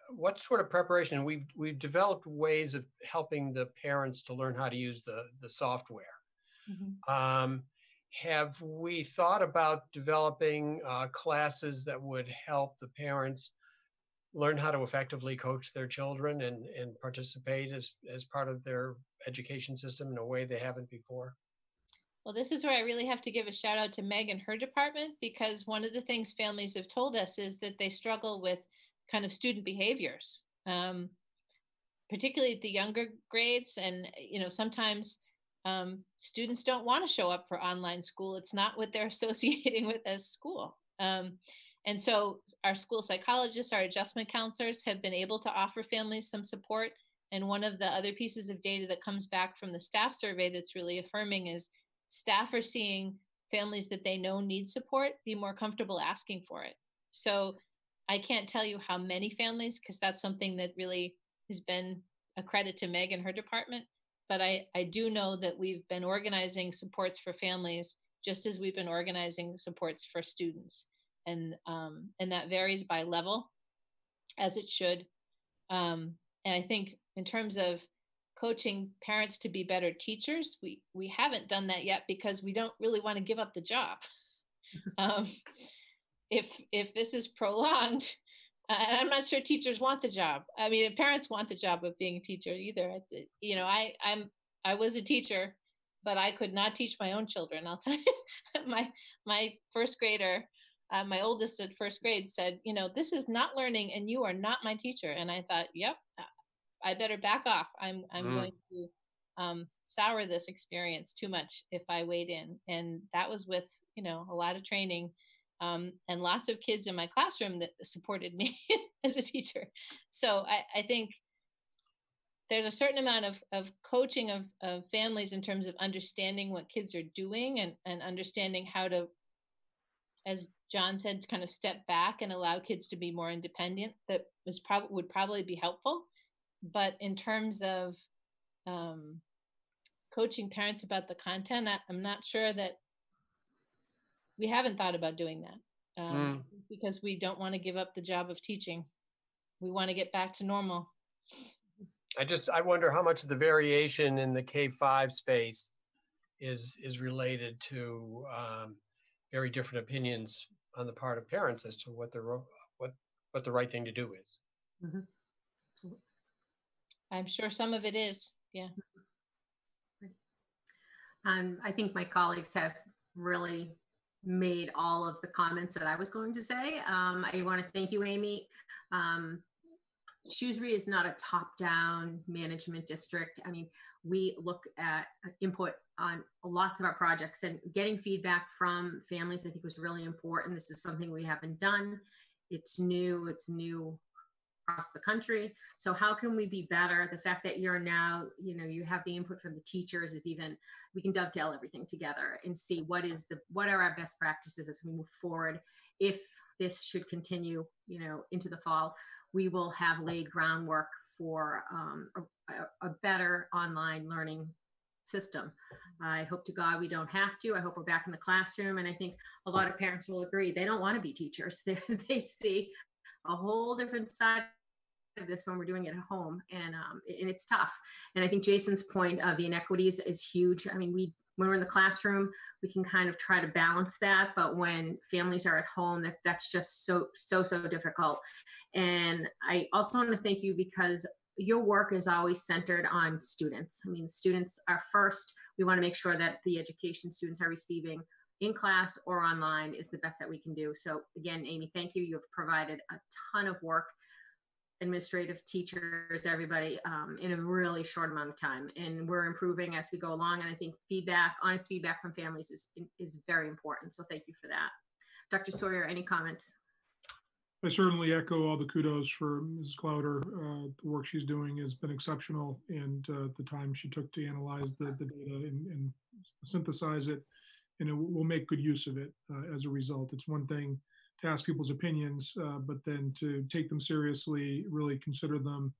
what sort of preparation? We've developed ways of helping the parents to learn how to use the software. Mm-hmm. Have we thought about developing classes that would help the parents learn how to effectively coach their children and participate as part of their education system in a way they haven't before? Well, this is where I really have to give a shout out to Meg and her department, because one of the things families have told us is that they struggle with kind of student behaviors, particularly at the younger grades. And, you know, sometimes students don't want to show up for online school. It's not what they're associating with as school. And so our school psychologists, our adjustment counselors have been able to offer families some support. And one of the other pieces of data that comes back from the staff survey that's really affirming is staff are seeing families that they know need support be more comfortable asking for it. So I can't tell you how many families, because that's something that really has been a credit to Meg and her department. But I do know that we've been organizing supports for families just as we've been organizing supports for students. And that varies by level, as it should. And I think in terms of coaching parents to be better teachers, we haven't done that yet because we don't really want to give up the job. If this is prolonged, and I'm not sure teachers want the job. I mean, parents want the job of being a teacher either. You know, I was a teacher, but I could not teach my own children. I'll tell you, my first grader, my oldest at first grade said, you know, this is not learning and you are not my teacher. And I thought, yep, I better back off. I'm going to sour this experience too much if I wade in. And that was with, you know, a lot of training and lots of kids in my classroom that supported me as a teacher. So I think there's a certain amount of coaching of families in terms of understanding what kids are doing and understanding how to, as John said, kind of step back and allow kids to be more independent. That would probably be helpful. But in terms of coaching parents about the content, I'm not sure that we haven't thought about doing that because we don't want to give up the job of teaching. We want to get back to normal. I wonder how much of the variation in the K-5 space is related to very different opinions on the part of parents as to what the right thing to do is. Mm-hmm. Absolutely. I'm sure some of it is. Yeah. I think my colleagues have really made all of the comments that I was going to say. I want to thank you, Amy. Shrewsbury is not a top-down management district. I mean, we look at input on lots of our projects, and getting feedback from families, I think, was really important. This is something we haven't done. It's new across the country. So how can we be better? The fact that you're now, you have the input from the teachers is even, we can dovetail everything together and see what are our best practices as we move forward. If this should continue, into the fall, we will have laid groundwork for a better online learning system. I hope to God we don't have to. I hope we're back in the classroom. And I think a lot of parents will agree. They don't want to be teachers. They see a whole different side of this when we're doing it at home. And it's tough. And I think Jason's point of the inequities is huge. I mean, when we're in the classroom, we can kind of try to balance that. But when families are at home, that's just so difficult. And I also want to thank you because your work is always centered on students. I mean, students are first. We want to make sure that the education students are receiving in class or online is the best that we can do. So again, Amy, thank you. You've provided a ton of work, administrative, teachers, everybody, in a really short amount of time. And we're improving as we go along. And I think honest feedback from families is very important. So thank you for that. Dr. Sawyer, any comments? I certainly echo all the kudos for Ms. Clowder. The work she's doing has been exceptional, and the time she took to analyze the data and synthesize it, and we'll make good use of it as a result. It's one thing to ask people's opinions, but then to take them seriously, really consider them,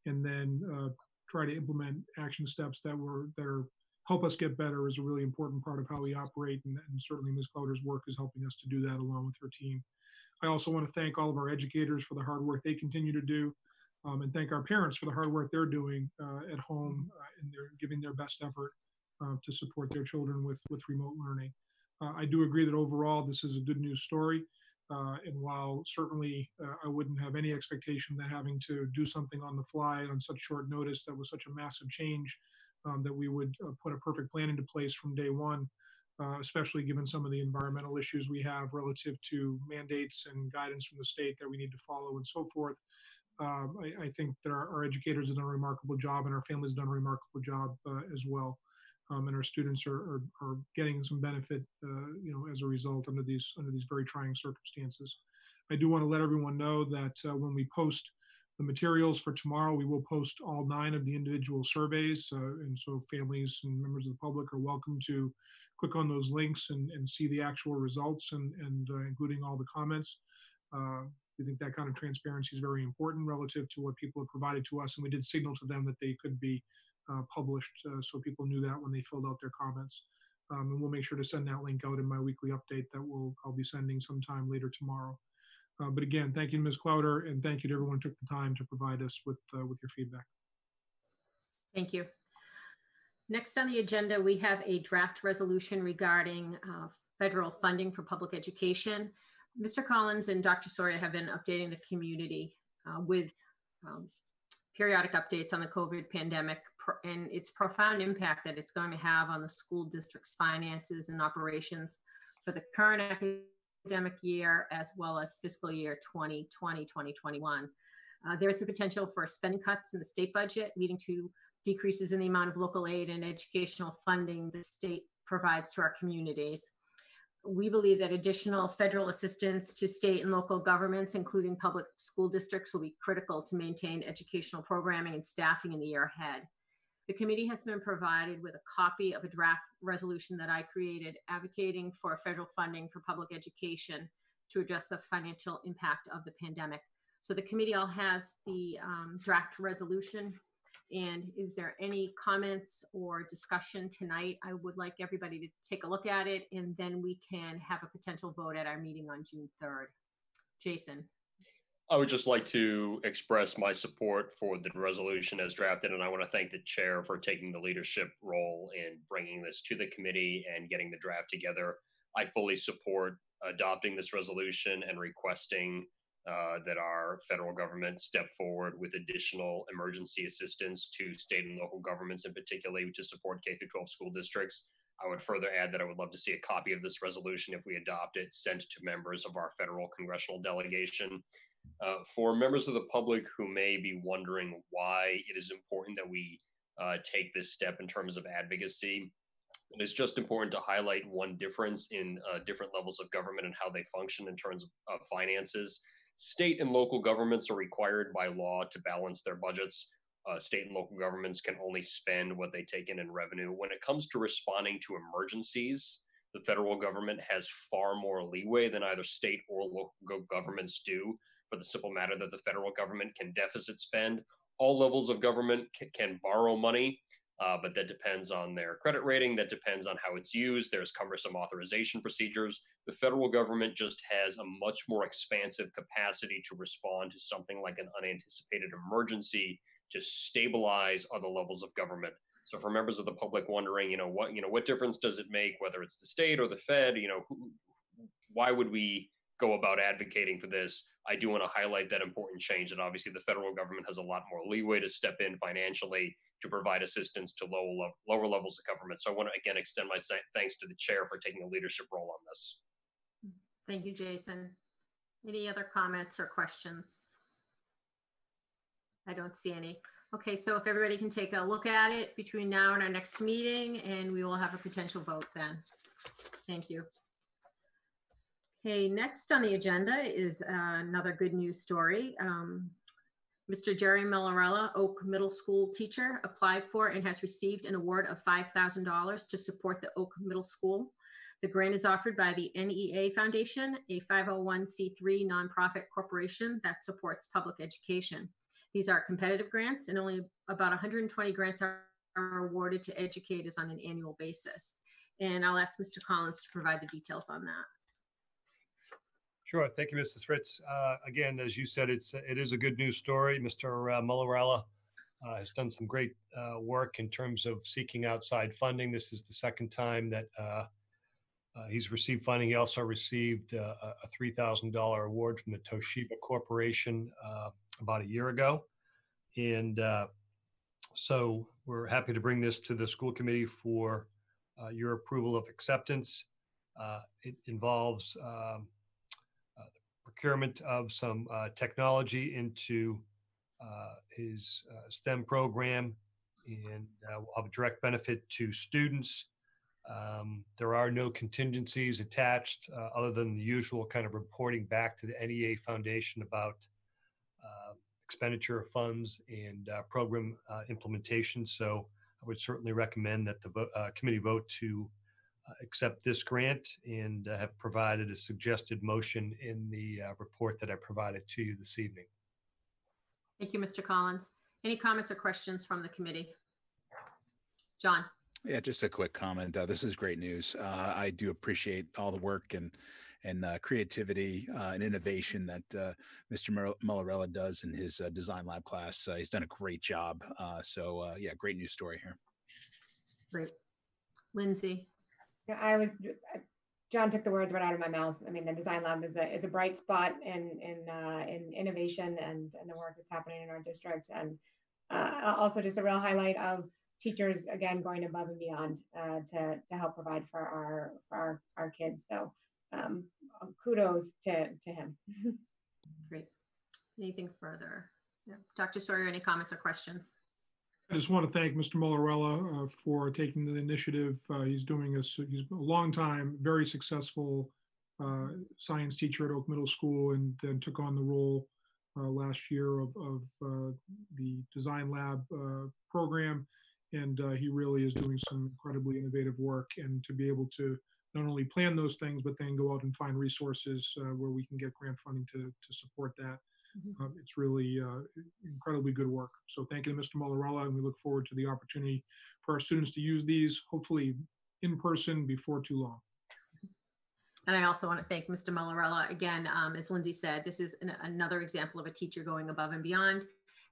and then try to implement action steps that help us get better is a really important part of how we operate, and certainly Ms. Clowder's work is helping us to do that along with her team. I also want to thank all of our educators for the hard work they continue to do, and thank our parents for the hard work they're doing at home, and they're giving their best effort to support their children with remote learning. I do agree that overall this is a good news story, and while certainly I wouldn't have any expectation that having to do something on the fly on such short notice that was such a massive change, that we would put a perfect plan into place from day one. Especially given some of the environmental issues we have relative to mandates and guidance from the state that we need to follow and so forth. I think that our educators have done a remarkable job, and our families have done a remarkable job as well. And our students are getting some benefit, as a result under these very trying circumstances. I do want to let everyone know that when we post the materials for tomorrow, we will post all 9 of the individual surveys, and so families and members of the public are welcome to click on those links and see the actual results and including all the comments. We think that kind of transparency is very important relative to what people have provided to us, and we did signal to them that they could be published, so people knew that when they filled out their comments. And we'll make sure to send that link out in my weekly update that I'll be sending sometime later tomorrow. But again, thank you to Ms. Clowder, and thank you to everyone who took the time to provide us with your feedback. Thank you. Next on the agenda, we have a draft resolution regarding federal funding for public education. Mr. Collins and Dr. Sawyer have been updating the community with periodic updates on the COVID pandemic and its profound impact that it's going to have on the school district's finances and operations for the current academic year as well as fiscal year 2020-2021. There's the potential for spending cuts in the state budget, leading to decreases in the amount of local aid and educational funding the state provides to our communities. We believe that additional federal assistance to state and local governments, including public school districts, will be critical to maintain educational programming and staffing in the year ahead. The committee has been provided with a copy of a draft resolution that I created advocating for federal funding for public education to address the financial impact of the pandemic. So the committee all has the draft resolution. And is there any comments or discussion tonight? I would like everybody to take a look at it, and then we can have a potential vote at our meeting on June 3rd. Jason. I would just like to express my support for the resolution as drafted, and I want to thank the chair for taking the leadership role in bringing this to the committee and getting the draft together. I fully support adopting this resolution and requesting that our federal government step forward with additional emergency assistance to state and local governments, in particular, to support K-12 school districts. I would further add that I would love to see a copy of this resolution, if we adopt it, sent to members of our federal congressional delegation. For members of the public who may be wondering why it is important that we take this step in terms of advocacy, it is just important to highlight one difference in different levels of government and how they function in terms of finances. State and local governments are required by law to balance their budgets. State and local governments can only spend what they take in revenue. When it comes to responding to emergencies, the federal government has far more leeway than either state or local governments do, for the simple matter that the federal government can deficit spend. All levels of government can borrow money, but that depends on their credit rating. That depends on how it's used. There's cumbersome authorization procedures. The federal government just has a much more expansive capacity to respond to something like an unanticipated emergency, to stabilize other levels of government. So for members of the public wondering, what difference does it make, whether it's the state or the Fed, why would we go about advocating for this? I do want to highlight that important change, that obviously the federal government has a lot more leeway to step in financially to provide assistance to lower levels of government. So I want to again extend my thanks to the chair for taking a leadership role on this. Thank you, Jason. Any other comments or questions? I don't see any. Okay, so if everybody can take a look at it between now and our next meeting, and we will have a potential vote then. Thank you. Okay, next on the agenda is another good news story. Mr. Jerry Millarella, Oak Middle School teacher, applied for and has received an award of $5,000 to support the Oak Middle School. The grant is offered by the NEA Foundation, a 501c3 nonprofit corporation that supports public education. These are competitive grants, and only about 120 grants are awarded to educators on an annual basis. And I'll ask Mr. Collins to provide the details on that. Sure. Thank you, Mrs. Fritz. Again, as you said, it is a good news story. Mr. Millarella has done some great work in terms of seeking outside funding. This is the second time that he's received funding. He also received a $3,000 award from the Toshiba Corporation about a year ago. And so we're happy to bring this to the school committee for your approval of acceptance. It involves procurement of some technology into his STEM program, and will have a direct benefit to students. There are no contingencies attached other than the usual kind of reporting back to the NEA Foundation about expenditure of funds and program implementation. So I would certainly recommend that the committee vote to accept this grant, and have provided a suggested motion in the report that I provided to you this evening. Thank you, Mr. Collins. Any comments or questions from the committee? John. Yeah, just a quick comment. This is great news. I do appreciate all the work and creativity and innovation that Mr. Millarella does in his design lab class. He's done a great job. So yeah, great news story here. Great. Lindsay. Yeah, John took the words right out of my mouth. I mean, the design lab is a bright spot in innovation and the work that's happening in our district, and also just a real highlight of teachers again going above and beyond to help provide for our kids. So kudos to him. Great. Anything further? Yeah. Dr. Sawyer, any comments or questions? I just want to thank Mr. Millarella for taking the initiative. He's a long time, very successful science teacher at Oak Middle School, and then took on the role last year of the design lab program. And he really is doing some incredibly innovative work, and to be able to not only plan those things, but then go out and find resources where we can get grant funding to support that. It's really incredibly good work. So thank you to Mr. Millarella, and we look forward to the opportunity for our students to use these, hopefully in person before too long. And I also want to thank Mr. Millarella again. As Lindsay said, this is another example of a teacher going above and beyond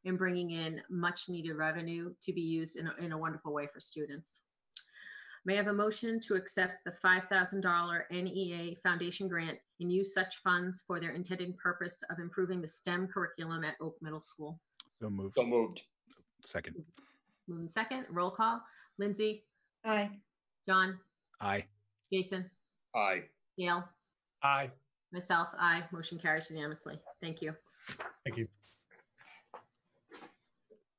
and bringing in much needed revenue to be used in a wonderful way for students. May I have a motion to accept the $5,000 NEA Foundation grant and use such funds for their intended purpose of improving the STEM curriculum at Oak Middle School. So moved. So moved. Second. Moving second. Roll call. Lindsay. Aye. John. Aye. Jason. Aye. Gail. Aye. Myself, aye. Motion carries unanimously. Thank you. Thank you.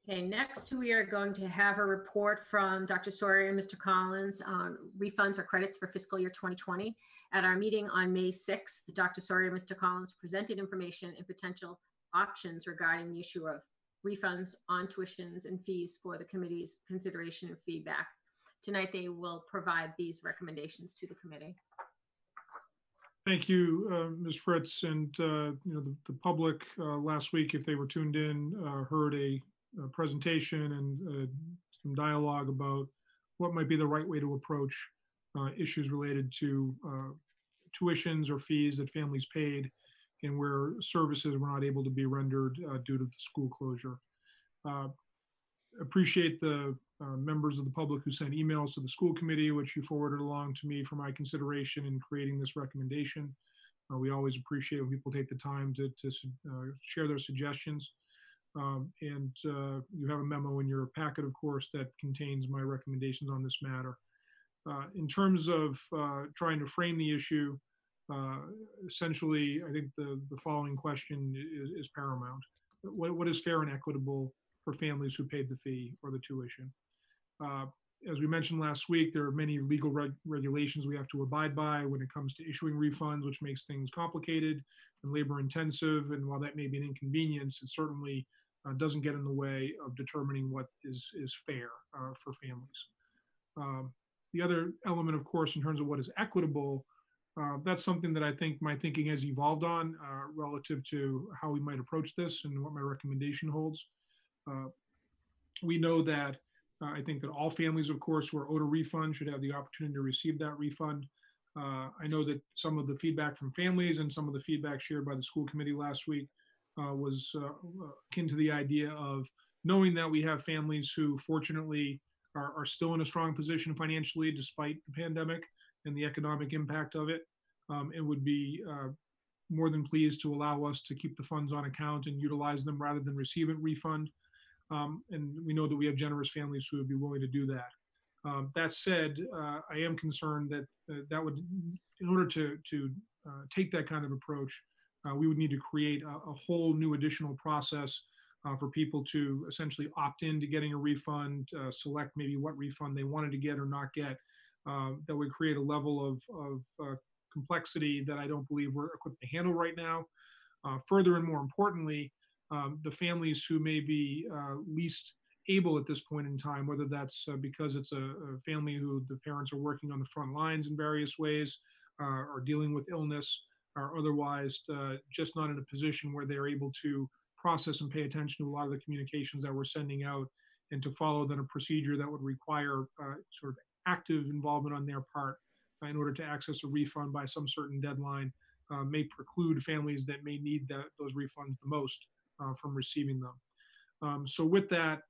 Okay, next we are going to have a report from Dr. Sawyer and Mr. Collins on refunds or credits for fiscal year 2020. At our meeting on May 6th, Dr. Sawyer and Mr. Collins presented information and potential options regarding the issue of refunds on tuitions and fees for the committee's consideration and feedback. Tonight, they will provide these recommendations to the committee. Thank you, Ms. Fritz. And the public last week, if they were tuned in, heard a presentation and some dialogue about what might be the right way to approach issues related to tuitions or fees that families paid and where services were not able to be rendered due to the school closure. Appreciate the members of the public who sent emails to the school committee, which you forwarded along to me for my consideration in creating this recommendation. We always appreciate when people take the time to share their suggestions. You have a memo in your packet, of course, that contains my recommendations on this matter. In terms of trying to frame the issue, essentially, I think the following question is paramount. What is fair and equitable for families who paid the fee or the tuition? As we mentioned last week, there are many legal regulations we have to abide by when it comes to issuing refunds, which makes things complicated and labor intensive. And while that may be an inconvenience, it certainly doesn't get in the way of determining what is fair for families. The other element, of course, in terms of what is equitable, that's something that I think my thinking has evolved on relative to how we might approach this and what my recommendation holds. We know that I think that all families, of course, who are owed a refund should have the opportunity to receive that refund. I know that some of the feedback from families and some of the feedback shared by the school committee last week was akin to the idea of knowing that we have families who fortunately are still in a strong position financially despite the pandemic and the economic impact of it, and would be more than pleased to allow us to keep the funds on account and utilize them rather than receive a refund. And we know that we have generous families who would be willing to do that. That said, I am concerned that that would, in order to take that kind of approach, we would need to create a whole new additional process for people to essentially opt in to getting a refund, select maybe what refund they wanted to get or not get. That would create a level of complexity that I don't believe we're equipped to handle right now. Further and more importantly, the families who may be least able at this point in time, whether that's because it's a family who the parents are working on the front lines in various ways, or dealing with illness, or otherwise just not in a position where they're able to process and pay attention to a lot of the communications that we're sending out, and to follow then a procedure that would require sort of active involvement on their part in order to access a refund by some certain deadline, may preclude families that may need those refunds the most from receiving them. So with that,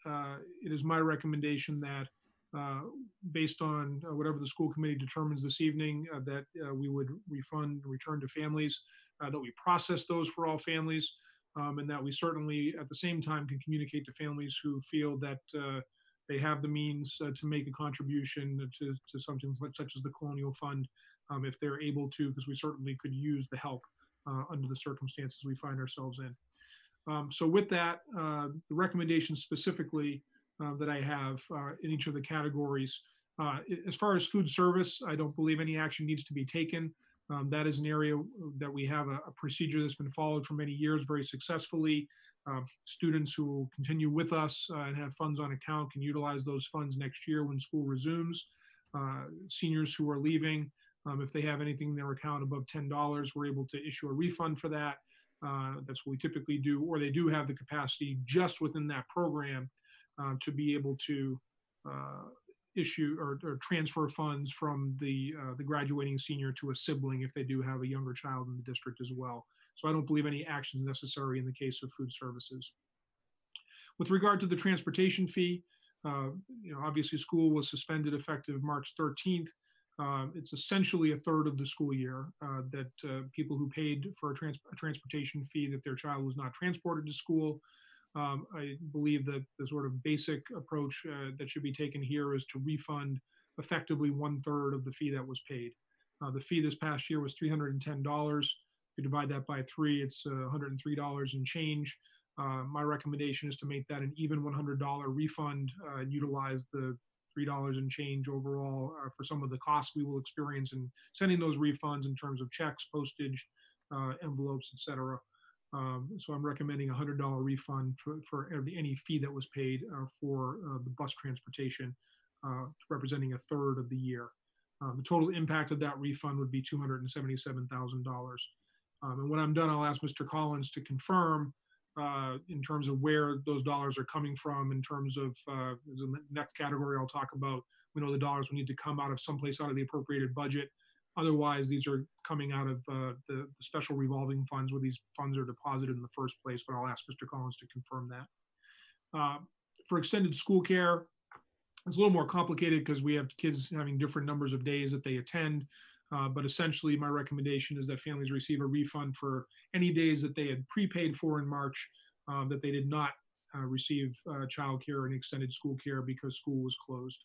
it is my recommendation that based on whatever the school committee determines this evening, that we would return to families, that we process those for all families, and that we certainly at the same time can communicate to families who feel that they have the means to make a contribution to something such as the Colonial Fund, if they're able to, because we certainly could use the help under the circumstances we find ourselves in. So with that, the recommendations specifically that I have in each of the categories, as far as food service, I don't believe any action needs to be taken. That is an area that we have a procedure that's been followed for many years very successfully. Students who will continue with us and have funds on account can utilize those funds next year when school resumes. Seniors who are leaving, if they have anything in their account above $10, we're able to issue a refund for that. That's what we typically do, or they do have the capacity just within that program to be able to issue or transfer funds from the graduating senior to a sibling if they do have a younger child in the district as well. So I don't believe any action is necessary in the case of food services. With regard to the transportation fee, obviously school was suspended effective March 13th. It's essentially a third of the school year that people who paid for a transportation fee that their child was not transported to school. I believe that the sort of basic approach that should be taken here is to refund effectively 1/3 of the fee that was paid. The fee this past year was $310. If you divide that by 3, it's $103 and change. My recommendation is to make that an even $100 refund and utilize the $3 and change overall for some of the costs we will experience in sending those refunds in terms of checks, postage, envelopes, etc. So I'm recommending a $100 refund for any fee that was paid for the bus transportation, representing a third of the year. The total impact of that refund would be $277,000. And when I'm done, I'll ask Mr. Collins to confirm in terms of where those dollars are coming from, in terms of the next category I'll talk about. We know the dollars will need to come out of someplace out of the appropriated budget. Otherwise, these are coming out of the special revolving funds where these funds are deposited in the first place, but I'll ask Mr. Collins to confirm that. For extended school care, it's a little more complicated because we have kids having different numbers of days that they attend. But essentially, my recommendation is that families receive a refund for any days that they had prepaid for in March that they did not receive childcare and extended school care because school was closed.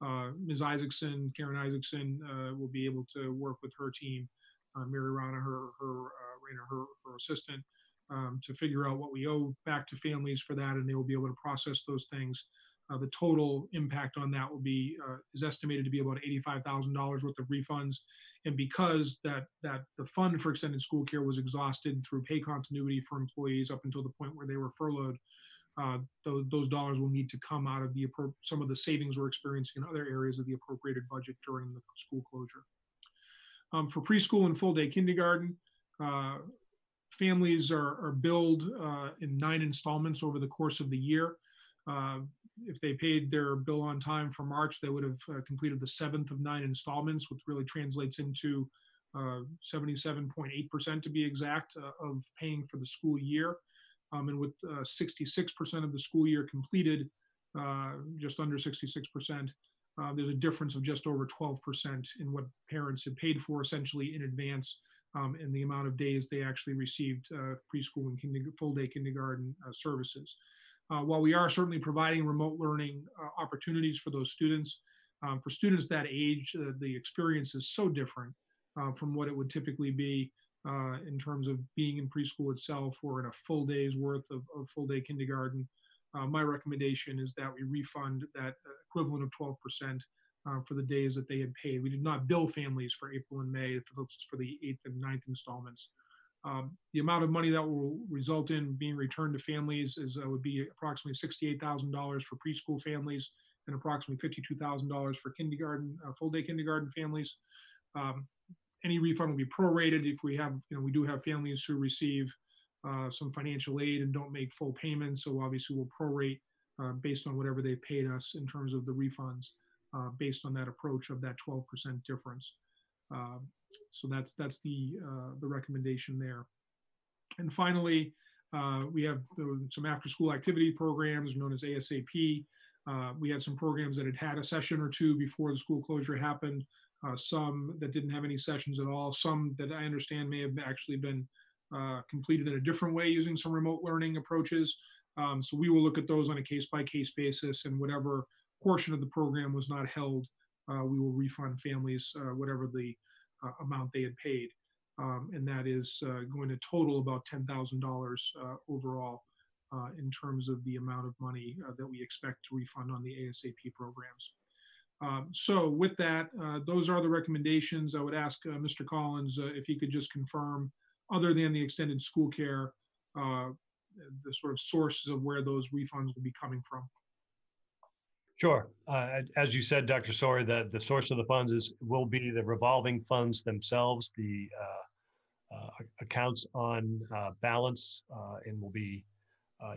Ms. Isaacson, Karen Isaacson, will be able to work with her team, Mary Rana, her assistant, to figure out what we owe back to families for that, and they will be able to process those things. The total impact on that will be is estimated to be about $85,000 worth of refunds, and because that the fund for extended school care was exhausted through pay continuity for employees up until the point where they were furloughed, those dollars will need to come out of some of the savings we're experiencing in other areas of the appropriated budget during the school closure. For preschool and full day kindergarten, families are billed in 9 installments over the course of the year. If they paid their bill on time for March, they would have completed the 7th of 9 installments, which really translates into 77.8% to be exact of paying for the school year. And with 66% of the school year completed, just under 66%, there's a difference of just over 12% in what parents had paid for essentially in advance and the amount of days they actually received preschool and full day kindergarten services. While we are certainly providing remote learning opportunities for those students, for students that age, the experience is so different from what it would typically be in terms of being in preschool itself or in a full day's worth of full day kindergarten. My recommendation is that we refund that equivalent of 12% for the days that they had paid. We did not bill families for April and May for the 8th and 9th installments. The amount of money that will result in being returned to families would be approximately $68,000 for preschool families and approximately $52,000 for kindergarten, full day kindergarten families. Any refund will be prorated if we have, we do have families who receive some financial aid and don't make full payments. So obviously we'll prorate based on whatever they paid us in terms of the refunds based on that approach of that 12% difference. So that's the recommendation there. And finally, we have some after-school activity programs known as ASAP. We had some programs that had a session or two before the school closure happened, some that didn't have any sessions at all, some that I understand may have actually been completed in a different way using some remote learning approaches. So we will look at those on a case-by-case basis, and whatever portion of the program was not held, we will refund families whatever the amount they had paid. And that is going to total about $10,000 overall in terms of the amount of money that we expect to refund on the ASAP programs. So with that, those are the recommendations. I would ask Mr. Collins if he could just confirm, other than the extended school care, the sort of sources of where those refunds will be coming from. Sure. As you said, Dr. Sawyer, the source of the funds will be the revolving funds themselves, the accounts on balance, and we'll be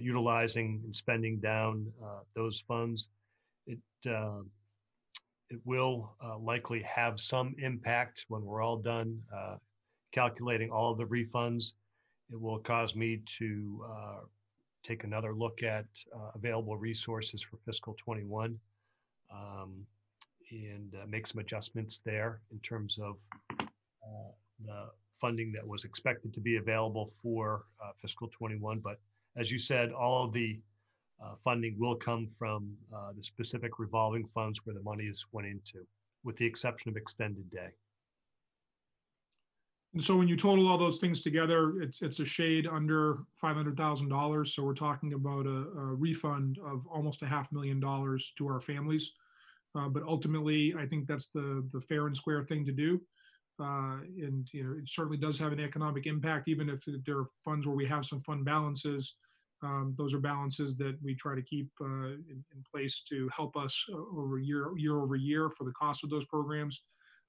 utilizing and spending down those funds. It will likely have some impact when we're all done calculating all of the refunds. It will cause me to take another look at available resources for fiscal 21. make some adjustments there in terms of the funding that was expected to be available for fiscal 21. But as you said, all of the funding will come from the specific revolving funds where the money is went into, with the exception of extended day. And so when you total all those things together, it's a shade under $500,000. So we're talking about a refund of almost $500,000 to our families. But ultimately, I think that's the fair and square thing to do. And it certainly does have an economic impact, even if there are funds where we have some fund balances. Those are balances that we try to keep in place to help us over year over year for the cost of those programs.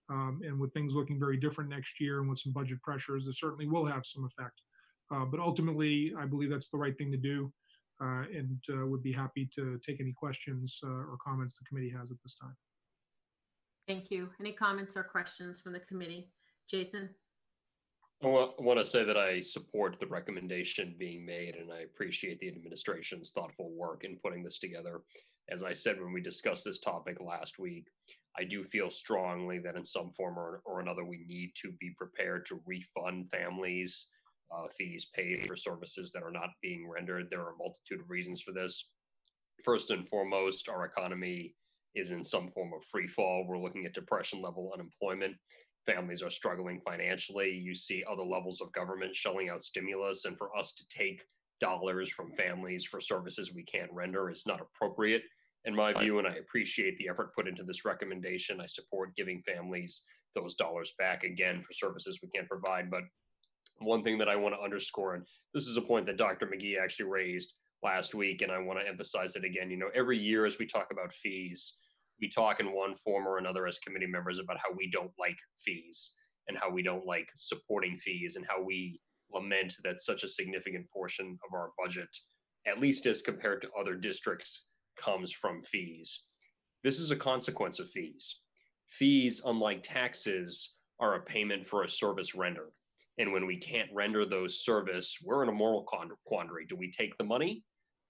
And with things looking very different next year and with some budget pressures, this certainly will have some effect. But ultimately, I believe that's the right thing to do, and would be happy to take any questions or comments the committee has at this time. Thank you. Any comments or questions from the committee? Jason? I want to say that I support the recommendation being made, and I appreciate the administration's thoughtful work in putting this together. As I said when we discussed this topic last week, I do feel strongly that in some form or another, we need to be prepared to refund families fees paid for services that are not being rendered. There are a multitude of reasons for this. First and foremost, our economy is in some form of free fall. We're looking at depression level unemployment. Families are struggling financially. You see other levels of government shelling out stimulus, and for us to take dollars from families for services we can't render is not appropriate in my view, and I appreciate the effort put into this recommendation. I support giving families those dollars back again for services we can't provide. But one thing that I want to underscore, and this is a point that Dr. McGee actually raised last week, and I want to emphasize it again. Every year as we talk about fees, we talk in one form or another as committee members about how we don't like fees and how we don't like supporting fees and how we lament that such a significant portion of our budget, at least as compared to other districts, comes from fees. This is a consequence of fees. Fees, unlike taxes, are a payment for a service rendered. And when we can't render those service, we're in a moral quandary. Do we take the money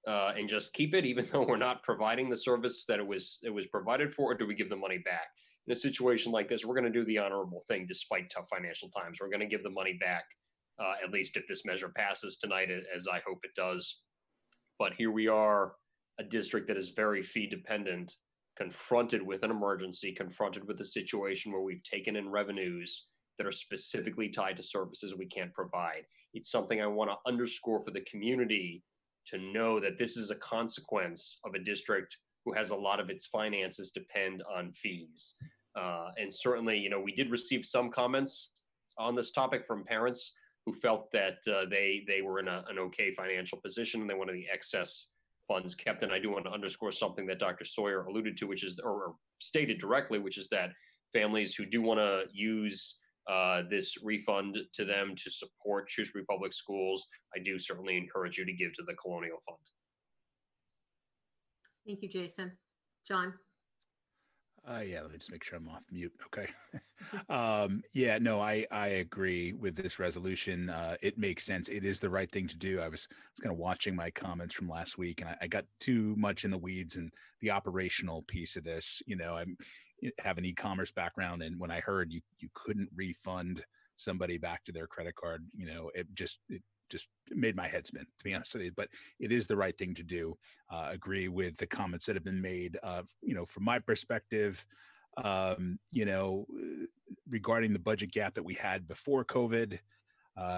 and just keep it, even though we're not providing the service that it was provided for, or do we give the money back? In a situation like this, we're going to do the honorable thing despite tough financial times. We're going to give the money back, at least if this measure passes tonight, as I hope it does. But here we are, a district that is very fee dependent, confronted with an emergency, confronted with a situation where we've taken in revenues that are specifically tied to services we can't provide. It's something I want to underscore for the community to know that this is a consequence of a district who has a lot of its finances depend on fees. And certainly, we did receive some comments on this topic from parents who felt that they were in an okay financial position and they wanted the excess funds kept. And I do want to underscore something that Dr. Sawyer alluded to, which is, or stated directly, which is that families who do want to use this refund to them to support Shrewsbury Public Schools, I do certainly encourage you to give to the Colonial Fund. Thank you, Jason. John? Yeah, let me just make sure I'm off mute. Okay. Yeah, no, I agree with this resolution. It makes sense. It is the right thing to do. I was kind of watching my comments from last week, and I got too much in the weeds and the operational piece of this. I have an e-commerce background, and when I heard you couldn't refund somebody back to their credit card, it just made my head spin, to be honest with you. But it is the right thing to do. Agree with the comments that have been made. From my perspective, regarding the budget gap that we had before COVID,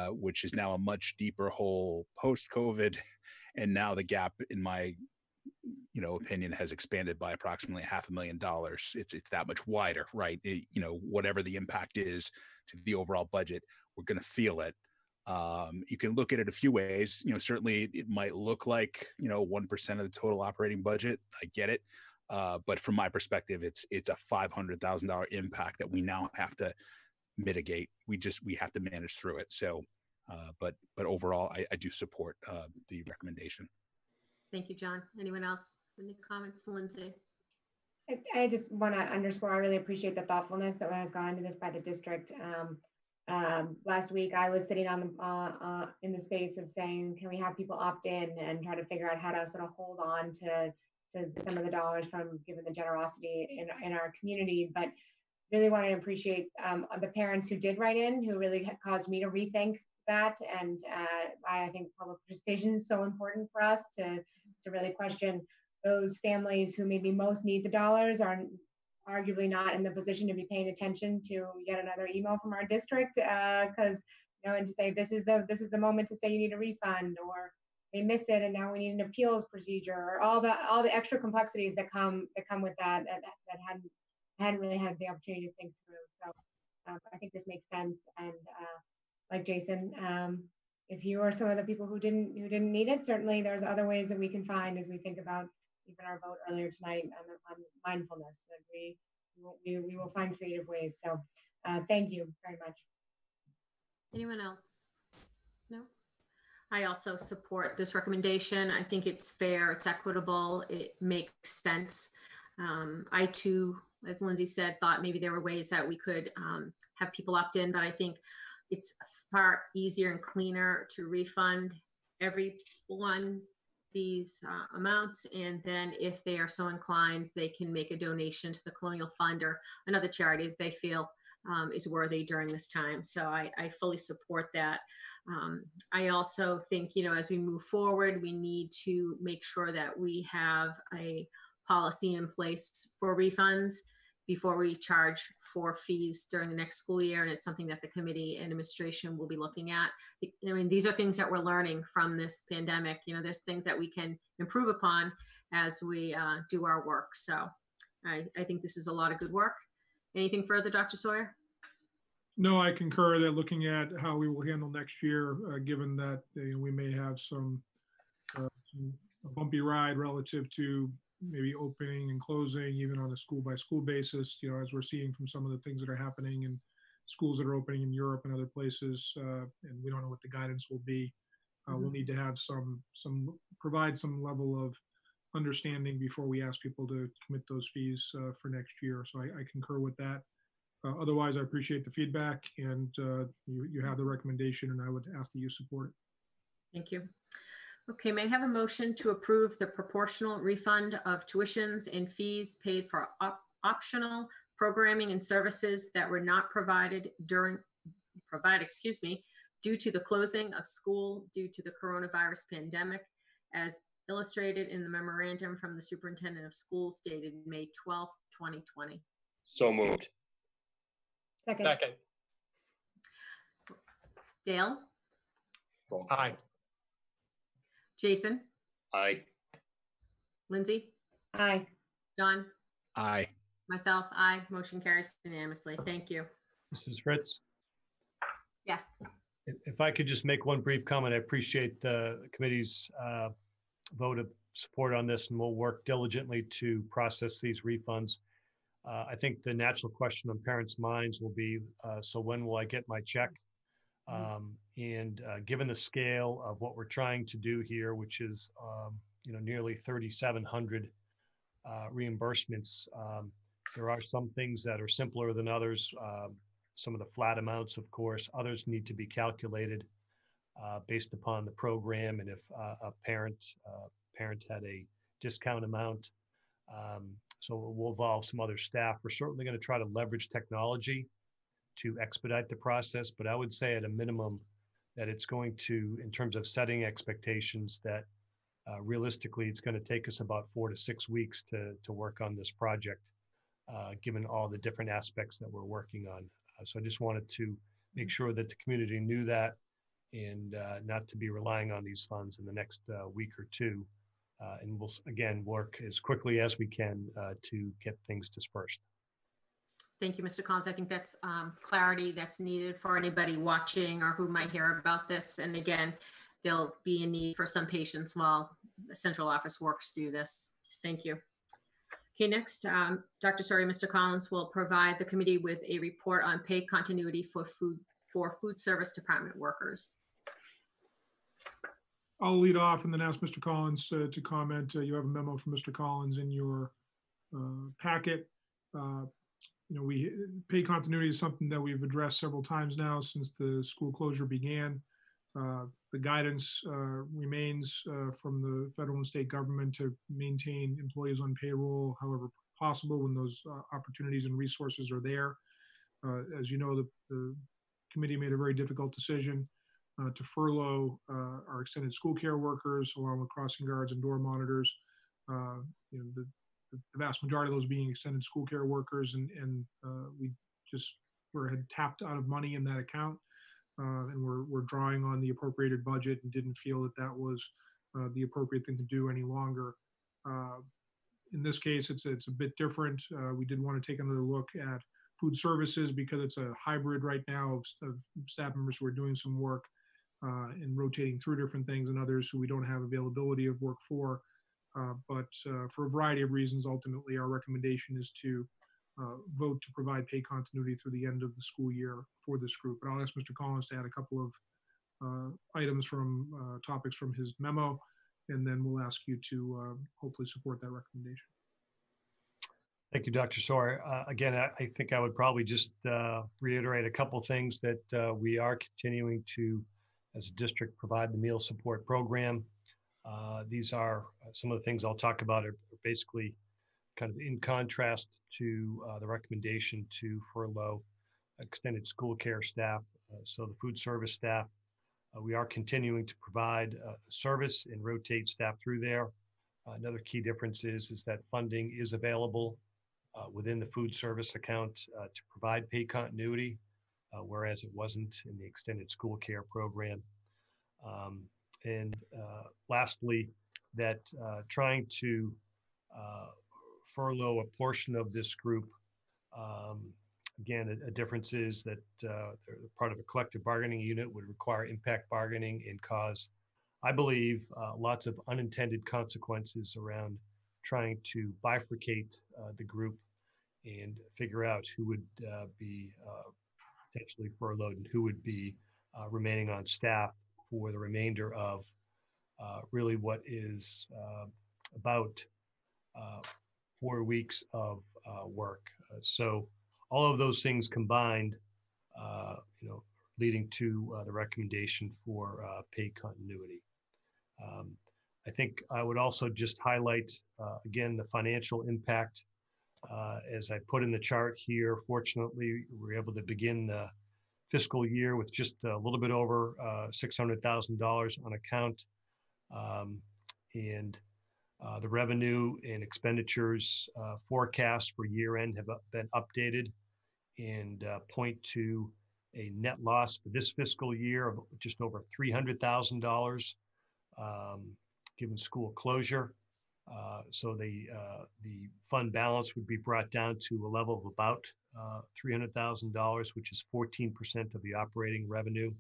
which is now a much deeper hole post-COVID, and now the gap, in my opinion, has expanded by approximately $500,000. It's that much wider, right? Whatever the impact is to the overall budget, we're going to feel it. You can look at it a few ways. Certainly it might look like 1% of the total operating budget. I get it, but from my perspective, it's a $500,000 impact that we now have to mitigate. We have to manage through it. So, but overall, I do support the recommendation. Thank you, John. Anyone else? Any comments, Lindsay? I just want to underscore, I really appreciate the thoughtfulness that has gone into this by the district. Last week, I was sitting in the space of saying, can we have people opt in and try to figure out how to sort of hold on to to some of the dollars from given the generosity in our community. But really want to appreciate the parents who did write in, who really caused me to rethink that. And I think public participation is so important for us to really question those families who maybe most need the dollars are arguably not in the position to be paying attention to yet another email from our district, because and to say this is the moment to say you need a refund, or they miss it and now we need an appeals procedure, or all the extra complexities that come with that hadn't really had the opportunity to think through. So I think this makes sense. And like Jason, if you are some of the people who didn't need it, certainly there's other ways that we can find as we think about even our vote earlier tonight on mindfulness. That we will find creative ways. So thank you very much. Anyone else? No? I also support this recommendation. I think it's fair, it's equitable, it makes sense. I too, as Lindsay said, thought maybe there were ways that we could have people opt in, but I think it's far easier and cleaner to refund everyone these amounts, and then if they are so inclined, they can make a donation to the Colonial Fund or another charity that they feel is worthy during this time. So I fully support that. I also think, as we move forward, we need to make sure that we have a policy in place for refunds before we charge for fees during the next school year. And it's something that the committee and administration will be looking at. I mean, these are things that we're learning from this pandemic. There's things that we can improve upon as we do our work. So I think this is a lot of good work. Anything further, Dr. Sawyer? No, I concur that looking at how we will handle next year, given that we may have a bumpy ride relative to maybe opening and closing, even on a school by school basis, as we're seeing from some of the things that are happening in schools that are opening in Europe and other places, and we don't know what the guidance will be. We'll need to have provide some level of understanding before we ask people to commit those fees for next year. So I concur with that. Otherwise, I appreciate the feedback, and you have the recommendation, and I would ask that you support it. Thank you. Okay, may I have a motion to approve the proportional refund of tuitions and fees paid for optional programming and services that were not provided due to the closing of school due to the coronavirus pandemic, as illustrated in the memorandum from the superintendent of schools dated May 12th, 2020. So moved. Second. Dale? Aye. Jason? Aye. Lindsay? Aye. John? Aye. Myself, aye. Motion carries unanimously. Thank you. Mrs. Fritz? Yes. If I could just make one brief comment, I appreciate the committee's vote of support on this, and we'll work diligently to process these refunds. I think the natural question on parents' minds will be, so when will I get my check? And given the scale of what we're trying to do here, which is nearly 3,700 reimbursements, there are some things that are simpler than others. Some of the flat amounts, of course, others need to be calculated based upon the program, and if a parent had a discount amount. So we'll involve some other staff. We're certainly going to try to leverage technology to expedite the process, but I would say at a minimum that it's going to, in terms of setting expectations, that realistically it's going to take us about 4 to 6 weeks to work on this project, given all the different aspects that we're working on. So I just wanted to make sure that the community knew that, and not to be relying on these funds in the next week or two. And we'll, again, work as quickly as we can to get things dispersed. Thank you, Mr. Collins. I think that's clarity that's needed for anybody watching or who might hear about this. And again, there'll be a need for some patience while the central office works through this. Thank you. Okay, next, Dr. Sawyer, Mr. Collins will provide the committee with a report on pay continuity for food service department workers. I'll lead off and then ask Mr. Collins to comment. You have a memo from Mr. Collins in your packet. Pay continuity is something that we've addressed several times now since the school closure began. The The guidance remains from the federal and state government to maintain employees on payroll however possible when those opportunities and resources are there. As you know, the committee made a very difficult decision to furlough our extended school care workers along with crossing guards and door monitors. The vast majority of those being extended school care workers, and we just had tapped out of money in that account, and we're drawing on the appropriated budget and didn't feel that that was the appropriate thing to do any longer. In this case, it's a bit different. We did want to take another look at food services because it's a hybrid right now of staff members who are doing some work and rotating through different things, and others who we don't have availability of work for. But for a variety of reasons, ultimately our recommendation is to vote to provide pay continuity through the end of the school year for this group. But I'll ask Mr. Collins to add a couple of items from topics from his memo, and then we'll ask you to hopefully support that recommendation. Thank you, Dr. Sawyer. Again, I think I would probably just reiterate a couple of things that we are continuing to, as a district, provide the meal support program. These are some of the things I'll talk about are basically kind of in contrast to the recommendation to furlough extended school care staff. So the food service staff, we are continuing to provide service and rotate staff through there. Another key difference is that funding is available within the food service account to provide pay continuity, whereas it wasn't in the extended school care program. And lastly, that trying to furlough a portion of this group, again, a difference is that they're part of a collective bargaining unit would require impact bargaining and cause, I believe, lots of unintended consequences around trying to bifurcate the group and figure out who would be potentially furloughed and who would be remaining on staff for the remainder of really what is about 4 weeks of work. So all of those things combined, leading to the recommendation for pay continuity. I think I would also just highlight, again, the financial impact. As I put in the chart here, fortunately, we were able to begin the fiscal year with just a little bit over $600,000 on account. And the revenue and expenditures forecast for year end have been updated and point to a net loss for this fiscal year of just over $300,000 given school closure. So the fund balance would be brought down to a level of about $300,000, which is 14% of the operating revenue.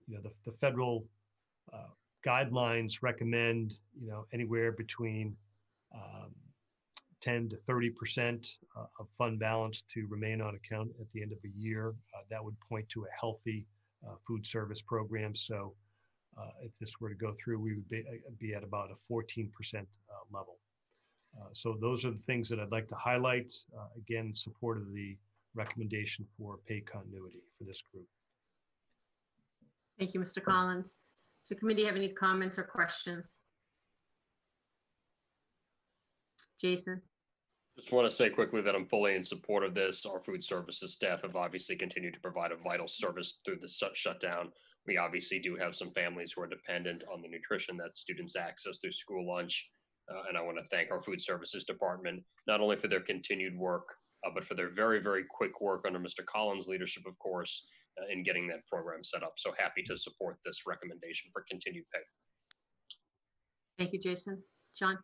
The federal guidelines recommend anywhere between 10 to 30% of fund balance to remain on account at the end of the year. That would point to a healthy food service program. So if this were to go through, we would be at about a 14% level. So those are the things that I'd like to highlight. Again, in support of the recommendation for pay continuity for this group. Thank you, Mr. Collins. So committee, have any comments or questions? Jason? Just want to say quickly that I'm fully in support of this. Our food services staff have obviously continued to provide a vital service through the shutdown. We obviously do have some families who are dependent on the nutrition that students access through school lunch. And I want to thank our food services department, not only for their continued work, but for their very, very quick work under Mr. Collins' leadership, of course, in getting that program set up. So happy to support this recommendation for continued pay. Thank you, Jason. John?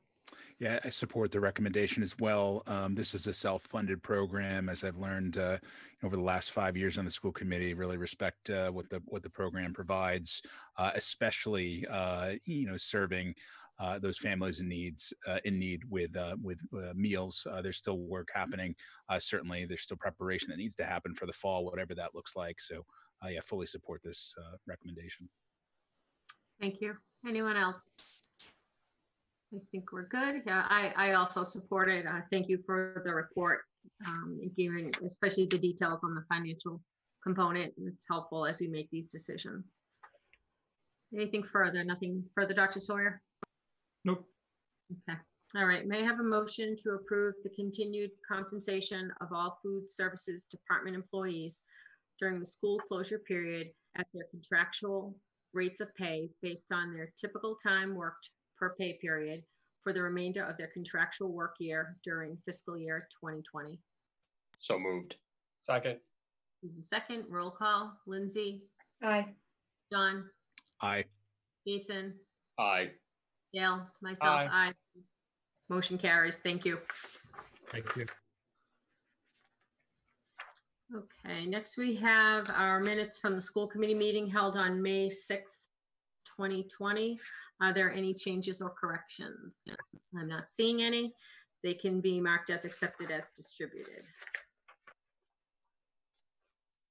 Yeah, I support the recommendation as well. This is a self-funded program, as I've learned over the last 5 years on the school committee. Really respect what the program provides, especially serving those families in need with meals. There's still work happening. Certainly, there's still preparation that needs to happen for the fall, whatever that looks like. So, yeah, fully support this recommendation. Thank you. Anyone else? I think we're good. Yeah, I also support it. Thank you for the report, giving especially the details on the financial component. It's helpful as we make these decisions. Anything further? Nothing further, Dr. Sawyer? Nope. Okay. All right. May I have a motion to approve the continued compensation of all food services department employees during the school closure period at their contractual rates of pay based on their typical time worked per pay period for the remainder of their contractual work year during fiscal year 2020? So moved. Second. Second, roll call. Lindsay? Aye. John? Aye. Jason? Aye. Gail? Myself, aye. Motion carries. Thank you. Thank you. Okay, next we have our minutes from the school committee meeting held on May 6th, 2020. Are there any changes or corrections? I'm not seeing any. They can be marked as accepted as distributed.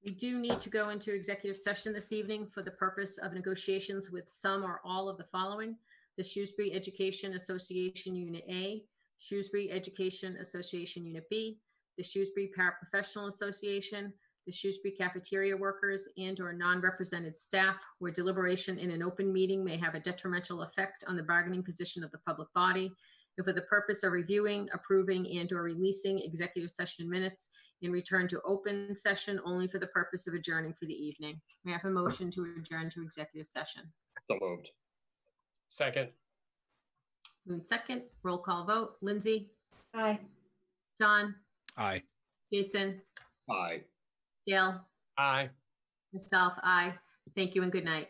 We do need to go into executive session this evening for the purpose of negotiations with some or all of the following: the Shrewsbury Education Association Unit A, Shrewsbury Education Association Unit B, the Shrewsbury Paraprofessional Association, the Shrewsbury Cafeteria Workers, and/or non-represented staff, where deliberation in an open meeting may have a detrimental effect on the bargaining position of the public body, and for the purpose of reviewing, approving, and/or releasing executive session minutes in return to open session only for the purpose of adjourning for the evening. May I have a motion to adjourn to executive session? So moved. Second. Moved second. Roll call vote. Lindsay? Aye. John? Aye. Jason? Aye. Gail? Aye. Myself, aye. Thank you and good night.